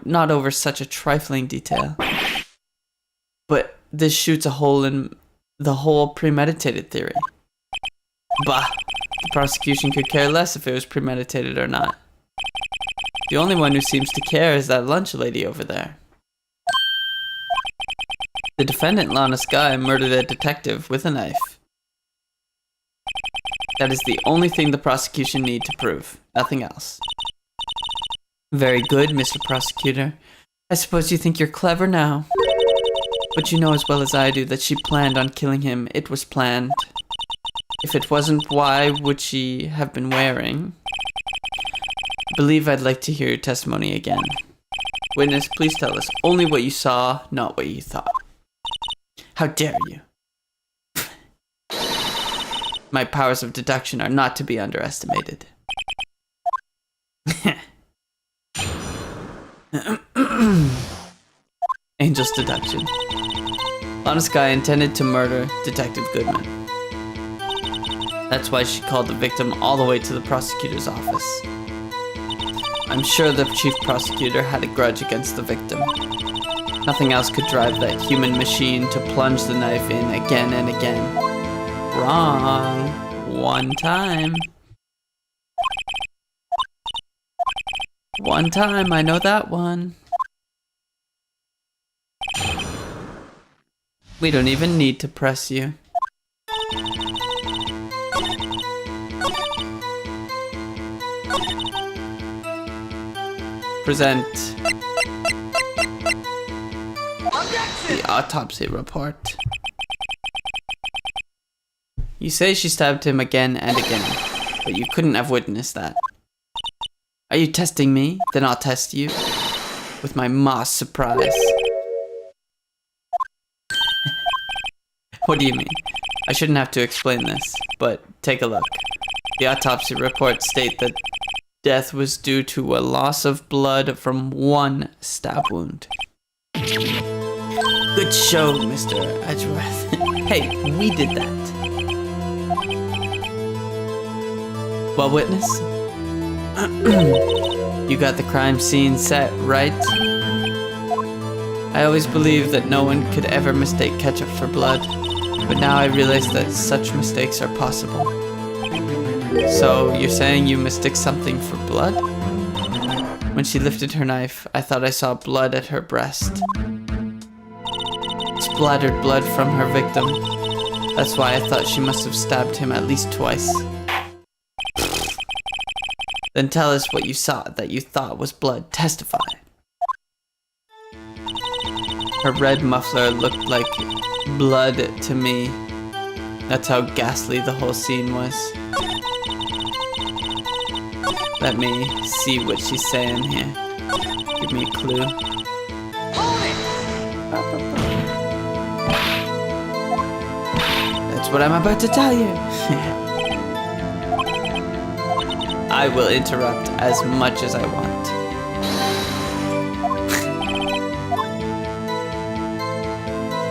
Not over such a trifling detail. But this shoots a hole in the whole premeditated theory. Bah! The prosecution could care less if it was premeditated or not. The only one who seems to care is that lunch lady over there. The defendant, Lana Skye, murdered a detective with a knife. That is the only thing the prosecution need to prove. Nothing else. Very good, Mr. Prosecutor. I suppose you think you're clever now. But you know as well as I do that she planned on killing him. It was planned. If it wasn't, why would she have been wearing? I believe I'd like to hear your testimony again. Witness, please tell us only what you saw, not what you thought. How dare you? My powers of deduction are not to be underestimated. Angel's deduction. Lana Skye intended to murder Detective Goodman. That's why she called the victim all the way to the prosecutor's office. I'm sure the chief prosecutor had a grudge against the victim. Nothing else could drive that human machine to plunge the knife in again and again. Wrong. One time. One time, I know that one. We don't even need to press you. Present the autopsy report. You say she stabbed him again and again, but you couldn't have witnessed that. Are you testing me? Then I'll test you with my Moss surprise. What do you mean? I shouldn't have to explain this, but take a look. The autopsy report states that death was due to a loss of blood from one stab wound. Good show, Mr. Edgeworth. Hey, we did that. Well, witness? You got the crime scene set, right? I always believed that no one could ever mistake ketchup for blood, but now I realize that such mistakes are possible. So, you're saying you mistook something for blood? When she lifted her knife, I thought I saw blood at her breast. Splattered blood from her victim. That's why I thought she must have stabbed him at least twice. Then tell us what you saw that you thought was blood. Testify. Her red muffler looked like blood to me. That's how ghastly the whole scene was. Let me see what she's saying here. Give me a clue. That's what I'm about to tell you. I will interrupt as much as I want.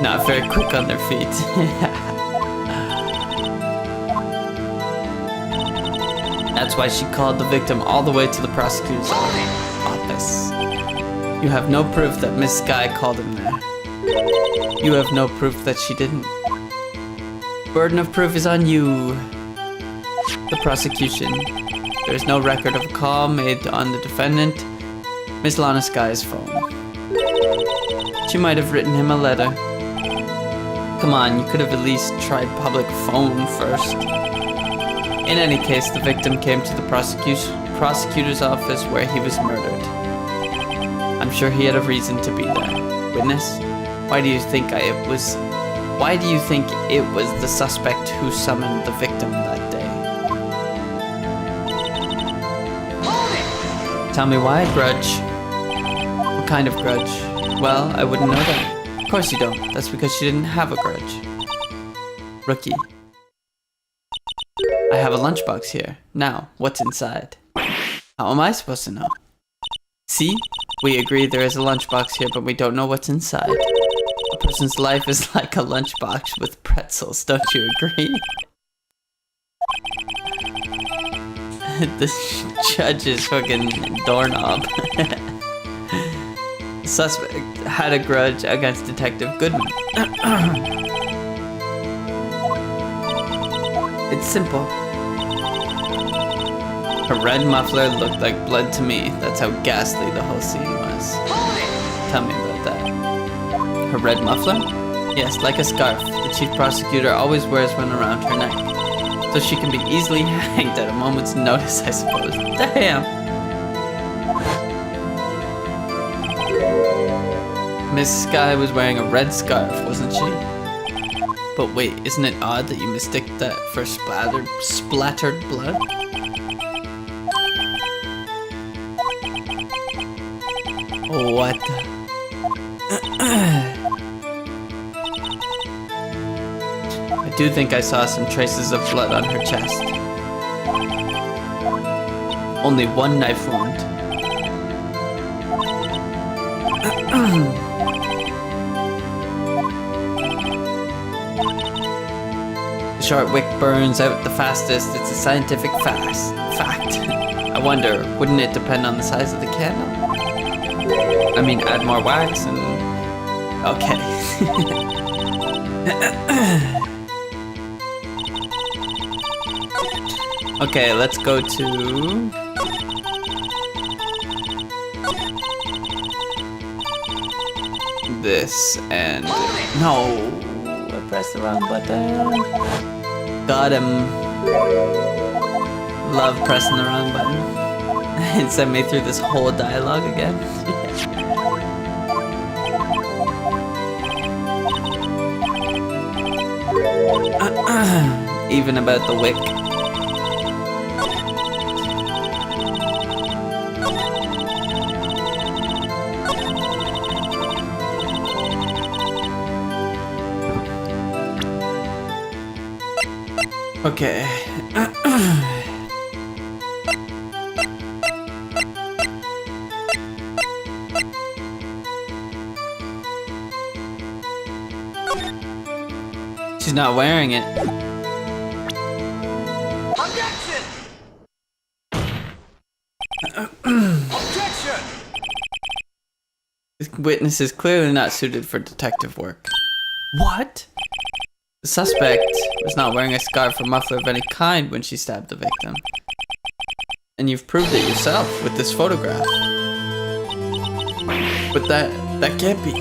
Not very quick on their feet. That's why she called the victim all the way to the prosecutor's office. You have no proof that Miss Sky called him there. You have no proof that she didn't. Burden of proof is on you. The prosecution. There is no record of a call made on the defendant, Miss Lana Sky's phone. She might have written him a letter. Come on, you could have at least tried public phone first. In any case, the victim came to the prosecutor's office where he was murdered. I'm sure he had a reason to be there. Witness, why do you think it was the suspect who summoned the victim that day? Tell me why? Grudge. What kind of grudge? Well, I wouldn't know that. Of course you don't. That's because she didn't have a grudge. Rookie. I have a lunchbox here. Now, what's inside? How am I supposed to know? See? We agree there is a lunchbox here, but we don't know what's inside. A person's life is like a lunchbox with pretzels, don't you agree? The judge is fucking doorknob. The suspect had a grudge against Detective Goodman. It's simple. Her red muffler looked like blood to me. That's how ghastly the whole scene was. Tell me about that. Her red muffler? Yes, like a scarf. The chief prosecutor always wears one around her neck. So she can be easily hanged at a moment's notice, I suppose. Damn! Miss Sky was wearing a red scarf, wasn't she? But wait, isn't it odd that you mistake that for splattered blood? What the... I do think I saw some traces of blood on her chest. Only one knife wound. The short wick burns out the fastest. It's a scientific fact. I wonder, wouldn't it depend on the size of the candle? I mean, add more wax and... Okay. Okay, let's go to... this and... No! I pressed the wrong button. Got him. Love pressing the wrong button. It sent me through this whole dialogue again. Even about the wick. Okay. She's not wearing it. Objection! Objection! This witness is clearly not suited for detective work. What? The suspect was not wearing a scarf or muffler of any kind when she stabbed the victim. And you've proved it yourself with this photograph. But that can't be.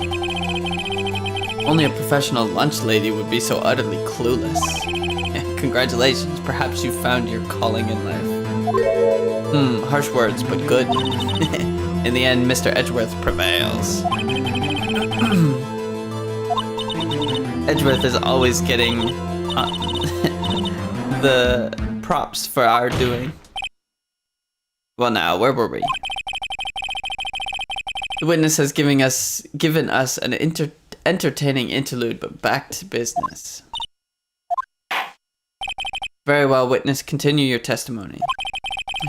Only a professional lunch lady would be so utterly clueless. Congratulations, perhaps you found your calling in life. Harsh words, but good. In the end, Mr. Edgeworth prevails. Edgeworth is always getting the props for our doing. Well, now, where were we? The witness has given us an entertaining interlude, but back to business. Very well, witness. Continue your testimony.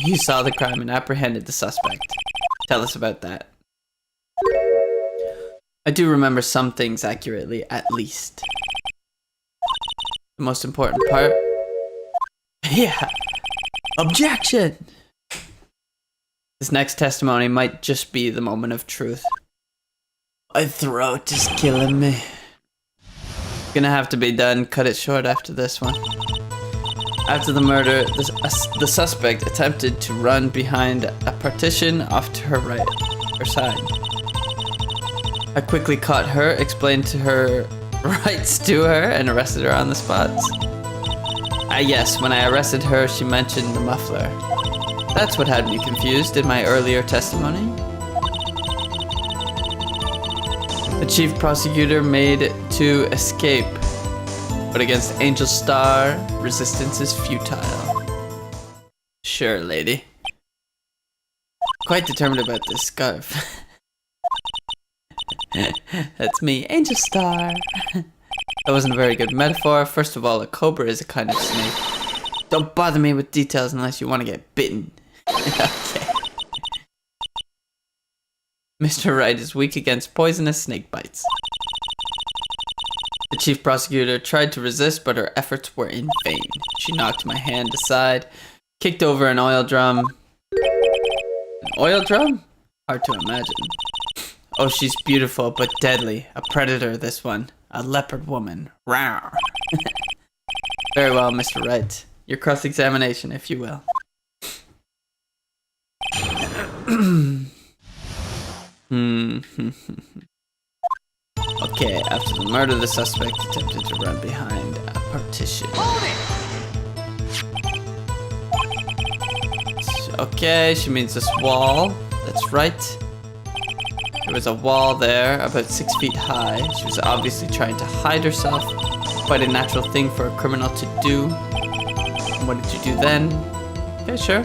You saw the crime and apprehended the suspect. Tell us about that. I do remember some things accurately, at least. The most important part? Yeah. Objection! This next testimony might just be the moment of truth. My throat is killing me. Gonna have to be done. Cut it short after this one. After the murder, the suspect attempted to run behind a partition off to her side. I quickly caught her, explained to her rights to her, and arrested her on the spot. Yes, when I arrested her, she mentioned the muffler. That's what had me confused in my earlier testimony. The chief prosecutor made to escape, but against Angel's star, resistance is futile. Sure, lady. Quite determined about this scarf. That's me, Angel Star. That wasn't a very good metaphor. First of all, a cobra is a kind of snake. Don't bother me with details unless you want to get bitten. Okay. Mr. Wright is weak against poisonous snake bites. The chief prosecutor tried to resist, but her efforts were in vain. She knocked my hand aside, kicked over an oil drum. An oil drum? Hard to imagine. Oh, she's beautiful, but deadly. A predator, this one. A leopard woman. Rawr. Very well, Mr. Wright. Your cross-examination, if you will. Okay, after the murder, the suspect attempted to run behind a partition. Okay, she means this wall. That's right. There was a wall there, about 6 feet high. She was obviously trying to hide herself. Quite a natural thing for a criminal to do. And what did you do then? Okay, sure.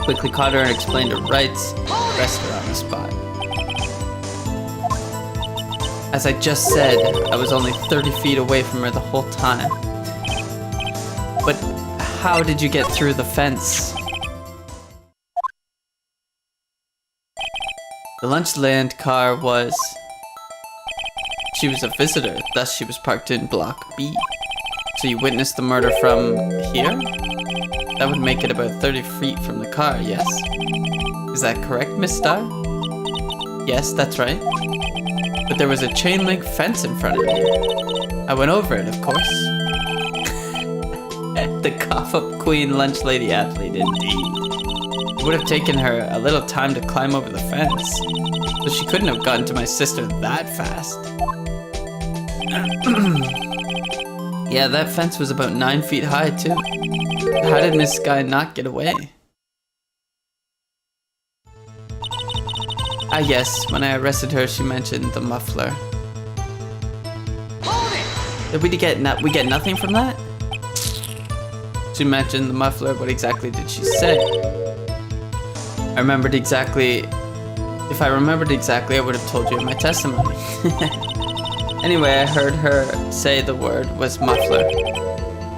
Quickly caught her and explained her rights. Arrested her on the spot. As I just said, I was only 30 feet away from her the whole time. But how did you get through the fence? The Lunchland car was... She was a visitor, thus she was parked in Block B. So you witnessed the murder from here? That would make it about 30 feet from the car, yes? Is that correct, Miss Starr? Yes, that's right. But there was a chain link fence in front of you. I went over it, of course. The cough-up queen lunch lady athlete, indeed. It would have taken her a little time to climb over the fence, so she couldn't have gotten to my sister that fast. Yeah, that fence was about 9 feet high, too. How did Miss Guy not get away? Ah, yes, when I arrested her, she mentioned the muffler. Did we get nothing from that? She mentioned the muffler, what exactly did she say? If I remembered exactly, I would have told you in my testimony. Anyway, I heard her say the word was muffler.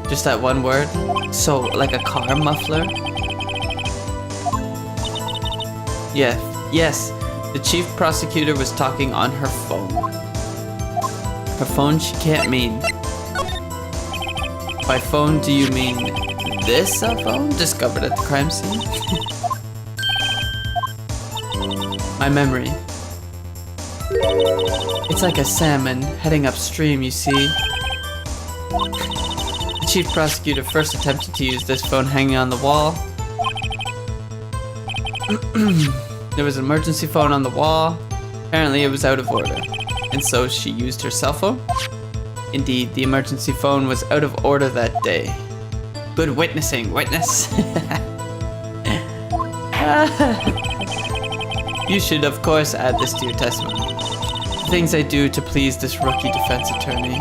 Just that one word? So, like a car muffler? Yeah, yes. The chief prosecutor was talking on her phone. Her phone she can't mean. By phone, do you mean this cell phone discovered at the crime scene? My memory. It's like a salmon heading upstream, you see. The chief prosecutor first attempted to use this phone hanging on the wall. There was an emergency phone on the wall. Apparently it was out of order. And so she used her cell phone? Indeed, the emergency phone was out of order that day. Good witnessing, witness. You should, of course, add this to your testimony. things I do to please this rookie defense attorney.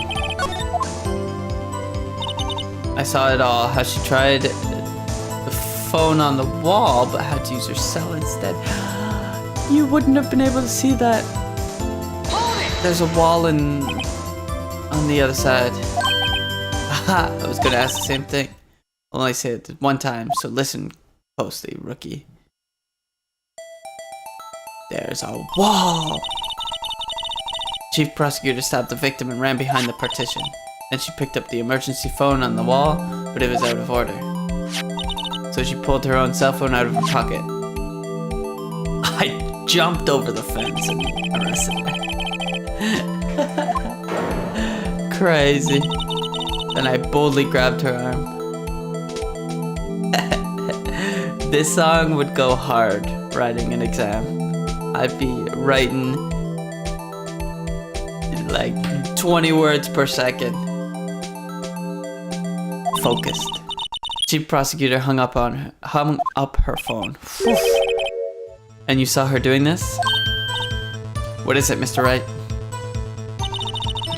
I saw it all, how she tried the phone on the wall, but had to use her cell instead. You wouldn't have been able to see that. There's a wall on the other side. Haha, I was gonna ask the same thing. I'll only say it one time, so listen closely, rookie. There's a wall! Chief prosecutor stopped the victim and ran behind the partition. Then she picked up the emergency phone on the wall, but it was out of order. So she pulled her own cell phone out of her pocket. I jumped over the fence and arrested her. Crazy. Then I boldly grabbed her arm. This song would go hard writing an exam. I'd be writing like 20 words per second. Focused. Chief prosecutor hung up her phone. And you saw her doing this? What is it, Mr. Wright?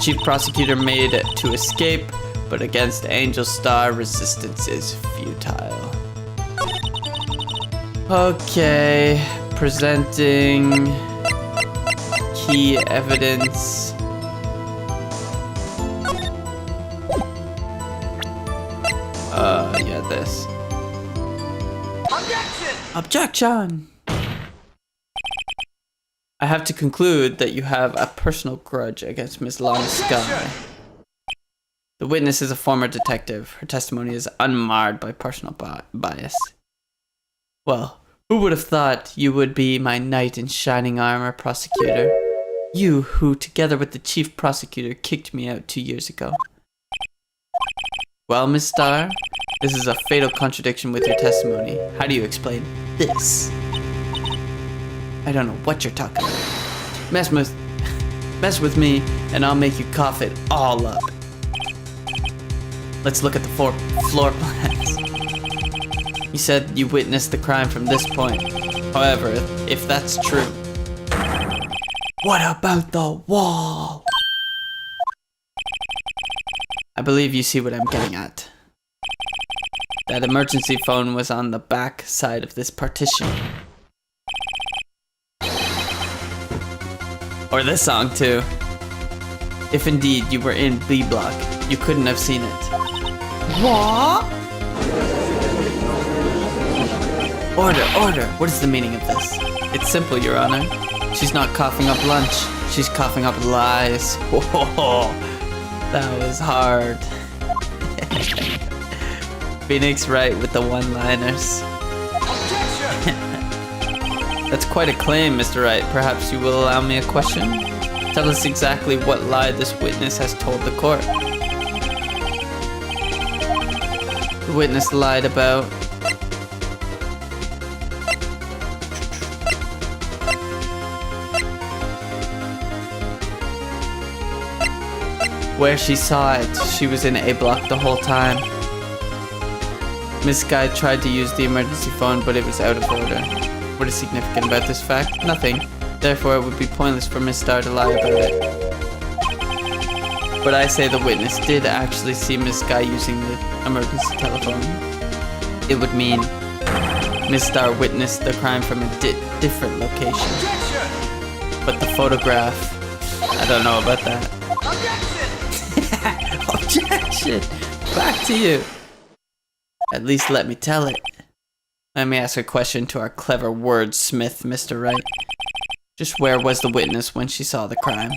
Chief prosecutor made it to escape, but against Angel Star, resistance is futile. Okay, presenting key evidence. Yeah, this. Objection! Objection! I have to conclude that you have a personal grudge against Miss Long Sky. The witness is a former detective. Her testimony is unmarred by personal bias. Well, who would have thought you would be my knight in shining armor, prosecutor? You who, together with the chief prosecutor, kicked me out 2 years ago. Well, Miss Starr, this is a fatal contradiction with your testimony. How do you explain this? I don't know what you're talking about. Mess with me, and I'll make you cough it all up. Let's look at the floor plans. You said you witnessed the crime from this point. However, if that's true, what about the wall? I believe you see what I'm getting at. That emergency phone was on the back side of this partition. Or this song too. If indeed you were in B block, you couldn't have seen it. What? Order. What is the meaning of this? It's simple, Your Honor. She's not coughing up lunch. She's coughing up lies. Whoa, that was hard. Phoenix Wright with the one-liners. That's quite a claim, Mr. Wright. Perhaps you will allow me a question? Tell us exactly what lie this witness has told the court. The witness lied about... where she saw it. She was in A block the whole time. Miss Guy tried to use the emergency phone, but it was out of order. What is significant about this fact? Nothing. Therefore, it would be pointless for Miss Starr to lie about it. But I say the witness did actually see Miss Guy using the emergency telephone. It would mean Miss Starr witnessed the crime from a different location. But the photograph, I don't know about that. Objection! Back to you. At least let me tell it. Let me ask a question to our clever wordsmith, Mr. Wright. Just where was the witness when she saw the crime?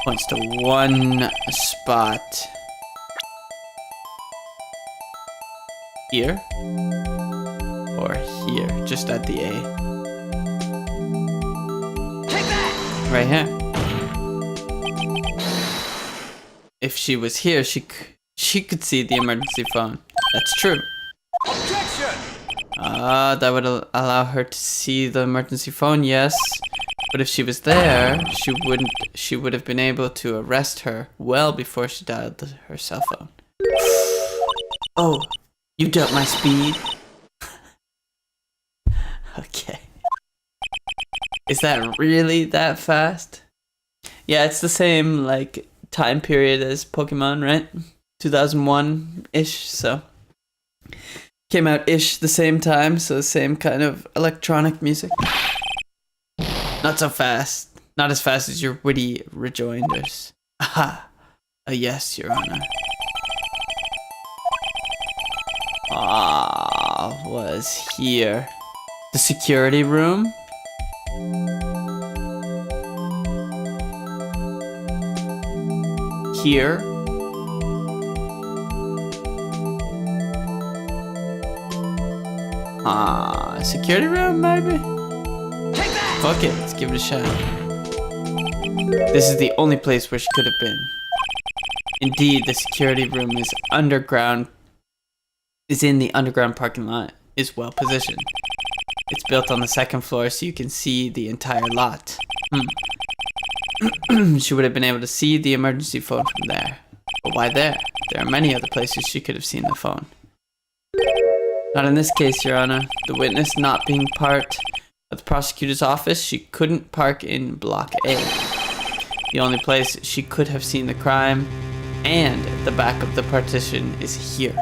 Points to one spot. Here? Or here, just at the A. Take that! Right here. If she was here, she could see the emergency phone. That's true. Objection! That would allow her to see the emergency phone, yes. But if she was there, she would have been able to arrest her well before she dialed her cell phone. Oh, you doubt my speed? Okay. Is that really that fast? Yeah, it's the same like time period as Pokemon, right? 2001-ish, so came out-ish the same time, so the same kind of electronic music. Not so fast. Not as fast as your witty rejoinders. Aha! A yes, Your Honor. Was here. The security room? Here? Security room, maybe? Take that! Fuck it, let's give it a shot. This is the only place where she could have been. Indeed, the security room is in the underground parking lot, is well positioned. It's built on the second floor so you can see the entire lot. She would have been able to see the emergency phone from there. But why there? There are many other places she could have seen the phone. Not in this case, Your Honor. The witness not being part of the prosecutor's office, she couldn't park in Block A. The only place she could have seen the crime and the back of the partition is here.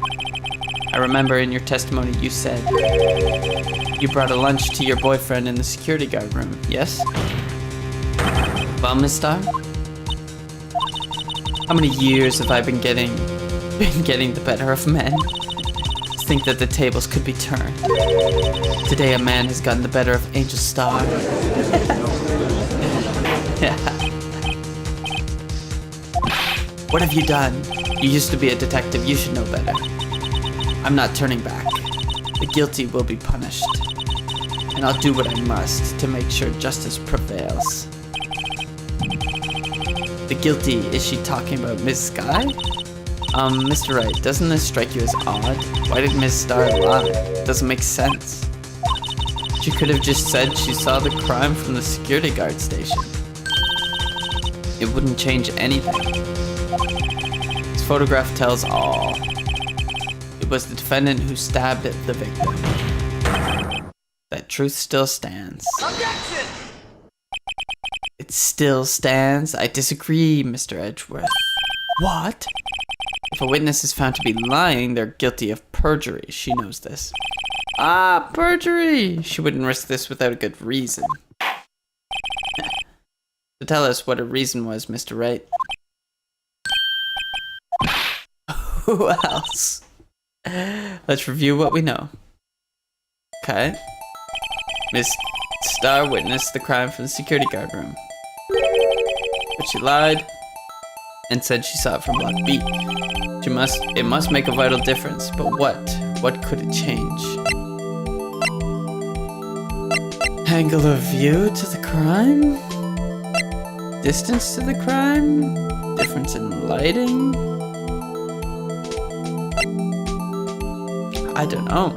I remember in your testimony you said you brought a lunch to your boyfriend in the security guard room, yes? Well, Miss Starr, how many years have I been getting the better of men? Think that the tables could be turned. Today a man has gotten the better of Angel Star. What have you done? You used to be a detective, you should know better. I'm not turning back. The guilty will be punished. And I'll do what I must to make sure justice prevails. The guilty, is she talking about Ms. Sky? Mr. Wright, doesn't this strike you as odd? Why did Ms. Starr lie? Doesn't make sense. She could have just said she saw the crime from the security guard station. It wouldn't change anything. This photograph tells all. It was the defendant who stabbed the victim. That truth still stands. Objection! It still stands? I disagree, Mr. Edgeworth. What? If a witness is found to be lying, they're guilty of perjury. She knows this. Ah, perjury! She wouldn't risk this without a good reason. So tell us what a reason was, Mr. Wright. Who else? Let's review what we know. Okay. Miss Starr witnessed the crime from the security guard room. But she lied and said she saw it from Block B. It must make a vital difference, but what? What could it change? Angle of view to the crime? Distance to the crime? Difference in lighting? I don't know.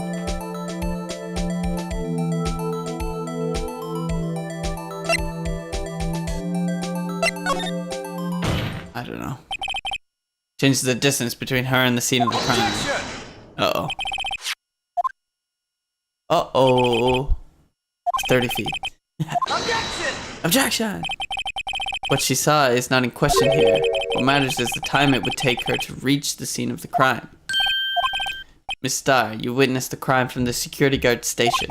I don't know. Changes the distance between her and the scene of the crime. Uh-oh. Uh-oh. 30 feet. Objection! Objection! What she saw is not in question here. What matters is the time it would take her to reach the scene of the crime. Miss Starr, you witnessed the crime from the security guard station.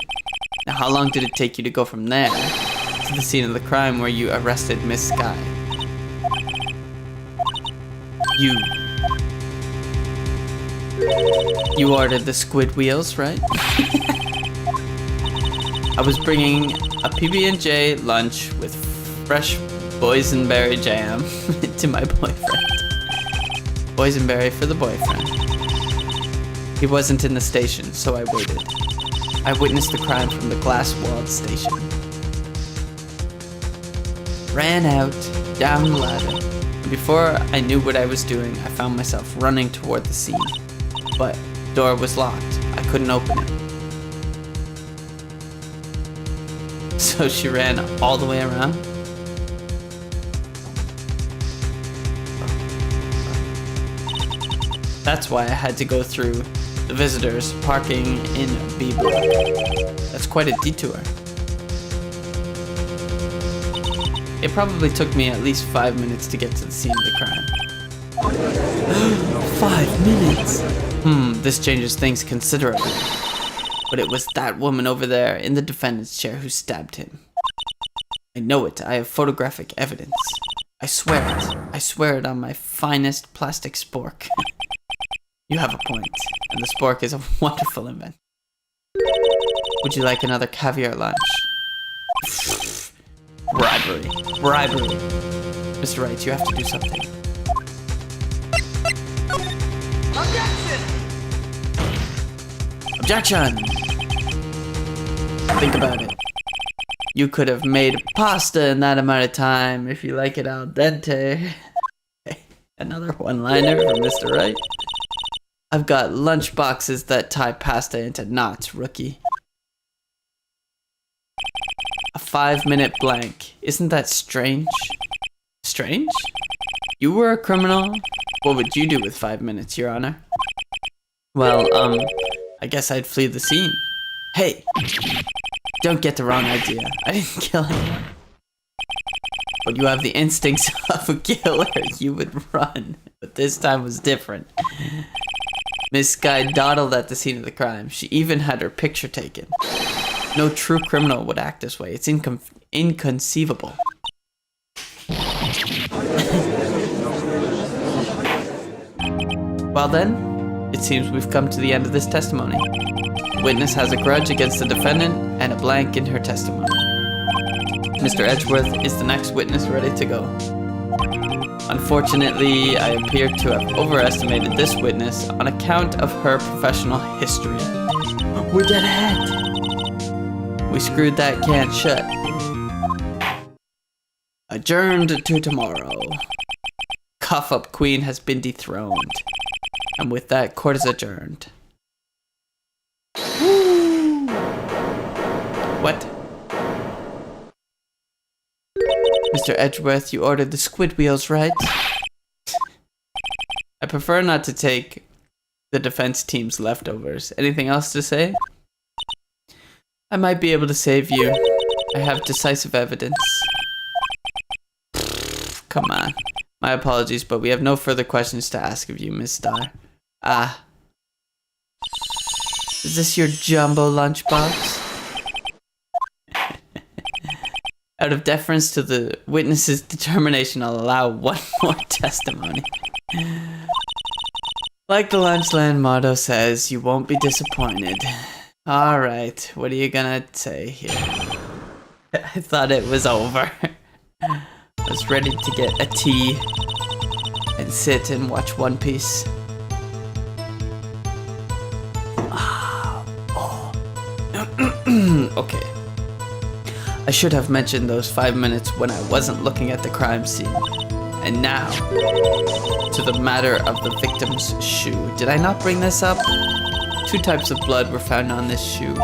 Now, how long did it take you to go from there to the scene of the crime where you arrested Miss Sky? You ordered the squid wheels, right? I was bringing a PB&J lunch with fresh boysenberry jam to my boyfriend. Boysenberry for the boyfriend. He wasn't in the station, so I waited. I witnessed the crime from the glass-walled station. Ran out, down the ladder. And before I knew what I was doing, I found myself running toward the scene. But the door was locked. I couldn't open it. So she ran all the way around. That's why I had to go through the visitors parking in B block. That's quite a detour. It probably took me at least 5 minutes to get to the scene of the crime. 5 minutes? This changes things considerably. But it was that woman over there in the defendant's chair who stabbed him. I know it. I have photographic evidence. I swear it. I swear it on my finest plastic spork. You have a point, and the spork is a wonderful invention. Would you like another caviar lunch? Bribery. Bribery. Mr. Wright, you have to do something. Objection! Objection! Think about it. You could have made pasta in that amount of time if you like it al dente. Another one-liner from Mr. Wright. I've got lunch boxes that tie pasta into knots, rookie. A 5-minute blank. Isn't that strange? Strange? You were a criminal? What would you do with 5 minutes, Your Honor? Well, I guess I'd flee the scene. Hey! Don't get the wrong idea. I didn't kill anyone. But you have the instincts of a killer. You would run. But this time was different. Miss Guy dawdled at the scene of the crime. She even had her picture taken. No true criminal would act this way. It's inconceivable. Well then, it seems we've come to the end of this testimony. The witness has a grudge against the defendant and a blank in her testimony. Mr. Edgeworth is the next witness ready to go. Unfortunately, I appear to have overestimated this witness on account of her professional history. We're dead ahead. We screwed that can shut. Adjourned to tomorrow. Cough Up Queen has been dethroned. And with that, court is adjourned. Woo! What? Mr. Edgeworth, you ordered the squid wheels, right? I prefer not to take the defense team's leftovers. Anything else to say? I might be able to save you. I have decisive evidence. Come on. My apologies, but we have no further questions to ask of you, Miss Starr. Ah. Is this your jumbo lunchbox? Out of deference to the witness's determination, I'll allow one more testimony. Like the Lunchland motto says, you won't be disappointed. Alright, what are you gonna say here? I thought it was over. I was ready to get a tea and sit and watch One Piece. Okay. I should have mentioned those 5 minutes when I wasn't looking at the crime scene. And now, to the matter of the victim's shoe. Did I not bring this up? 2 types of blood were found on this shoe.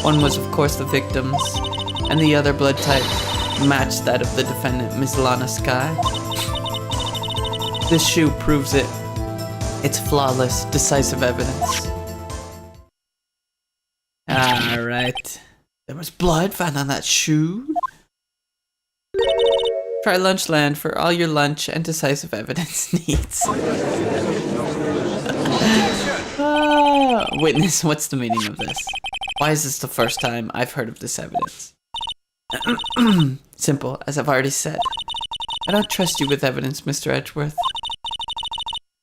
One was, of course, the victim's, and the other blood type matched that of the defendant, Ms. Lana Sky. This shoe proves it. It's flawless, decisive evidence. Alright. There was blood found on that shoe. Try Lunchland for all your lunch and decisive evidence needs. Witness, what's the meaning of this? Why is this the first time I've heard of this evidence? Simple, as I've already said. I don't trust you with evidence, Mr. Edgeworth.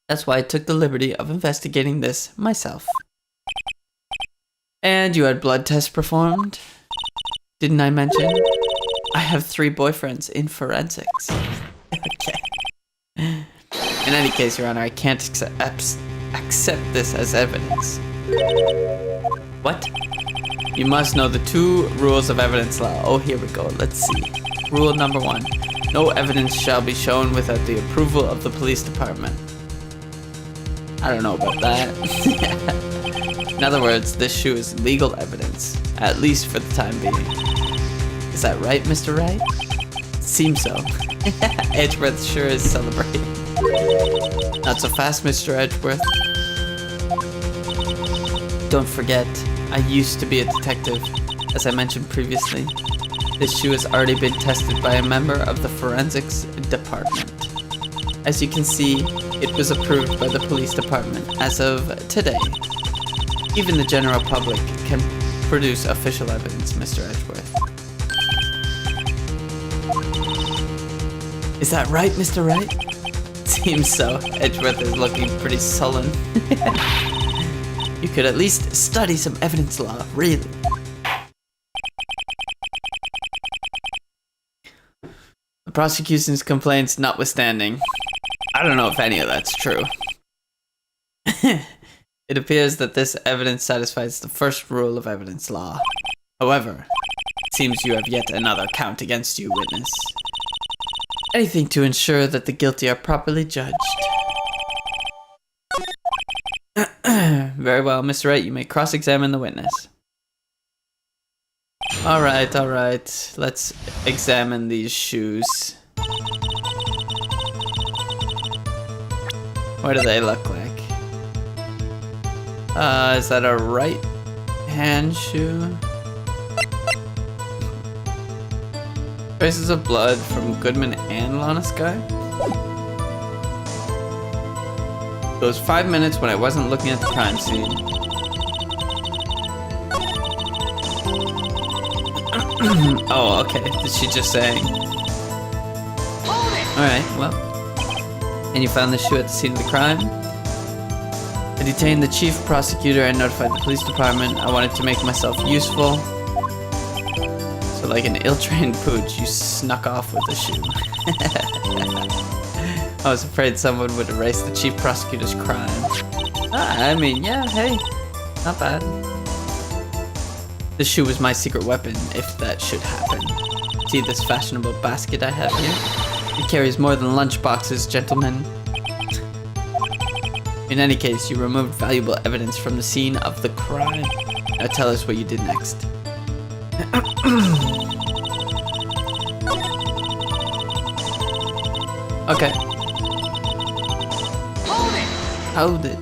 That's why I took the liberty of investigating this myself. And you had blood tests performed? Didn't I mention? I have 3 boyfriends in forensics. Okay. In any case, Your Honor, I can't accept this as evidence. What? You must know the 2 rules of evidence law. Oh, here we go. Let's see. Rule number 1. No evidence shall be shown without the approval of the police department. I don't know about that. In other words, this shoe is legal evidence, at least for the time being. Is that right, Mr. Wright? Seems so. Edgeworth sure is celebrating. Not so fast, Mr. Edgeworth. Don't forget, I used to be a detective, as I mentioned previously. This shoe has already been tested by a member of the forensics department. As you can see, it was approved by the police department as of today. Even the general public can produce official evidence, Mr. Edgeworth. Is that right, Mr. Wright? Seems so. Edgeworth is looking pretty sullen. You could at least study some evidence law, really. The prosecution's complaints notwithstanding, I don't know if any of that's true. It appears that this evidence satisfies the first rule of evidence law. However, it seems you have yet another count against you, witness. Anything to ensure that the guilty are properly judged. Very well, Mr. Wright, you may cross-examine the witness. Alright. Let's examine these shoes. What do they look like? Is that a right hand shoe? Traces of blood from Goodman and Lana Sky? Those 5 minutes when I wasn't looking at the crime scene. Oh, okay. Is she just saying? Alright, well. And you found the shoe at the scene of the crime? I detained the chief prosecutor and notified the police department. I wanted to make myself useful. So like an ill-trained pooch, you snuck off with the shoe. I was afraid someone would erase the chief prosecutor's crime. I mean, yeah, hey, not bad. This shoe was my secret weapon, if that should happen. See this fashionable basket I have here? It carries more than lunch boxes, gentlemen. In any case, you removed valuable evidence from the scene of the crime. Now tell us what you did next. Okay. Hold it.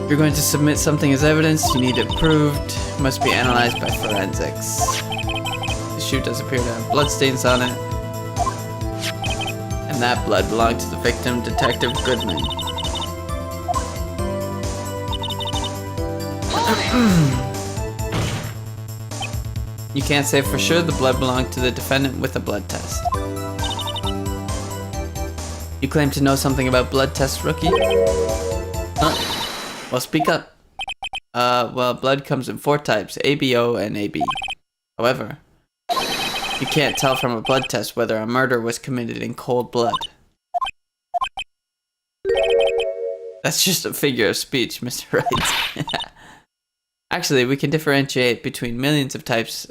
If you're going to submit something as evidence, you need it proved. It must be analyzed by forensics. The shoe does appear to have bloodstains on it. And that blood belonged to the victim, Detective Goodman. You can't say for sure the blood belonged to the defendant with a blood test. You claim to know something about blood tests, rookie? Huh? Well, speak up. Well, blood comes in 4 types, ABO and AB. However, you can't tell from a blood test whether a murder was committed in cold blood. That's just a figure of speech, Mr. Wright. Actually, we can differentiate between millions of types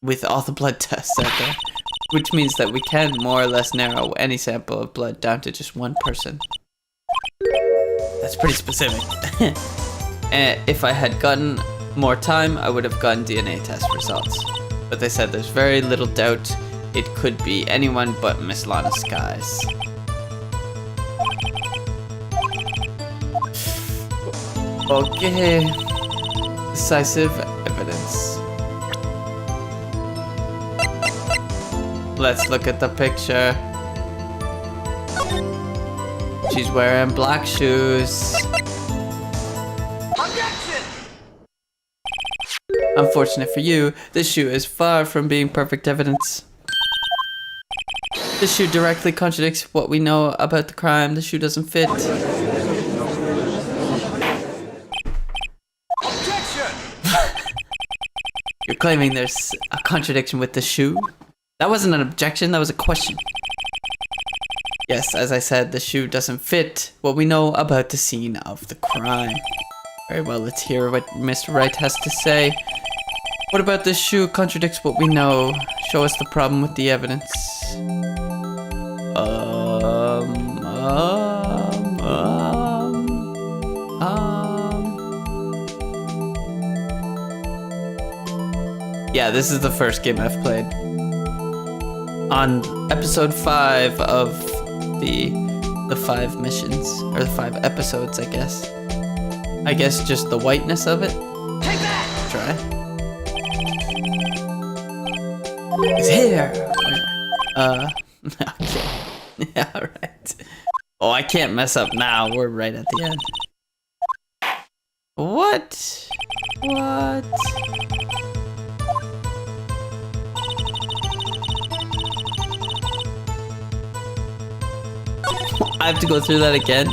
with all the blood tests out there, which means that we can more or less narrow any sample of blood down to just one person. That's pretty specific. If I had gotten more time, I would have gotten DNA test results. But they said there's very little doubt it could be anyone but Miss Lana Skies. Okay. Decisive evidence. Let's look at the picture. She's wearing black shoes. Objection! Unfortunate for you, this shoe is far from being perfect evidence. This shoe directly contradicts what we know about the crime. The shoe doesn't fit. Objection! You're claiming there's a contradiction with the shoe? That wasn't an objection, that was a question. Yes, as I said, the shoe doesn't fit what we know about the scene of the crime. Very well, let's hear what Mr. Wright has to say. What about this shoe contradicts what we know? Show us the problem with the evidence. Yeah, this is the first game I've played. On episode 5 of the 5 missions, or the 5 episodes, I guess. I guess just the whiteness of it. Take that! Try. It's here. Okay. Yeah, right. Oh, I can't mess up now. We're right at the end. What? What? I have to go through that again?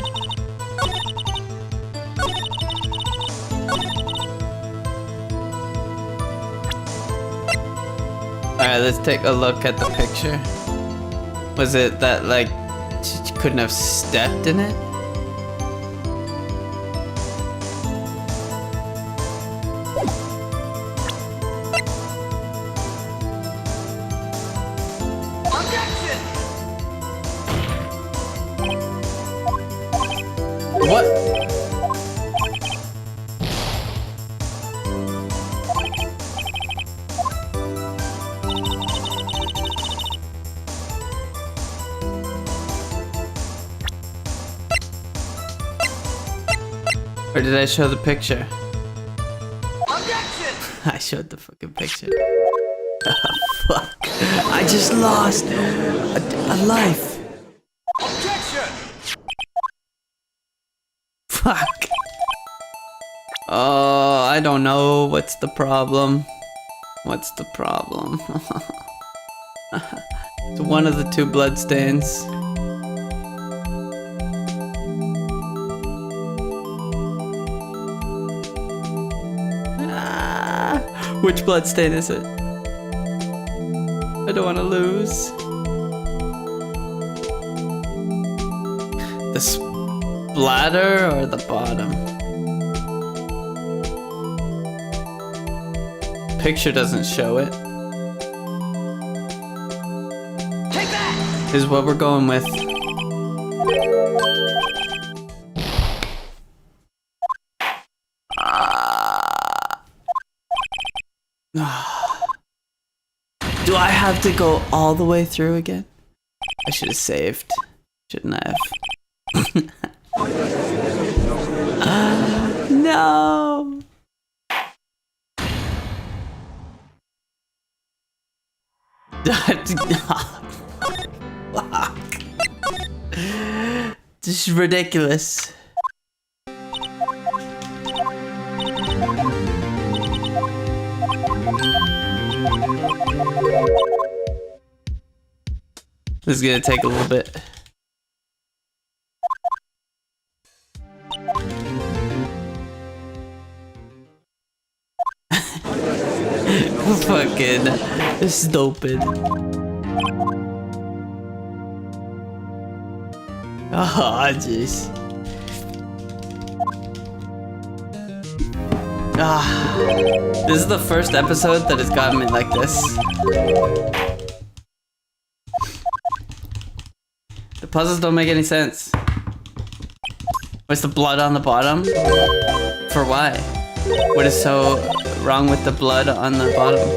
Alright, let's take a look at the picture. Was it that, like, she couldn't have stepped in it? Objection! What? Or did I show the picture? Objection! I showed the fucking picture. Fuck. I just lost a life. Objection! Fuck. Oh, I don't know. What's the problem? What's the problem? It's one of the two bloodstains. Which bloodstain is it? I don't want to lose. The splatter or the bottom? Picture doesn't show it. Take that! Is what we're going with. Do I have to go all the way through again? I should have saved. Shouldn't I have? No! Fuck. This is ridiculous. This is gonna take a little bit. Fucking stupid. Oh, jeez. Ah, this is the first episode that has gotten me like this. The puzzles don't make any sense. What's the blood on the bottom? For why? What is so wrong with the blood on the bottom?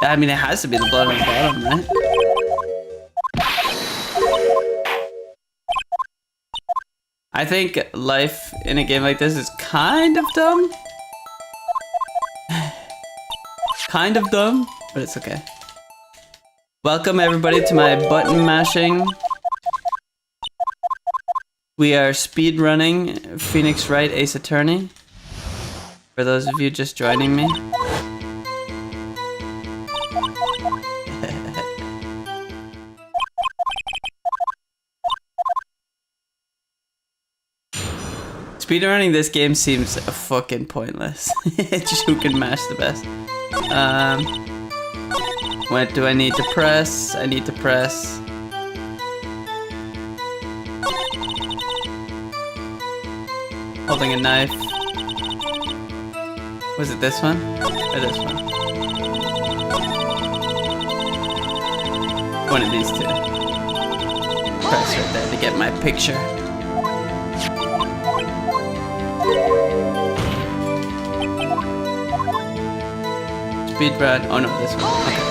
I mean, it has to be the blood on the bottom, right? I think life in a game like this is kind of dumb. Kind of dumb, but it's okay. Welcome everybody to my button mashing. We are speed running Phoenix Wright Ace Attorney. For those of you just joining me. Speedrunning this game seems fucking pointless. Just who can mash the best. What do I need to press? I need to press. Holding a knife. Was it this one? Or this one? One of these two. Press right there to get my picture. Speed run. Oh no, this one. Okay.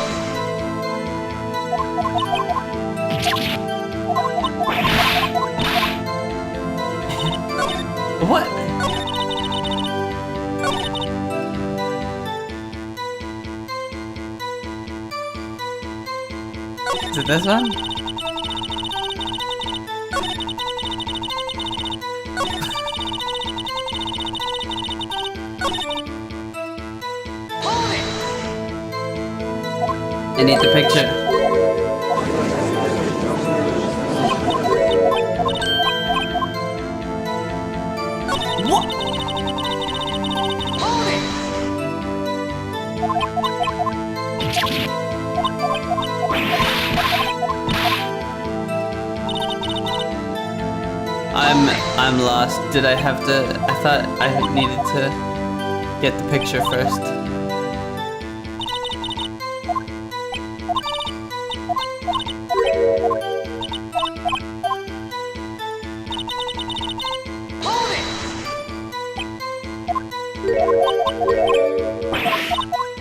What? Is it this one? Hold it! I need the picture. What? Hold it! I'm lost. Did I have to? I thought I needed to get the picture first. Hold it!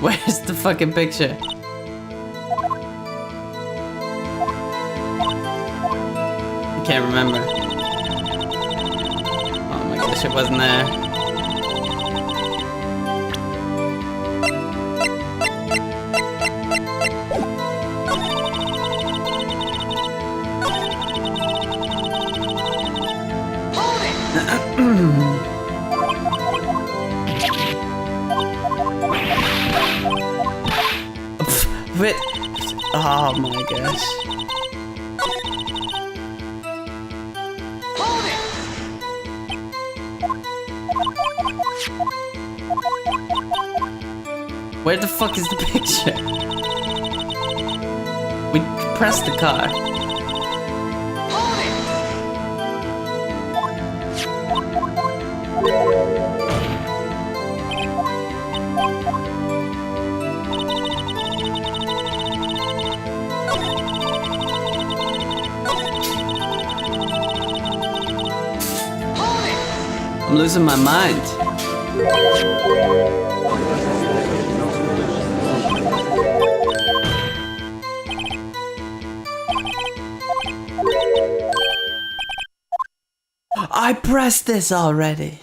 Where's the fucking picture? I can't remember. Oh my gosh, it wasn't there. Hold it! Wait. Oh my gosh. Hold it! Where the fuck is the picture? We pressed the car. Hold it! Hold it! I'm losing my mind. I pressed this already.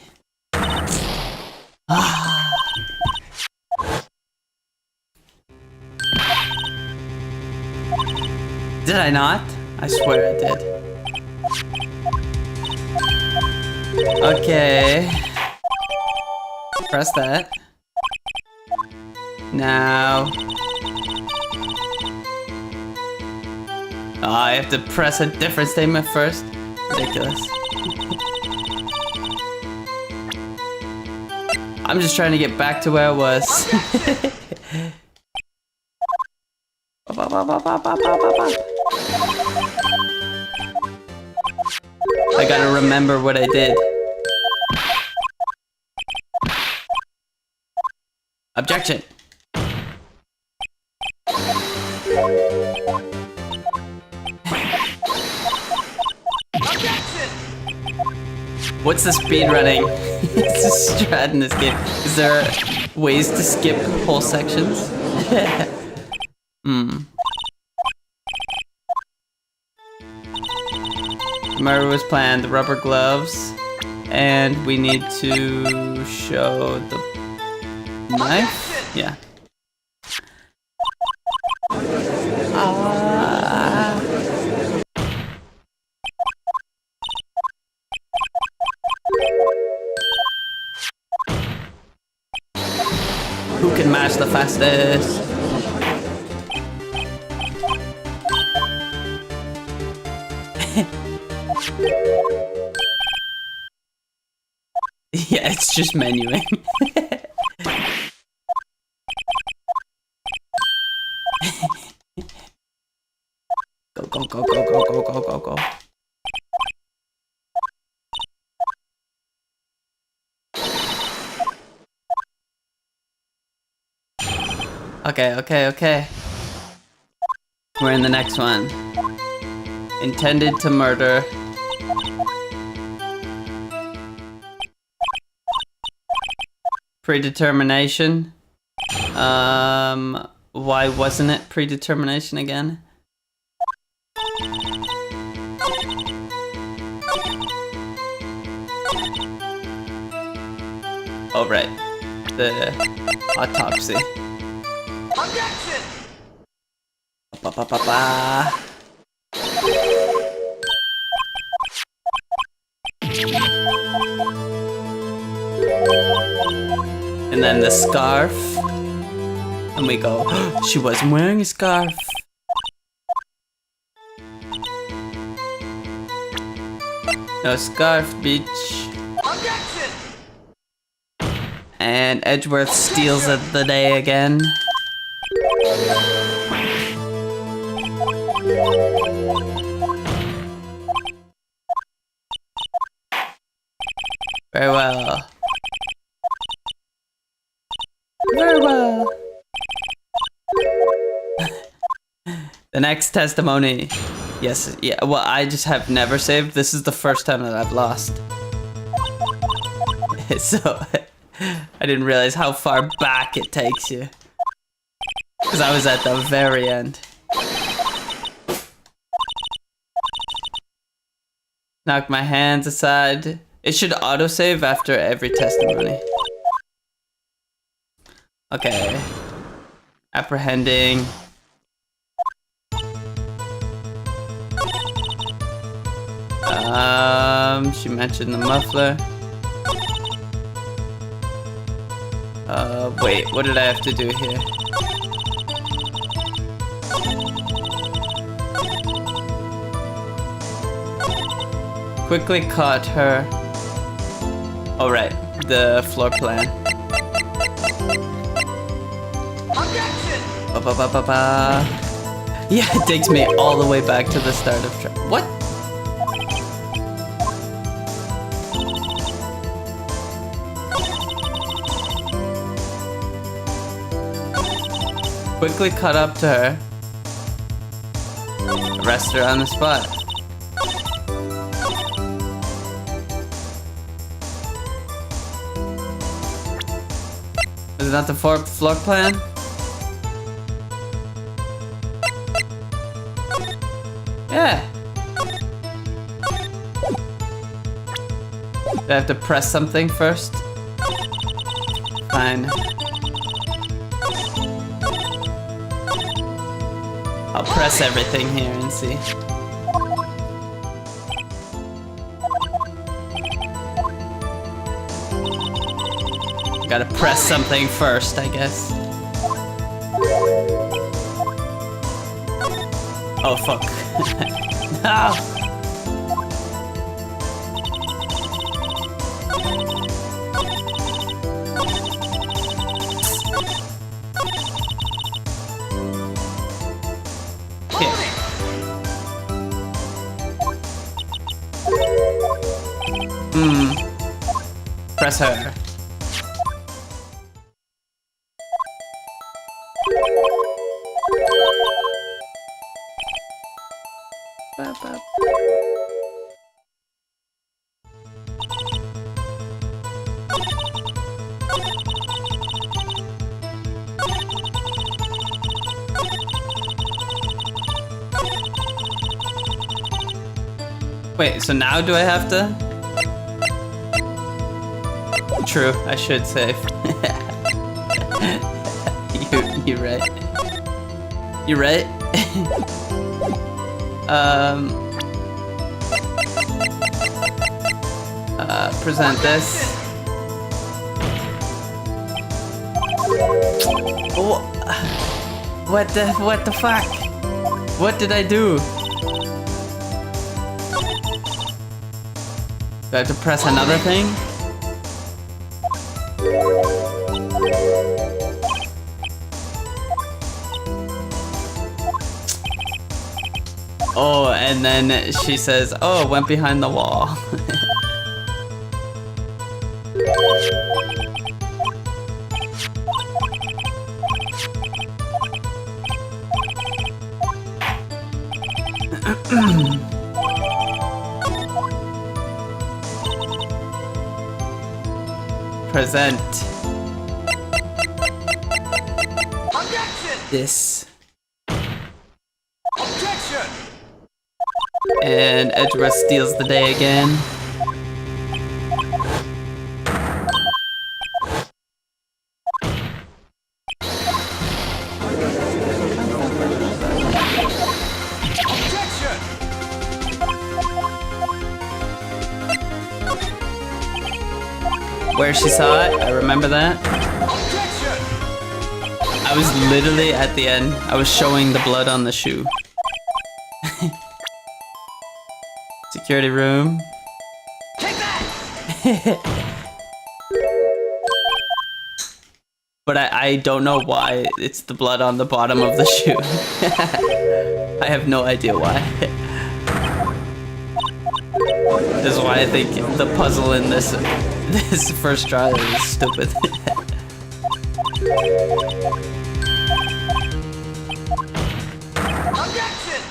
Did I not? I swear I did. Okay. Press that. Now. Oh, I have to press a different statement first. Ridiculous. I'm just trying to get back to where I was. I gotta remember what I did. Objection. Objection! What's the speed running? It's a strat in this game. Is there ways to skip whole sections? Murder was planned, the rubber gloves, and we need to show the knife? Yeah. Who can match the fastest? Yeah, it's just menuing. Go, go, go, go, go, go, go, go, go. Okay, okay, okay. We're in the next one. Intended to murder. Predetermination. Why wasn't it predetermination again? Oh, right. The autopsy. Objection! Ba ba ba ba. And then the scarf. And we go, she wasn't wearing a scarf. No scarf, bitch. Objection! And Edgeworth steals the day again. Very well. Very well. The next testimony. Yes, yeah, well, I just have never saved. This is the first time that I've lost. So, I didn't realize how far back it takes you. Because I was at the very end. Knock my hands aside. It should autosave after every testimony. Okay. Apprehending. She mentioned the muffler. Wait, what did I have to do here? Quickly caught her. Oh, right, the floor plan. Objection! Ba ba ba ba ba. Yeah, it takes me all the way back to the start of what? Quickly caught up to her. Arrest her on the spot. Is it not the floor plan? Yeah. Do I have to press something first? Fine. I'll press everything here and see. Gotta press something first, I guess. Oh, fuck. No! Press her. Wait, so now do I have to? True, I should save. You're right. You're right. Present this. Oh, what the fuck? What did I do? Do I have to press another thing? Oh, and then she says, oh, went behind the wall. Present. Objection! This. Objection! And Edgeworth steals the day again. where she saw it. I remember that. I was literally at the end. I was showing the blood on the shoe. Security room. Take that! But I don't know why it's the blood on the bottom of the shoe. I have no idea why. This is why I think the puzzle in this first trial is stupid. Objection!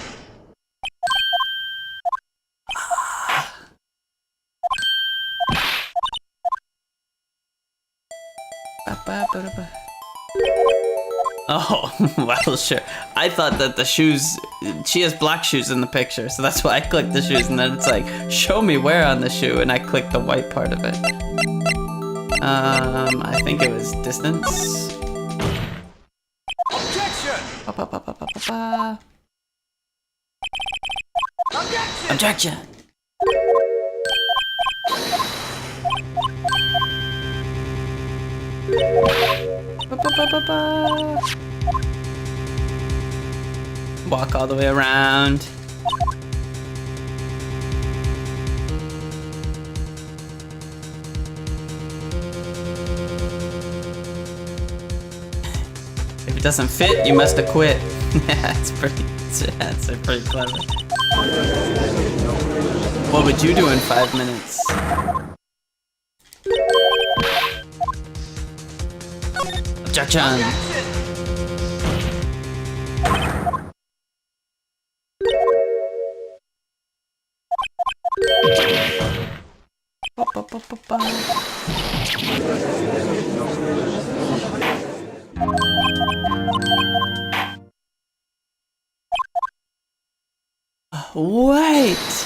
Oh, well, sure. I thought that the shoes, she has black shoes in the picture, so that's why I clicked the shoes, and then it's like, show me where on the shoe, and I clicked the white part of it. I think it was distance. Objection! Objection! Objection! Walk all the way around. If it doesn't fit, you must have quit. That's pretty clever. What would you do in 5 minutes? Objection! Wait!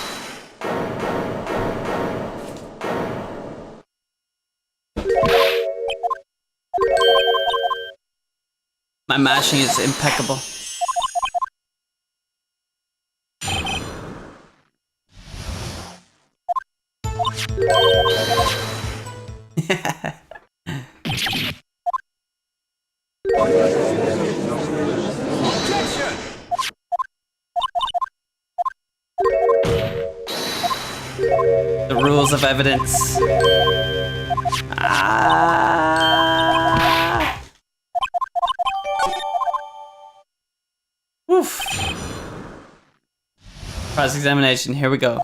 My mashing is impeccable. Objection! The rules of evidence. Ah. Woof. Cross-examination, here we go.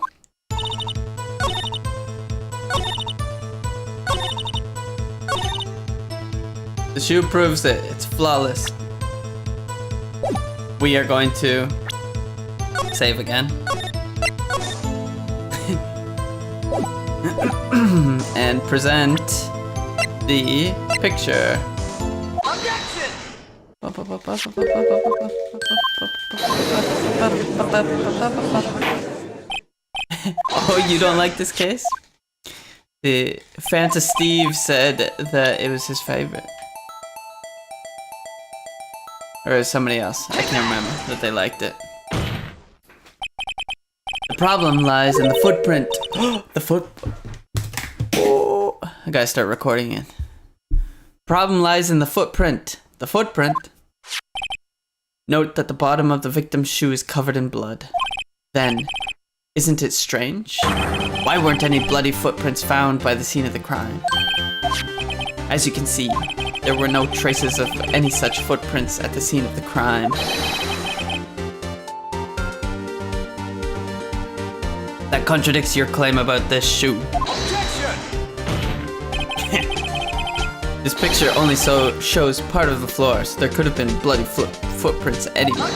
The shoe proves it. It's flawless. We are going to save again. And present the picture. Objection! Oh, you don't like this case? The Fanta Steve said that it was his favorite. Or somebody else, I can't remember, that they liked it. The problem lies in the footprint. The foot... Oh, I gotta start recording it. Problem lies in the footprint. The footprint. Note that the bottom of the victim's shoe is covered in blood. Then, isn't it strange? Why weren't any bloody footprints found by the scene of the crime? As you can see, there were no traces of any such footprints at the scene of the crime. That contradicts your claim about this shoe. Objection! This picture only shows part of the floor, so there could have been bloody footprints anywhere.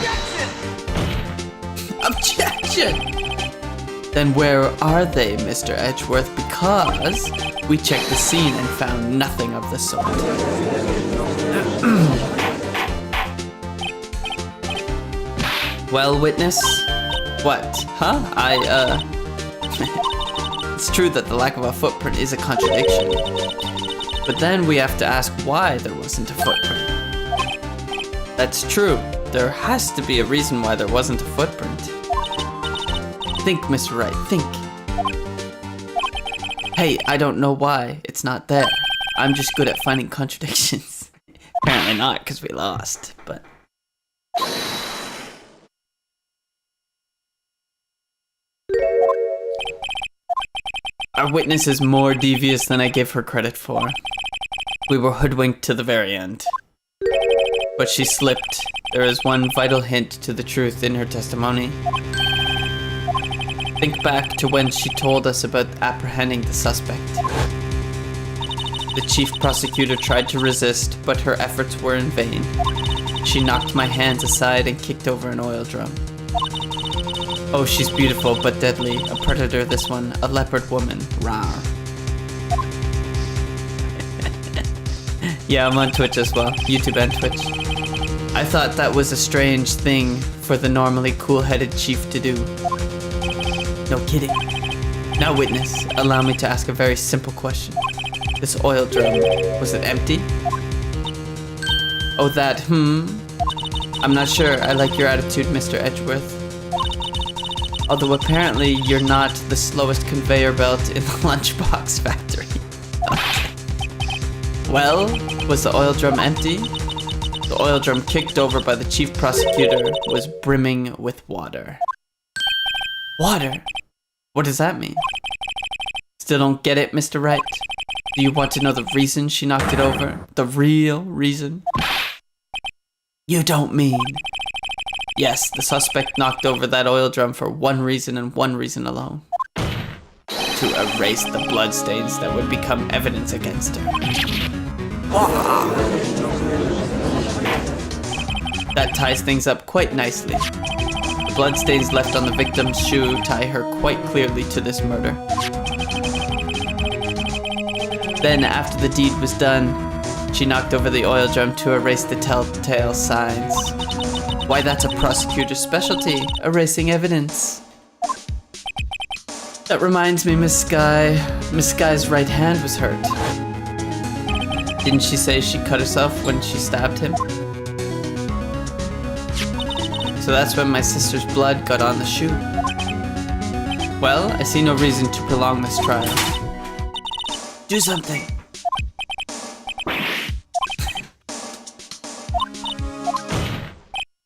Objection! Objection! Then where are they, Mr. Edgeworth? Because we checked the scene and found nothing of the sort. Well, witness? What? Huh? It's true that the lack of a footprint is a contradiction. But then we have to ask why there wasn't a footprint. That's true. There has to be a reason why there wasn't a footprint. Think, Mr. Wright, think. Hey, I don't know why it's not there. I'm just good at finding contradictions. Apparently not, because we lost, but... Our witness is more devious than I give her credit for. We were hoodwinked to the very end. But she slipped. There is one vital hint to the truth in her testimony. Think back to when she told us about apprehending the suspect. The chief prosecutor tried to resist, but her efforts were in vain. She knocked my hands aside and kicked over an oil drum. Oh, she's beautiful but deadly. A predator, this one. A leopard woman. Rawr. Yeah, I'm on Twitch as well. YouTube and Twitch. I thought that was a strange thing for the normally cool-headed chief to do. No kidding. Now, witness, allow me to ask a very simple question. This oil drum, was it empty? Oh, that, I'm not sure. I like your attitude, Mr. Edgeworth. Although apparently you're not the slowest conveyor belt in the lunchbox factory. Well, was the oil drum empty? The oil drum kicked over by the chief prosecutor was brimming with water. Water? What does that mean? Still don't get it, Mr. Wright? Do you want to know the reason she knocked it over? The real reason? You don't mean... Yes, the suspect knocked over that oil drum for one reason and one reason alone. To erase the bloodstains that would become evidence against her. That ties things up quite nicely. The bloodstains left on the victim's shoe tie her quite clearly to this murder. Then, after the deed was done, she knocked over the oil drum to erase the telltale signs. Why, that's a prosecutor's specialty, erasing evidence. That reminds me, Miss Skye. Miss Skye's right hand was hurt. Didn't she say she cut herself when she stabbed him? So that's when my sister's blood got on the shoe. Well, I see no reason to prolong this trial. Do something.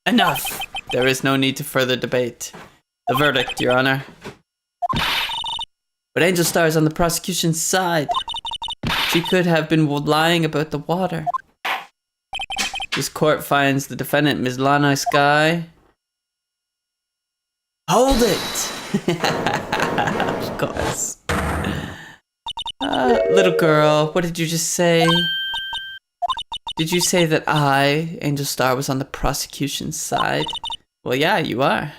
Enough! There is no need to further debate. The verdict, Your Honor. But Angel Star is on the prosecution's side. She could have been lying about the water. This court finds the defendant, Ms. Lana Skye. Hold it! Of course. Little girl, what did you just say? Did you say that I, Angel Star, was on the prosecution's side? Well, yeah, you are.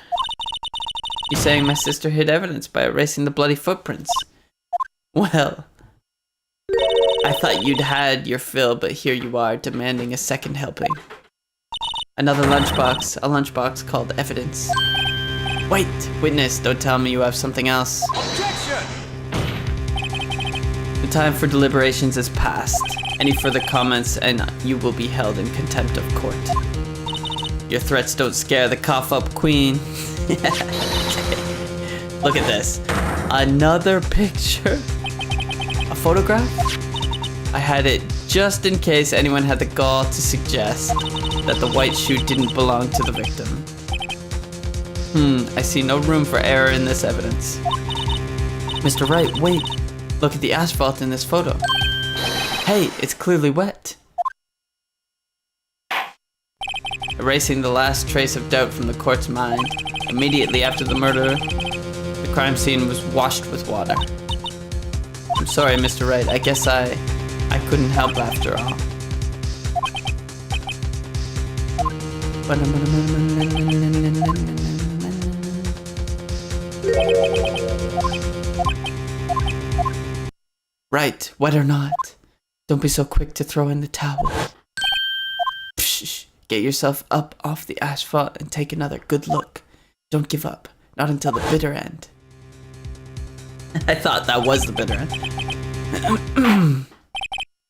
You're saying my sister hid evidence by erasing the bloody footprints. Well, I thought you'd had your fill, but here you are, demanding a second helping. Another lunchbox, a lunchbox called evidence. Wait, witness, don't tell me you have something else. Objection! The time for deliberations is past. Any further comments and you will be held in contempt of court. Your threats don't scare the cough-up queen. Look at this. Another picture? A photograph? I had it just in case anyone had the gall to suggest that the white shoe didn't belong to the victim. I see no room for error in this evidence. Mr. Wright, wait. Look at the asphalt in this photo. Hey, it's clearly wet. Erasing the last trace of doubt from the court's mind, immediately after the murder, the crime scene was washed with water. I'm sorry, Mr. Wright. I guess I couldn't help after all. Right, wet or not, don't be so quick to throw in the towel. Psh, get yourself up off the asphalt and take another good look. Don't give up, not until the bitter end. I thought that was the bitter end.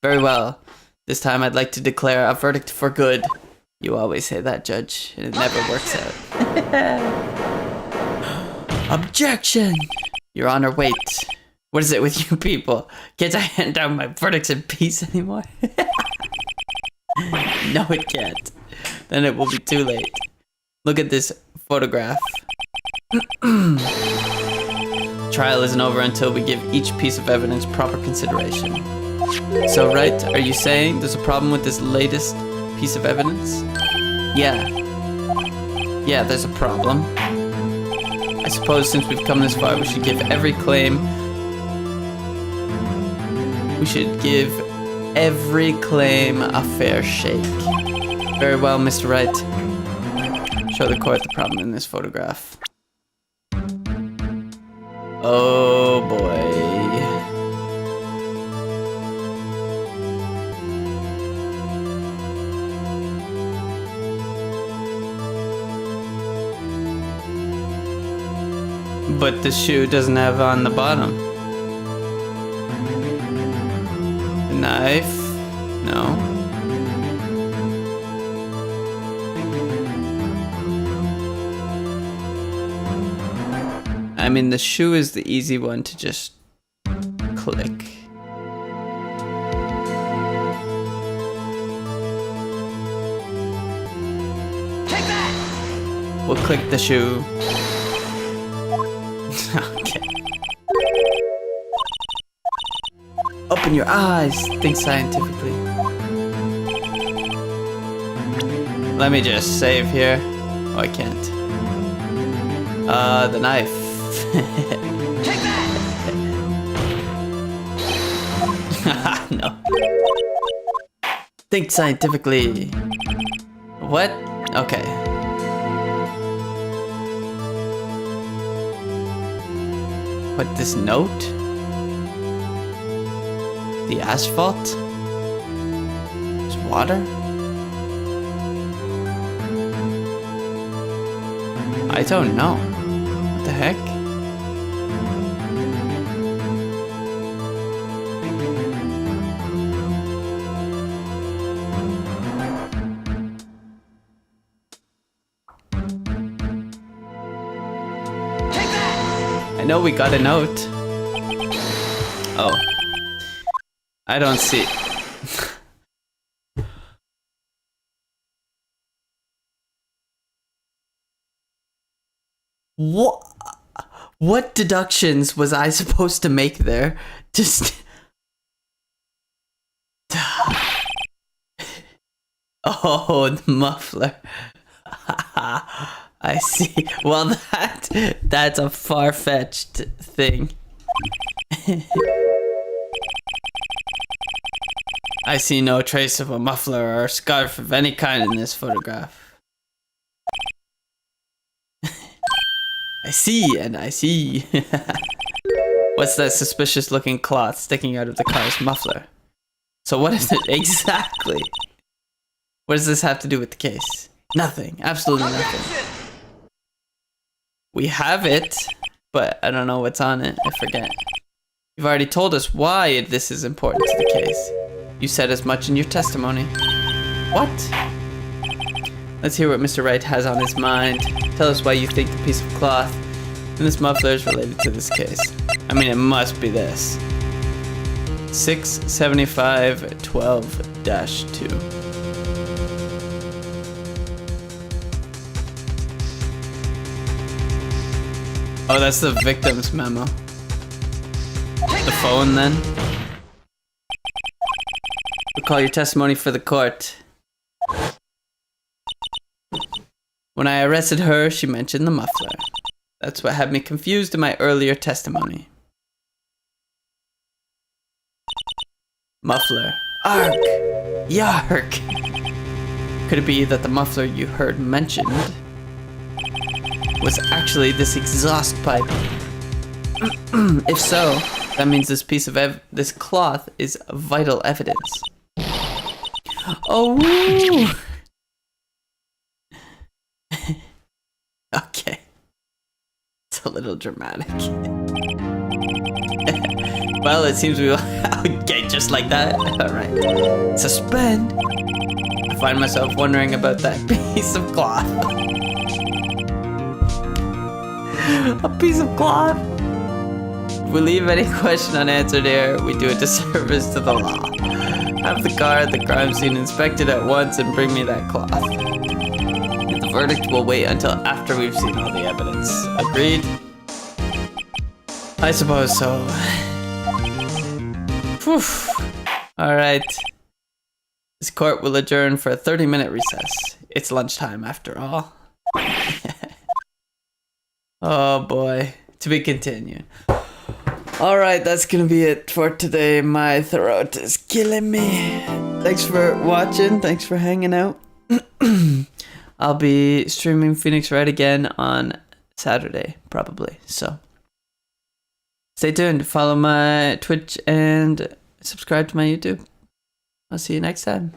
Very well. This time I'd like to declare a verdict for good. You always say that, Judge, and it never works out. Objection! Your Honor, wait. What is it with you people? Can't I hand down my verdicts in peace anymore? No, it can't. Then it will be too late. Look at this photograph. Trial isn't over until we give each piece of evidence proper consideration. So, Wright, are you saying there's a problem with this latest piece of evidence? Yeah. Yeah, there's a problem. I suppose since we've come this far, we should give every claim... We should give every claim a fair shake. Very well, Mr. Wright. Show the court the problem in this photograph. Oh boy. But the shoe doesn't have on the bottom. The knife? No. I mean, the shoe is the easy one to just click. Take that! We'll click the shoe. Okay. Open your eyes. Think scientifically. Let me just save here. Oh, I can't. The knife. Take that! No. Think scientifically. What? Okay. What, this note? The asphalt? There's water? I don't know. What the heck? I know we got a note. Oh. I don't see. What deductions was I supposed to make there? Just... Oh, the muffler. I see. Well, that's a far-fetched thing. I see no trace of a muffler or a scarf of any kind in this photograph. I see, and I see. What's that suspicious-looking cloth sticking out of the car's muffler? So what is it exactly? What does this have to do with the case? Nothing. Absolutely nothing. We have it, but I don't know what's on it. I forget. You've already told us why this is important to the case. You said as much in your testimony. What? Let's hear what Mr. Wright has on his mind. Tell us why you think the piece of cloth in this muffler is related to this case. I mean, it must be this. 675-12-2. Oh, that's the victim's memo. The phone, then. Recall your testimony for the court. When I arrested her, she mentioned the muffler. That's what had me confused in my earlier testimony. Muffler. Ark! Yark! Could it be that the muffler you heard mentioned was actually this exhaust pipe? If so, that means this piece of this cloth is vital evidence. Oh, woo! Okay. It's a little dramatic. Well, it seems we will. Okay, just like that. Alright. Suspend. I find myself wondering about that piece of cloth. A piece of cloth? we leave any question unanswered here, we do a disservice to the law. Have the car at the crime scene inspected at once and bring me that cloth. The verdict will wait until after we've seen all the evidence. Agreed? I suppose so. Whew. Alright. This court will adjourn for a 30-minute recess. It's lunchtime after all. Oh boy. To be continued. Alright, that's gonna be it for today. My throat is killing me. Thanks for watching. Thanks for hanging out. I'll be streaming Phoenix Wright again on Saturday, probably. So stay tuned. Follow my Twitch and subscribe to my YouTube. I'll see you next time.